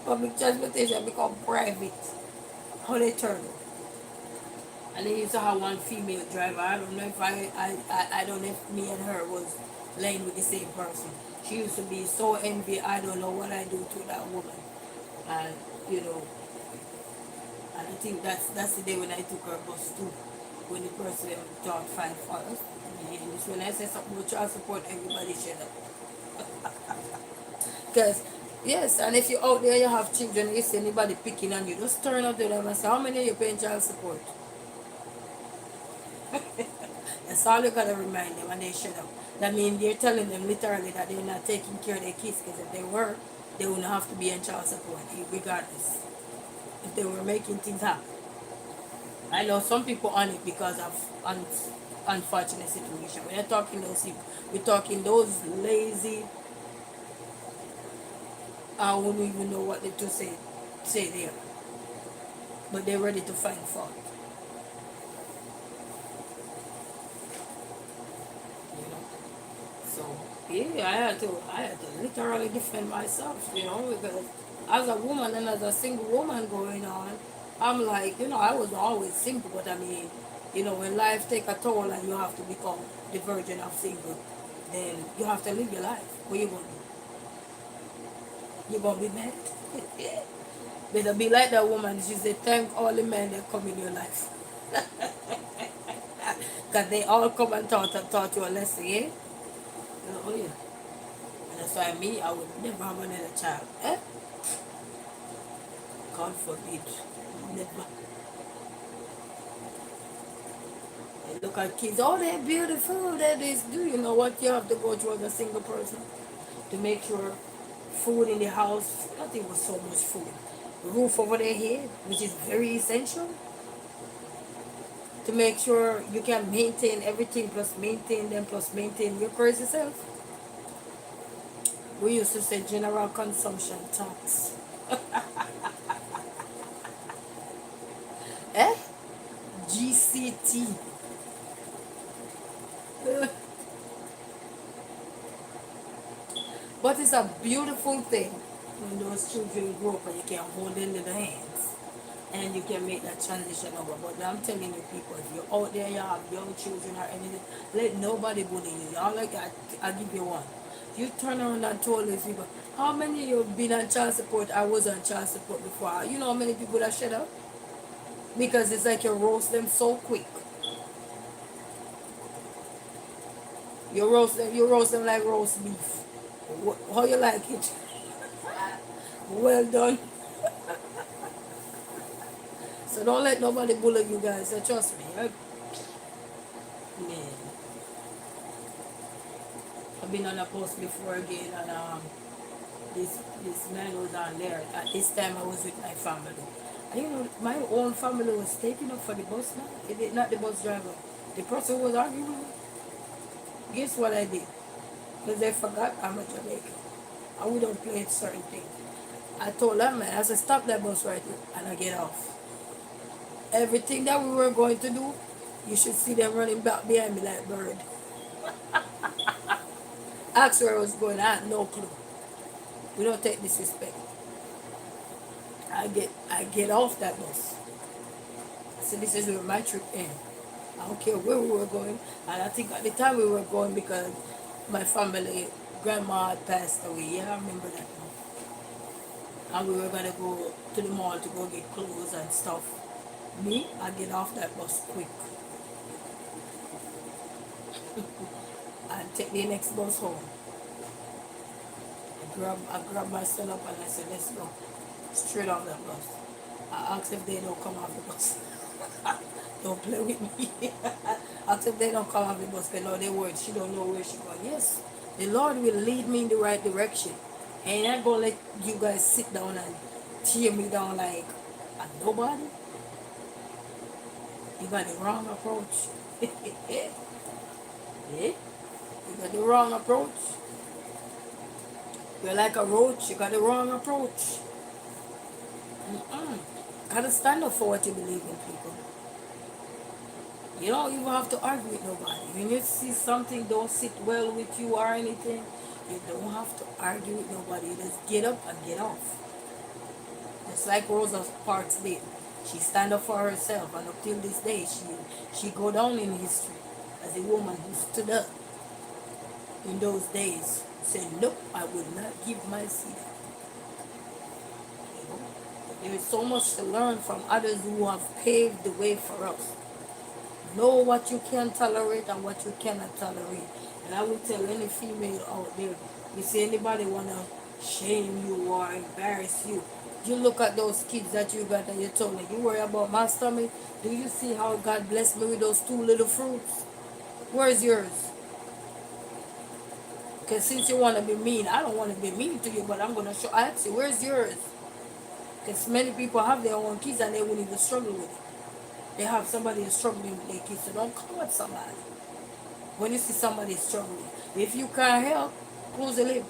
public transportation become private. How they turn it. And they used to have one female driver. I don't know if I don't know if me and her was laying with the same person. She used to be so envy. I don't know what I do to that woman. And you know, and I think that's the day when I took her bus too. When the person thought fine for us. And when I say something about child support, everybody shut up. Because yes, and if you're out there, you have children, you see anybody picking on you, just turn up to them and say, how many are you paying child support? That's all you gotta remind them and they shut up. That means you're telling them literally that they're not taking care of their kids, because if they were, they wouldn't have to be in child support, regardless. If they were making things happen. I know some people on it because of unfortunate situation. We're not talking those people. We're talking those lazy, I wouldn't even know what they to say there. But they're ready to find fault. You know? So yeah, I had to literally defend myself, you know, because as a woman and as a single woman going on, I'm like, you know, I was always single, but I mean, you know, when life take a toll and you have to become the virgin of single, then you have to live your life. What you gonna do? You gonna be mad? Better be like that woman. She said, thank all the men that come in your life. Because they all come and taught you a lesson, yeah? Oh, yeah. And that's why me, I would never have another child. Eh? God forbid. Never. And look at kids, oh, they're beautiful. That is, do you know what you have to go through as a single person? To make sure food in the house, nothing was so much food. Roof over their head, which is very essential. To make sure you can maintain everything, plus maintain them, plus maintain your crazy self. We used to say general consumption tax. Eh? GCT. But it's a beautiful thing when those children grow up and you can hold their little hands and you can make that transition over. But I'm telling you people, if you're out there, you have young children or anything, let nobody bully you. Y'all like I'll give you one. You turn around and told these people, how many of you have been on child support? I was on child support before. You know how many people that shut up? Because it's like you roast them so quick. You roast them like roast beef. How you like it? Well done. So don't let nobody bully you guys. So trust me. Man, I've been on a post before again, and this man was on there. At this time, I was with my family. And you know, my own family was taking up for the bus now. It did not the bus driver. The person who was arguing with me. Guess what I did? Because they forgot I'm a Jamaican. And we don't play certain things. I told that man, I said, stop that bus right here. And I get off. Everything that we were going to do, you should see them running back behind me like bird. Ask where I was going, I had no clue. We don't take disrespect. I get off that bus. I said, this is where my trip ends. I don't care where we were going. And I think at the time we were going because my family, grandma had passed away. Yeah, I remember that now. And we were gonna go to the mall to go get clothes and stuff. Me, I get off that bus quick and take the next bus home. I grab my son up and I said, let's go. Straight off that bus. I asked if they don't come off the bus. Don't play with me. I asked if they don't come off the bus because no, they worried. She don't know where she going. Yes, The Lord will lead me in the right direction. And I'm gonna let you guys sit down and tear me down like a nobody. You got the wrong approach. Yeah, you got the wrong approach. You're like a roach, you got the wrong approach. Mm-mm. Gotta stand up for what you believe in, people. You don't even have to argue with nobody. When you see something don't sit well with you or anything, you don't have to argue with nobody. You just get up and get off. Just like Rosa Parks did. She stand up for herself, and up till this day, she go down in history as a woman who stood up in those days. Said, nope, I will not give my seat up. You know? There is so much to learn from others who have paved the way for us. Know what you can tolerate and what you cannot tolerate. And I will tell any female out there, you see anybody wanna shame you or embarrass you, you look at those kids that you got and you told me, you worry about my stomach. Do you see how God blessed me with those two little fruits? Where's yours? Because since you want to be mean, I don't want to be mean to you, but I'm going to show. I ask you, where's yours? Because many people have their own kids and they won't even struggle with it. They have somebody who's struggling with their kids, so don't come at somebody. When you see somebody struggling, if you can't help, close the lip.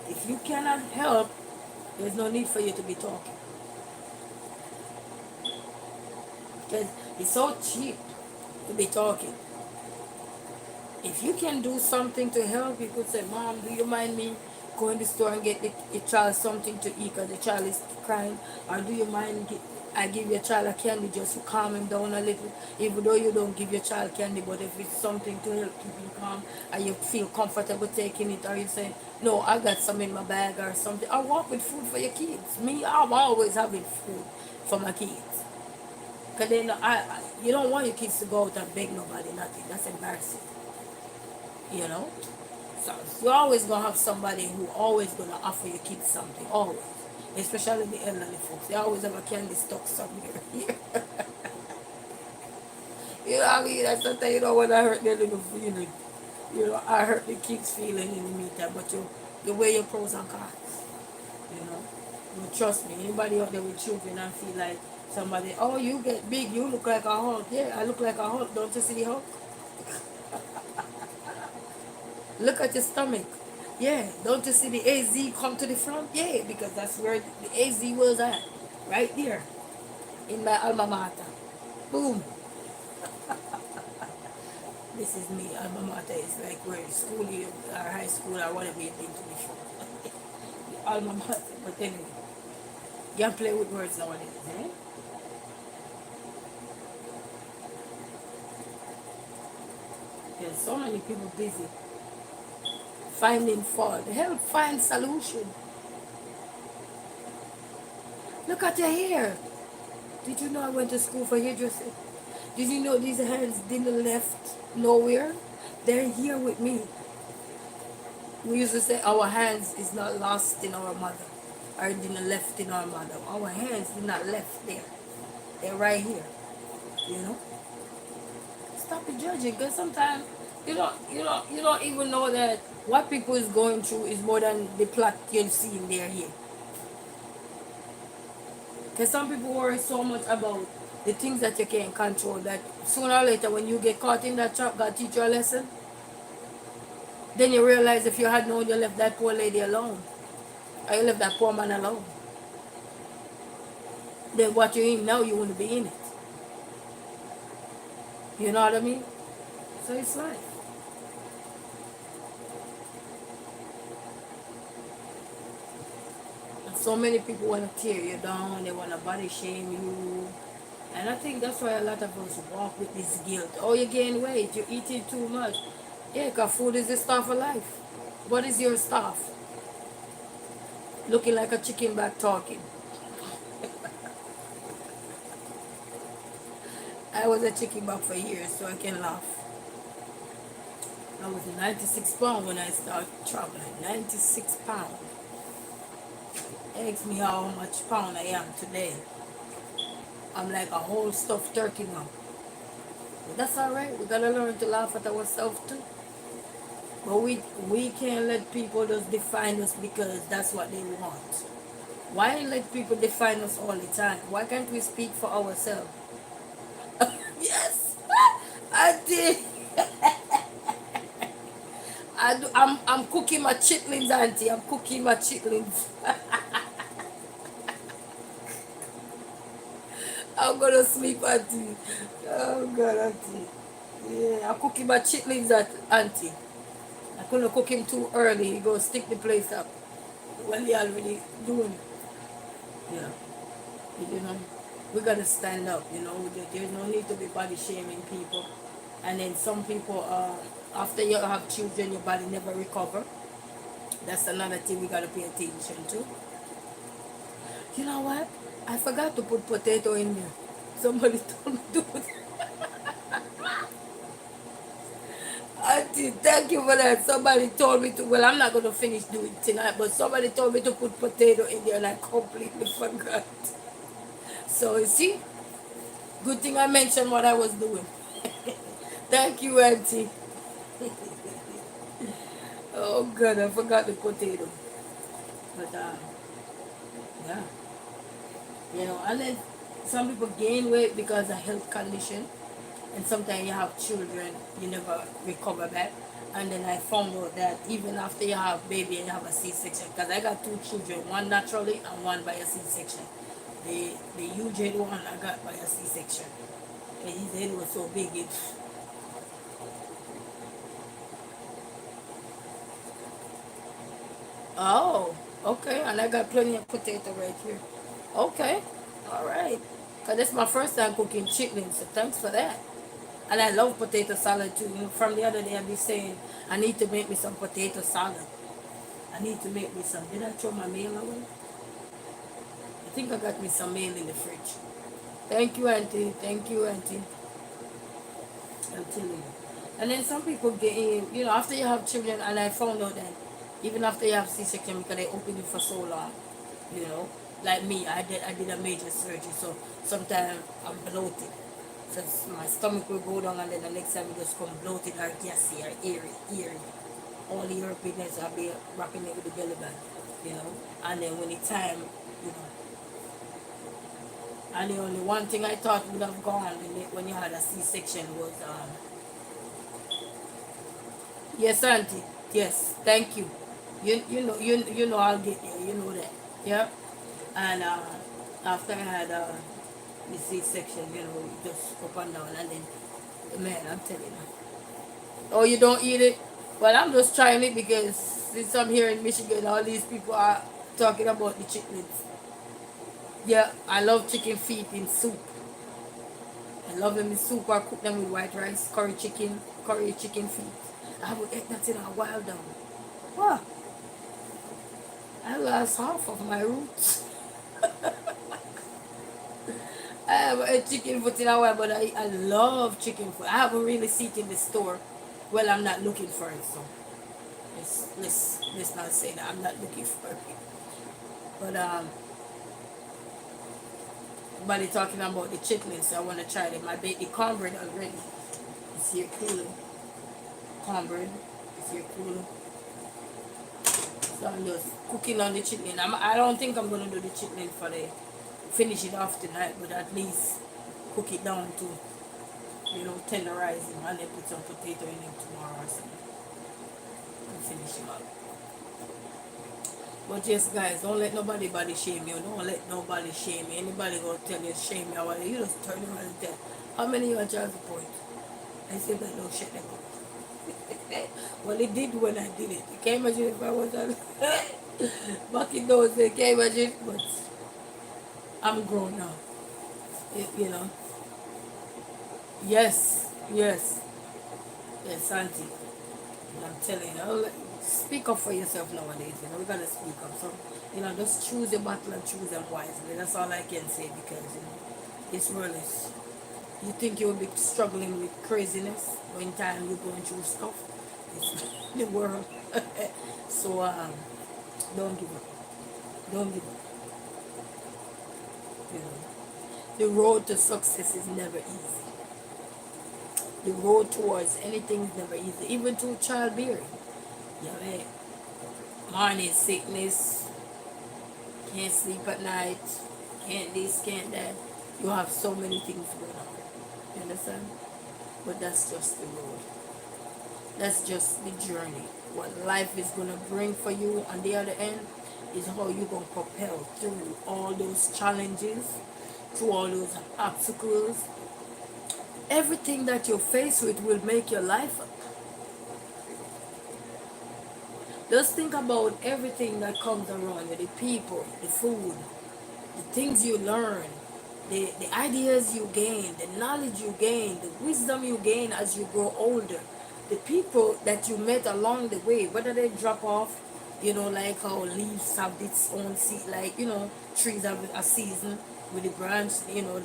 If you cannot help, there's no need for you to be talking. Because it's so cheap to be talking. If you can do something to help, you could say, Mom, do you mind me going to the store and get the child something to eat because the child is crying? Or do you mind I give your child a candy just to calm him down a little? Even though you don't give your child candy, but if it's something to help keep him calm and you feel comfortable taking it, or you say, no, I got some in my bag or something. I walk with food for your kids. Me, I'm always having food for my kids. Because then you don't want your kids to go out and beg nobody nothing. That's embarrassing. You know? So you're always gonna have somebody who always gonna offer your kids something, always. Especially the elderly folks. They always have a candy stock somewhere. You know what I mean? And sometimes you don't want to hurt their little feeling. You know, I hurt the kids' feeling in the meantime, but you weigh your pros and cons. You know? You trust me, anybody out there with children and feel like somebody, oh, you get big, you look like a Hulk. Yeah, I look like a Hulk. Don't you see the Hulk? Look at your stomach. Yeah, don't you see the AZ come to the front? Yeah, because that's where the AZ was at. Right there. In my alma mater. Boom. This is me. Alma mater is like where school you, or high school or whatever you've been to before. The alma mater. But anyway, you can play with words nowadays, eh? There's so many people busy finding fault. Help find solution. Look at your hair. Did you know I went to school for hairdressing? Did you know these hands didn't left nowhere? They're here with me. We used to say our hands is not lost in our mother, or didn't left in our mother. Our hands did not left there. They're right here. You know? Stop the judging, because sometimes you don't even know that what people is going through is more than the plot you see in their here. Because some people worry so much about the things that you can't control that sooner or later when you get caught in that trap, God teach you a lesson. Then you realize if you had known you left that poor lady alone, or you left that poor man alone, then what you're in now, you wouldn't be in it. You know what I mean? So it's life. And so many people want to tear you down, they want to body shame you. And I think that's why a lot of us walk with this guilt. Oh, you gain weight, you're eating too much. Yeah, because food is the stuff of life. What is your stuff? Looking like a chicken back talking. I was a chicken back for years, so I can laugh. I was 96 pounds when I started traveling. 96 pounds. Ask me how much pound I am today. I'm like a whole stuffed turkey now. But that's alright. We gotta learn to laugh at ourselves too. But we can't let people just define us because that's what they want. Why let people define us all the time? Why can't we speak for ourselves? Yes, I did. I'm cooking my chitlins, auntie. I'm cooking my chitlins. I'm gonna sleep, auntie. Oh God, auntie. Yeah, I'm cooking my chitlins, auntie. I couldn't cook him too early. He go stick the place up. Well, he already doing it. Yeah, you know, we gotta stand up. You know, there's no need to be body shaming people. And then some people, after you have children, your body never recover. That's another thing we gotta pay attention to. You know what? I forgot to put potato in there. Somebody told me to put. I did. Thank you for that. Somebody told me to. Well, I'm not gonna finish doing it tonight, but somebody told me to put potato in there, and I completely forgot. So you see, good thing I mentioned what I was doing. Thank you, Auntie. Oh God, I forgot the potato. But yeah, and then some people gain weight because of health condition, and sometimes you have children, you never recover back. And then I found out that even after you have baby and you have a C-section, because I got two children, one naturally and one by a C-section. The huge head one I got by a C-section. And his head was so big it. Oh, okay. And I got plenty of potato right here. Okay, all right. Cause this is my first time cooking chitlins, so thanks for that. And I love potato salad too. From the other day, I be saying I need to make me some potato salad. I need to make me some. Did I throw my meal away? I think I got me some meal in the fridge. Thank you, Auntie. Thank you, Auntie. I'm telling you. And then some people get in, after you have children, and I found out that even after you have C-section, because they open it for so long, you know, like me, I did a major surgery, so sometimes I'm bloated. So my stomach will go down, and then the next time it just come bloated or gassy or eerie. All the Europeans I'll be wrapping it with the belly band, you know. And then when it's time, you know, and the only one thing I thought would have gone when you had a C-section was yes, auntie. Yes, thank you. You know I'll get there. You know that. Yeah. And after I had the C-section, just up and down, and then man, I'm telling you. Oh, you don't eat it? Well, I'm just trying it because since I'm here in Michigan, all these people are talking about the chitlins. Yeah, I love chicken feet in soup. I love them in soup. I cook them with white rice, curry chicken feet. I haven't ate that in a while though. Wow, I lost half of my roots. I haven't ate chicken foot in a while, but I love chicken foot. I haven't really seen it in the store. Well, I'm not looking for it, so let's not say that I'm not looking for it. But Everybody talking about the chitlins, so I want to try them. I baked the cornbread already. It's here cooling. Cornbread. It's here cooling. So I'm just cooking on the chitlin. I don't think I'm going to do the chitlin for the finish it off tonight, but at least cook it down to, tenderize him and then put some potato in him tomorrow or something. And finish him up. But yes, guys, don't let nobody body shame you. Don't let nobody shame you. Anybody gonna tell you shame you, or you just turn around and tell. How many you are child support? I said that don't shut them up. Well, it did when I did it. You can't imagine if I was on back in those days. Can't imagine, but I'm grown now. You know. Yes, yes, yes, Auntie. I'm telling you, speak up for yourself nowadays. We gotta speak up. So, just choose your battle and choose them wisely. That's all I can say because this world is. You think you'll be struggling with craziness when time you're going through stuff. It's the world. So don't give up. Don't give up. You know, the road to success is never easy. The road towards anything is never easy, even to childbearing. You know, morning sickness, can't sleep at night, can't this, can't that. You have so many things going on. You understand? But that's just the road. That's just the journey. What life is gonna bring for you on the other end is how you gonna propel through all those challenges, through all those obstacles. Everything that you're faced with will make your life. Just think about everything that comes around you, the people, the food, the things you learn, the ideas you gain, the knowledge you gain, the wisdom you gain as you grow older, the people that you met along the way, whether they drop off, like how leaves have its own seed, like, trees have a season with the branch,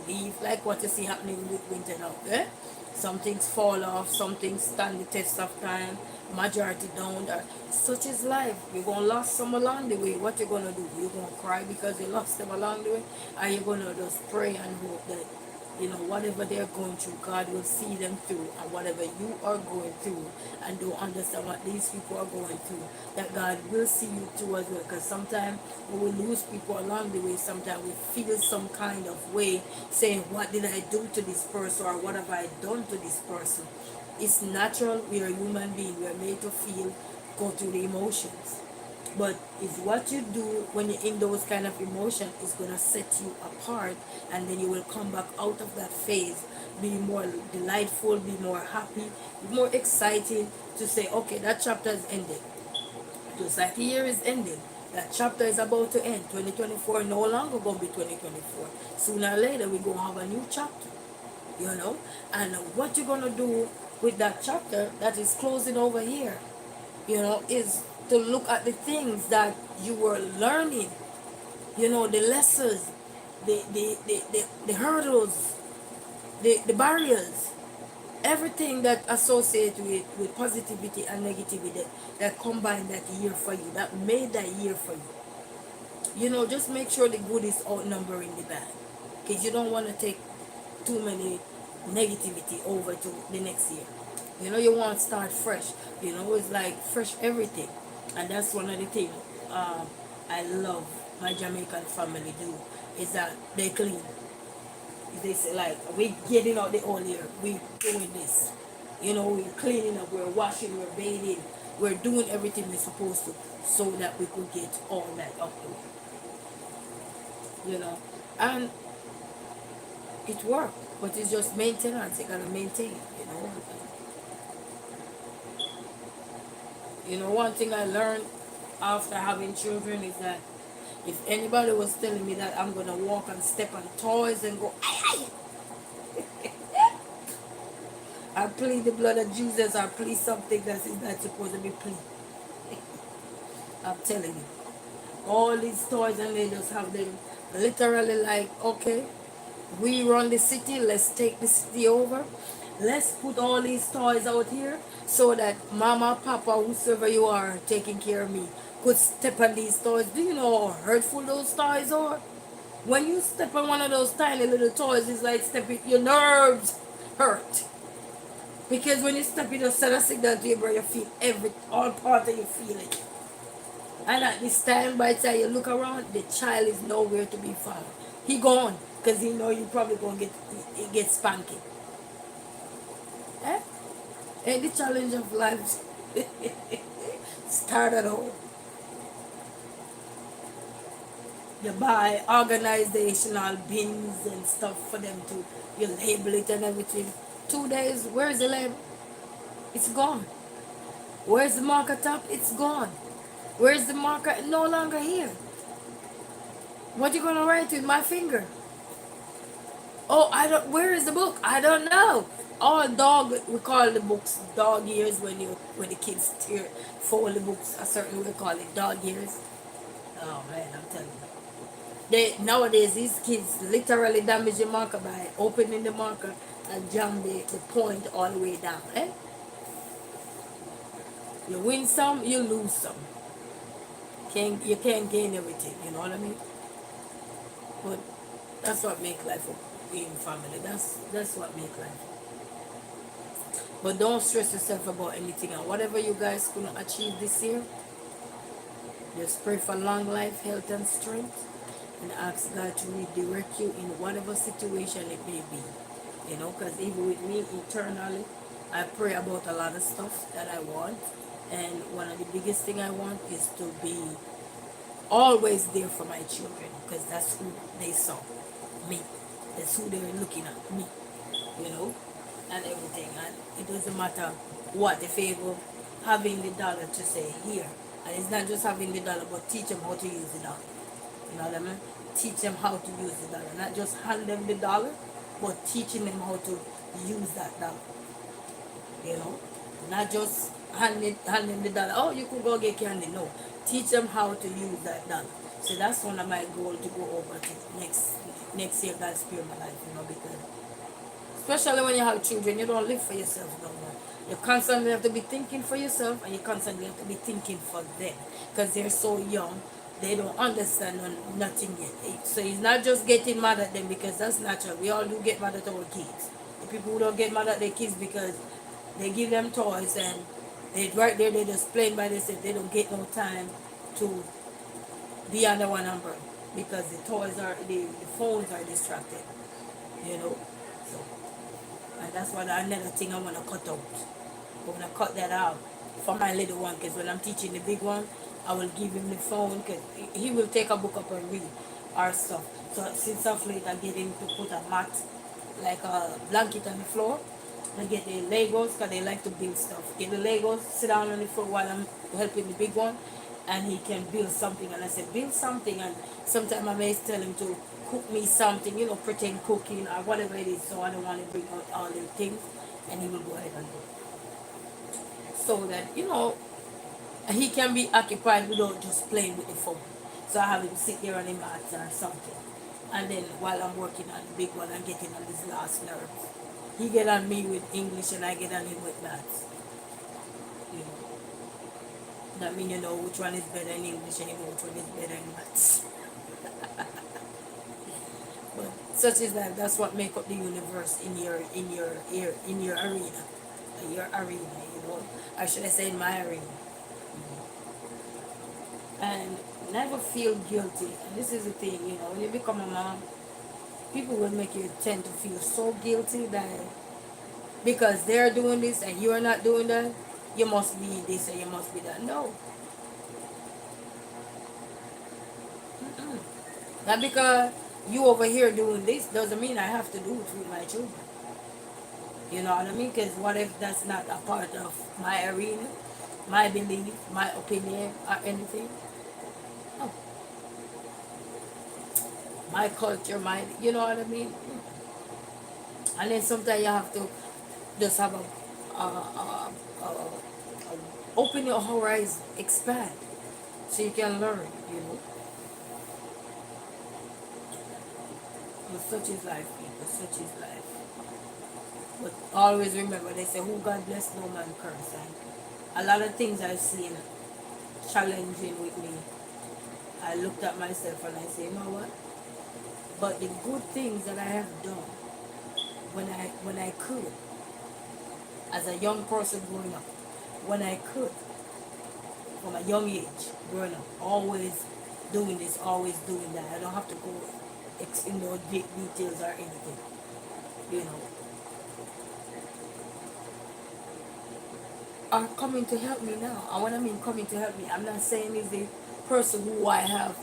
leaf, like what you see happening with winter now, eh? Some things fall off, some things stand the test of time, majority don't. Such is life. You're gonna lose some along the way. What you gonna do? You're gonna cry because you lost them along the way? Are you gonna just pray and hope that, whatever they're going through, God will see them through, and whatever you are going through and don't understand what these people are going through, that God will see you through as well. Because sometimes when we lose people along the way, sometimes we feel some kind of way saying, what did I do to this person, or what have I done to this person? It's natural. We are human beings. We are made to feel, go through the emotions. But it's what you do when you're in those kind of emotion is gonna set you apart, and then you will come back out of that phase, be more delightful, be more happy, be more excited to say, okay, that chapter is ended. Just like the year is ending, that chapter is about to end. 2024 no longer gonna be 2024. Sooner or later we're gonna have a new chapter, and what you're gonna do with that chapter that is closing over here, is to look at the things that you were learning, the lessons, the hurdles, the barriers, everything that associated with positivity and negativity that combined that year for you, that made that year for you. Just make sure the good is outnumbering the bad, because you don't want to take too many negativity over to the next year. You want to start fresh. It's like fresh everything. And that's one of the things I love my Jamaican family do, is that they clean. They say, like, we getting out the old year, we doing this. We're cleaning up, we're washing, we're bathing, we're doing everything we're supposed to, so that we could get all that up the way. And it worked, but it's just maintenance. You gotta maintain. One thing I learned after having children is that if anybody was telling me that I'm gonna walk and step on toys and go, ay, I plead the blood of Jesus, or plead something that is not supposed to be plead. I'm telling you. All these toys, and they just have them literally like, okay, we run the city, let's take the city over. Let's put all these toys out here so that mama, papa, whosoever you are taking care of me could step on these toys. Do you know how hurtful those toys are? When you step on one of those tiny little toys, it's like stepping, your nerves hurt. Because when you step, you just send a signal to your brain, you feel all part of you feel it. And at this time, by the time you look around, the child is nowhere to be found. He gone, because he know you probably gonna get spanking. Eh? And the challenge of life start at home. You buy organizational bins and stuff for them to, you label it and everything. 2 days, where's the label? It's gone. Where's the marker top? It's gone. Where's the marker? No longer here. What you gonna write with my finger? Oh, I don't. Where is the book? I don't know. All dog. We call the books dog ears when the kids fold the books a certain way. We call it dog ears. Oh man, I'm telling you. Nowadays these kids literally damage the marker by opening the marker and jam the point all the way down. Eh? You win some, you lose some. You can't gain everything. You know what I mean? But that's what make life a being family. That's what make life. But don't stress yourself about anything. And whatever you guys couldn't achieve this year, just pray for long life, health, and strength, and ask God to redirect you in whatever situation it may be. You know, because even with me internally, I pray about a lot of stuff that I want. And one of the biggest thing I want is to be always there for my children, because that's who they saw, me. That's who they're looking at, me. You know, and everything. And it doesn't matter what, if they go having the dollar to say here. And it's not just having the dollar, but teach them how to use the dollar. You know what I mean? Teach them how to use the dollar. Not just hand them the dollar, but teaching them how to use that dollar. You know? Not just hand them the dollar. Oh, you could go get candy. No. Teach them how to use that dollar. So that's one of my goals, to go over to next year, God's spare my life, you know, because especially when you have children, you don't live for yourself no more. You constantly have to be thinking for yourself, and you constantly have to be thinking for them, because they're so young. They don't understand nothing yet. So it's not just getting mad at them, because that's natural. We all do get mad at our kids. The people who don't get mad at their kids because they give them toys, and they right there they just playing by themselves. They don't get no time to be under one umbrella, because the phones are distracted. You know. So and that's what another thing I want to cut out. I'm going to cut that out for my little one, because when I'm teaching the big one, I will give him the phone, because he will take a book up and read our stuff. So since of late, I get him to put a mat, like a blanket on the floor. I get the Legos, because they like to build stuff. Get the Legos, sit down on the floor while I'm helping the big one, and he can build something. And I said, build something. And sometimes I may tell him to cook me something, pretend cooking or whatever it is. So I don't want to bring out all the things, and he will go ahead and do it. So that, he can be occupied without just playing with the phone. So I have him sit there on the mat or something. And then while I'm working on the big one, I'm getting on his last nerves. He get on me with English, and I get on him with maths. You know, that means you know which one is better in English, and you know which one is better in maths. But such is life. That's what make up the universe in your arena, your arena. Or should I say in my arena? And never feel guilty. And this is the thing, when you become a mom, people will make you tend to feel so guilty that because they're doing this and you're not doing that, you must be this and you must be that. No. Mm-mm. Not because you over here doing this doesn't mean I have to do it with my children. You know what I mean? Because what if that's not a part of my arena, my belief, my opinion, or anything? Oh, my culture, you know what I mean? And then sometimes you have to just have a open your horizon, expand, so you can learn, But such is life, people, such is life. But always remember, they say, who God bless, no man curse. And a lot of things I've seen challenging with me, I looked at myself and I say, you know what? But the good things that I have done when I could, as a young person growing up, when I could, from a young age, growing up, always doing this, always doing that. I don't have to go in those big details or anything, you know, are coming to help me now. And when I mean coming to help me, I'm not saying is the person who I have,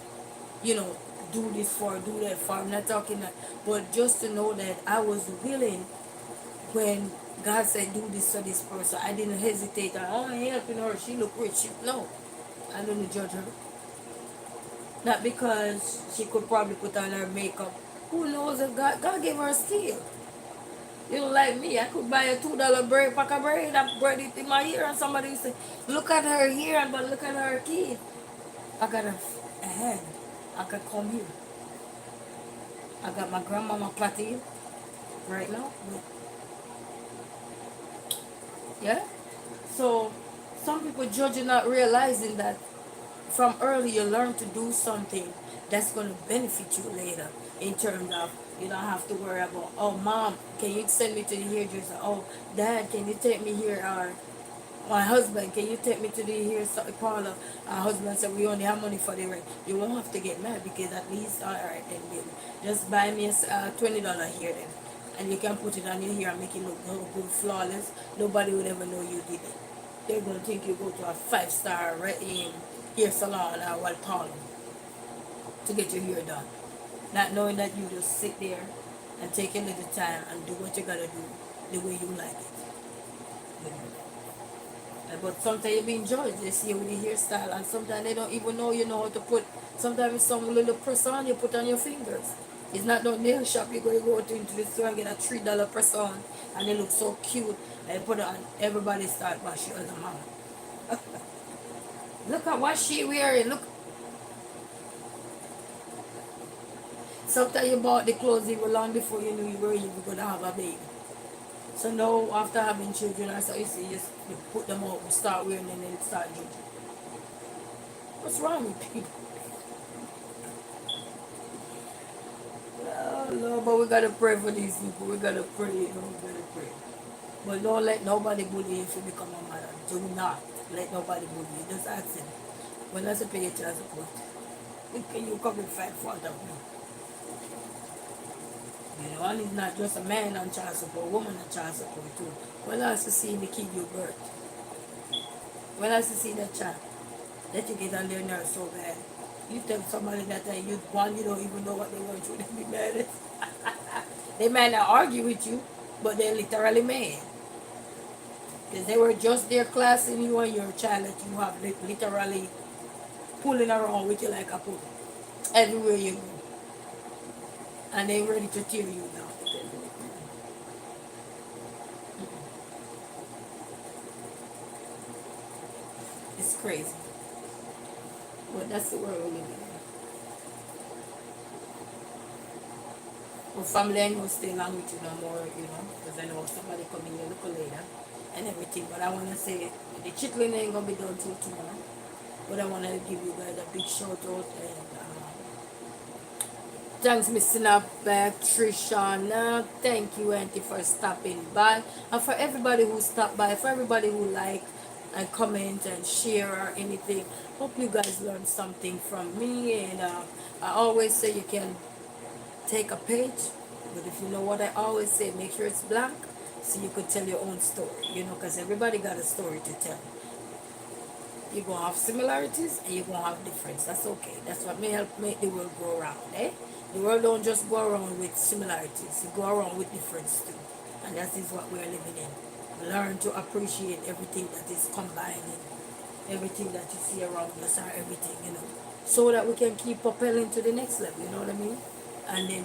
you know, do this for, do that for. I'm not talking that, but just to know that I was willing when God said do this for this person. I didn't hesitate. I'm helping her. She look rich. No, I didn't judge her. Not because she could probably put on her makeup. Who knows if God gave her a skill. You know, like me, I could buy a $2 braid, pack of braid, and braid it in my ear, and somebody would say, look at her hair, but look at her kid. I got a hand. I could come here. I got my grandmama plaited right now. Yeah? So, some people judge you not realizing that from early you learn to do something That's going to benefit you later in terms of you don't have to worry about, oh, mom, can you send me to the hairdresser? Oh, dad, can you take me here? Or my husband, can you take me to the hair parlor? Our husband said, we only have money for the rent. You won't have to get mad because at least, all right, then, baby, just buy me a $20 hair then. And you can put it on your hair and make it look good, flawless. Nobody would ever know you did it. They're going to think you go to a five-star hair salon or what parlor to get your hair done. Not knowing that you just sit there and take a little time and do what you got to do the way you like it. You know. But sometimes you being judged. They see you with the hairstyle, and sometimes they don't even know you know how to put. Sometimes it's some little press on you put on your fingers. It's not no nail shop. You go into the store and get a $3 press on, and they look so cute. And you put it on. Everybody start bash you as a mama. Look at what she wearing. Look. Sometimes you bought the clothes even long before you knew you were even gonna have a baby. So now after having children, I saw you see you put them out and start wearing them and then start judging. What's wrong with people? Oh, Lord, but we gotta pray for these people. We gotta pray, we gotta pray. But don't let nobody bully you if you become a mother. Do not let nobody bully you. Just ask them. When I say pay your child support, can you come and fight for them? You know, and it's not just a man on child support, woman on child support too. When I used to see the kid you birth, when I used to see that child, that you get on their nerves so bad. You tell somebody that you one, you don't even know what they want you to be mad at. They might not argue with you, but they're literally mad. Because they were just there classing you and your child that you have literally pulling around with you like a puppet. Everywhere you go. And they're ready to tear you down. It's crazy. But that's the world we live in. Well, family ain't gonna stay along with you no more, because I know somebody coming a little later and everything. But I want to say the chilltling ain't gonna be done till tomorrow. But I want to give you guys a big shout out and thanks, Miss Snapback, Trishana. Thank you, Auntie, for stopping by. And for everybody who stopped by, for everybody who like and comment and share or anything. Hope you guys learned something from me. And I always say you can take a page, but if you know what I always say, make sure it's blank so you could tell your own story, because everybody got a story to tell. You're going to have similarities and you're going to have difference. That's okay. That's what may help make the world go around, eh? The world don't just go around with similarities. It go around with difference too. And that is what we're living in. Learn to appreciate everything that is combining. Everything that you see around us or everything, so that we can keep propelling to the next level, you know what I mean? And then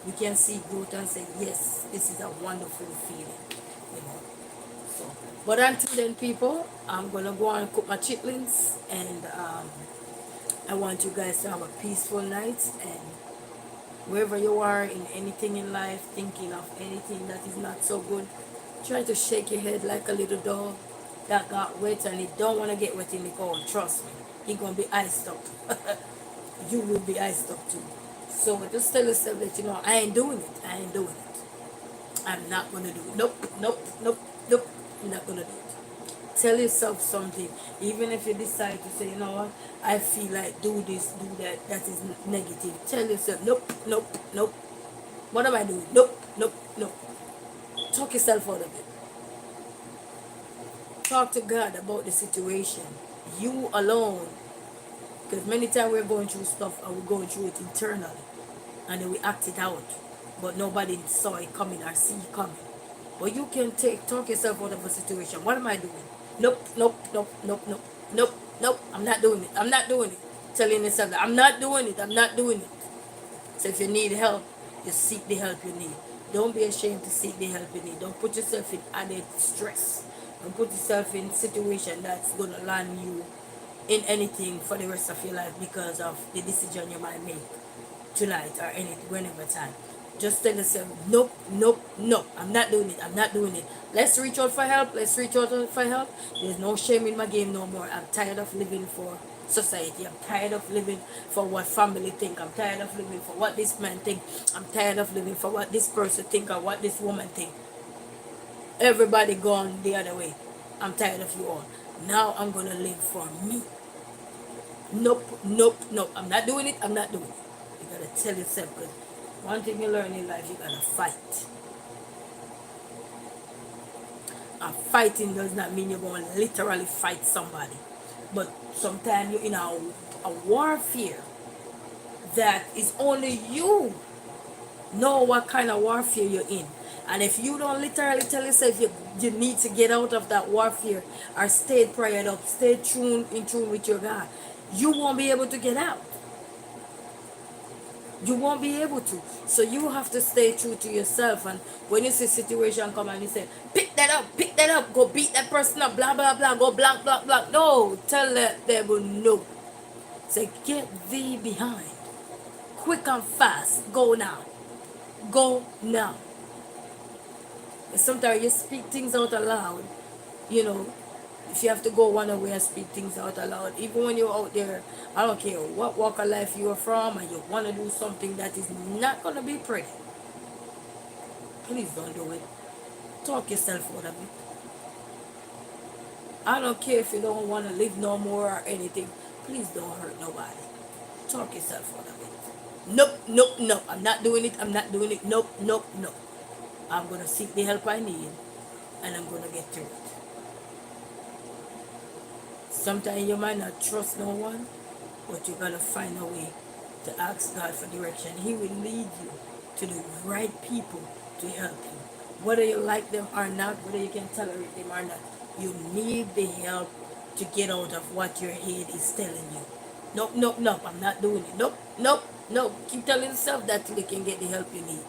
we can see growth and say, yes, this is a wonderful feeling, you know. So, but until then, people, I'm gonna go and cook my chitlins, and I want you guys to have a peaceful night. And wherever you are in anything in life, thinking of anything that is not so good, try to shake your head like a little dog that got wet and he don't want to get wet in the cold. Trust me, he gonna be iced up. You will be iced up too. So just tell yourself that I ain't doing it. I ain't doing it. I'm not gonna do it. Nope, nope, nope, nope. I'm not gonna do it. Tell yourself something. Even if you decide to say, what, I feel like do this, do that, that is negative. Tell yourself, nope, nope, nope. What am I doing? Nope, nope, nope. Talk yourself out of it. Talk to God about the situation. You alone. Because many times we're going through stuff and we're going through it internally. And then we act it out. But nobody saw it coming or see it coming. But you can talk yourself out of a situation. What am I doing? Nope, nope, nope, nope, nope, nope, nope. I'm not doing it. I'm not doing it. Telling yourself that I'm not doing it. I'm not doing it. So if you need help, just seek the help you need. Don't be ashamed to seek the help you need. Don't put yourself in added stress. Don't put yourself in a situation that's going to land you in anything for the rest of your life because of the decision you might make tonight or whenever time. Just tell yourself, nope, nope, nope. I'm not doing it. I'm not doing it. Let's reach out for help. Let's reach out for help. There's no shame in my game no more. I'm tired of living for society. I'm tired of living for what family think. I'm tired of living for what this man think. I'm tired of living for what this person think or what this woman think. Everybody gone the other way. I'm tired of you all. Now I'm gonna live for me. Nope, nope, nope. I'm not doing it. I'm not doing it. You gotta tell yourself, because one thing you learn in life, you gotta fight. And fighting does not mean you're going to literally fight somebody. But sometimes you're in a warfare that is only you know what kind of warfare you're in. And if you don't literally tell yourself you need to get out of that warfare or stay prayed up, stay in tune with your God, you won't be able to get out. You won't be able to. So you have to stay true to yourself. And when you see situation come and you say, pick that up, go beat that person up, blah blah blah, go blank blank blank. No, tell that devil no. Say, get thee behind. Quick and fast. Go now. Go now. And sometimes you speak things out aloud, you know, if you have to go one way and speak things out aloud, even when you're out there, I don't care what walk of life you're from and you want to do something that is not going to be pretty, please don't do it. Talk yourself out of it. I don't care if you don't want to live no more or anything. Please don't hurt nobody. Talk yourself out of it. Nope, nope, nope. I'm not doing it. I'm not doing it. Nope, nope, nope. I'm going to seek the help I need and I'm going to get through it. Sometimes you might not trust no one, but you gotta find a way to ask God for direction. He will lead you to the right people to help you. Whether you like them or not, whether you can tolerate them or not, you need the help to get out of what your head is telling you. Nope, nope, nope, I'm not doing it. Nope, nope, nope. Keep telling yourself that till you can get the help you need.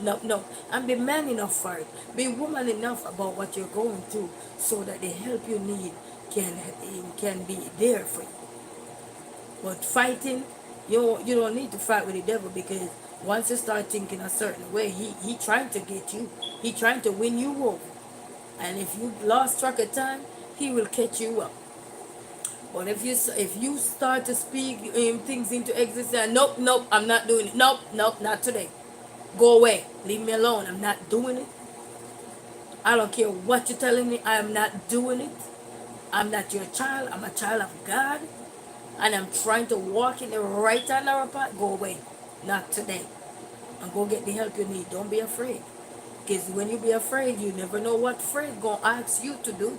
Nope, nope. And be man enough for it. Be woman enough about what you're going through so that the help you need can be there for you. But fighting, you don't need to fight with the devil, because once you start thinking a certain way, he trying to get you. He trying to win you over. And if you lost track of time, he will catch you up. But if you start to speak things into existence, nope, nope, I'm not doing it. Nope, nope, not today. Go away. Leave me alone. I'm not doing it. I don't care what you're telling me. I am not doing it. I'm not your child. I'm a child of God. And I'm trying to walk in the right and narrow path. Go away. Not today. And go get the help you need. Don't be afraid. Because when you be afraid, you never know what afraid gonna ask you to do.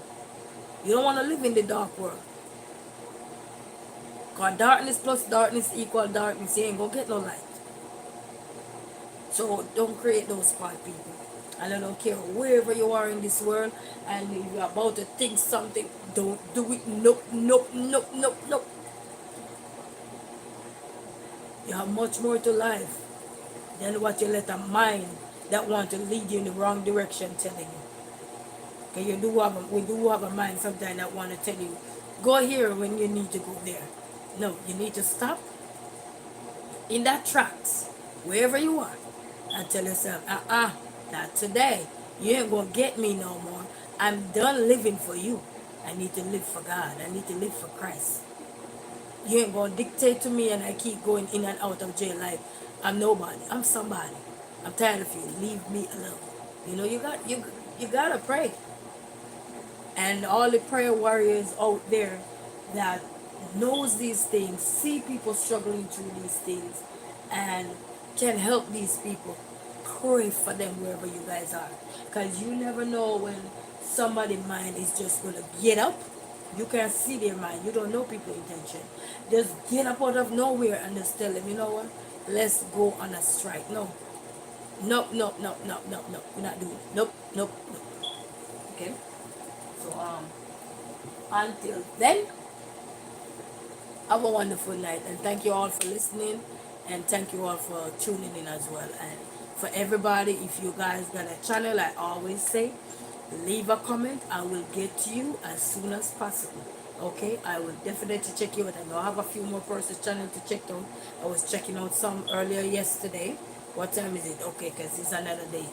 You don't want to live in the dark world. Because darkness plus darkness equal darkness. You ain't gonna get no light. So don't create those bad people. And I don't care wherever you are in this world and you're about to think something, don't do it. Nope, nope, nope, nope, nope. You have much more to life than what you let a mind that want to lead you in the wrong direction telling you. Okay, we do have a mind sometimes that want to tell you, go here when you need to go there. No, you need to stop in that tracks, wherever you are, and tell yourself, not today. You ain't gonna get me no more. I'm done living for you. I need to live for God. I need to live for Christ. You ain't gonna dictate to me and I keep going in and out of jail like I'm nobody. I'm somebody. I'm tired of you. Leave me alone. You gotta pray. And all the prayer warriors out there that knows these things, see people struggling through these things, and can help these people, pray for them wherever you guys are. Because you never know when somebody's mind is just going to get up. You can't see their mind. You don't know people's intention. Just get up out of nowhere and just tell them, you know what? Let's go on a strike. No. Nope, nope, nope, nope, nope, nope. We're not doing it. Nope, nope, nope. Okay? So, until then, have a wonderful night, and thank you all for listening, and thank you all for tuning in as well. And for everybody, if you guys got a channel, I always say, leave a comment. I will get to you as soon as possible. Okay, I will definitely check you out. I know I have a few more persons channel to check out. I was checking out some earlier yesterday. What time is it? Okay, because it's another day.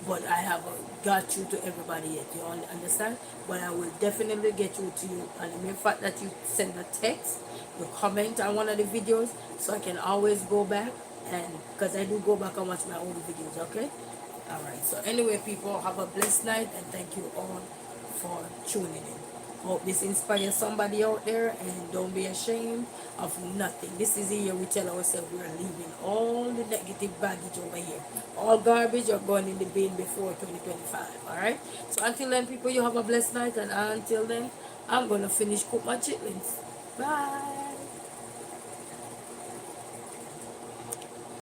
but I haven't got you to everybody yet. You understand? But I will definitely get you to you. And the mere fact that you send a text, you comment on one of the videos, so I can always go back, and because I do go back and watch my own videos. Okay. All right. So anyway, people, have a blessed night, and thank you all for tuning in. Hope this inspires somebody out there, and don't be ashamed of nothing. This is the year we tell ourselves we are leaving all the negative baggage over here. All garbage are going in the bin before 2025. All right. So until then, people, you have a blessed night, and until then, I'm gonna finish cook my chitlins. Bye.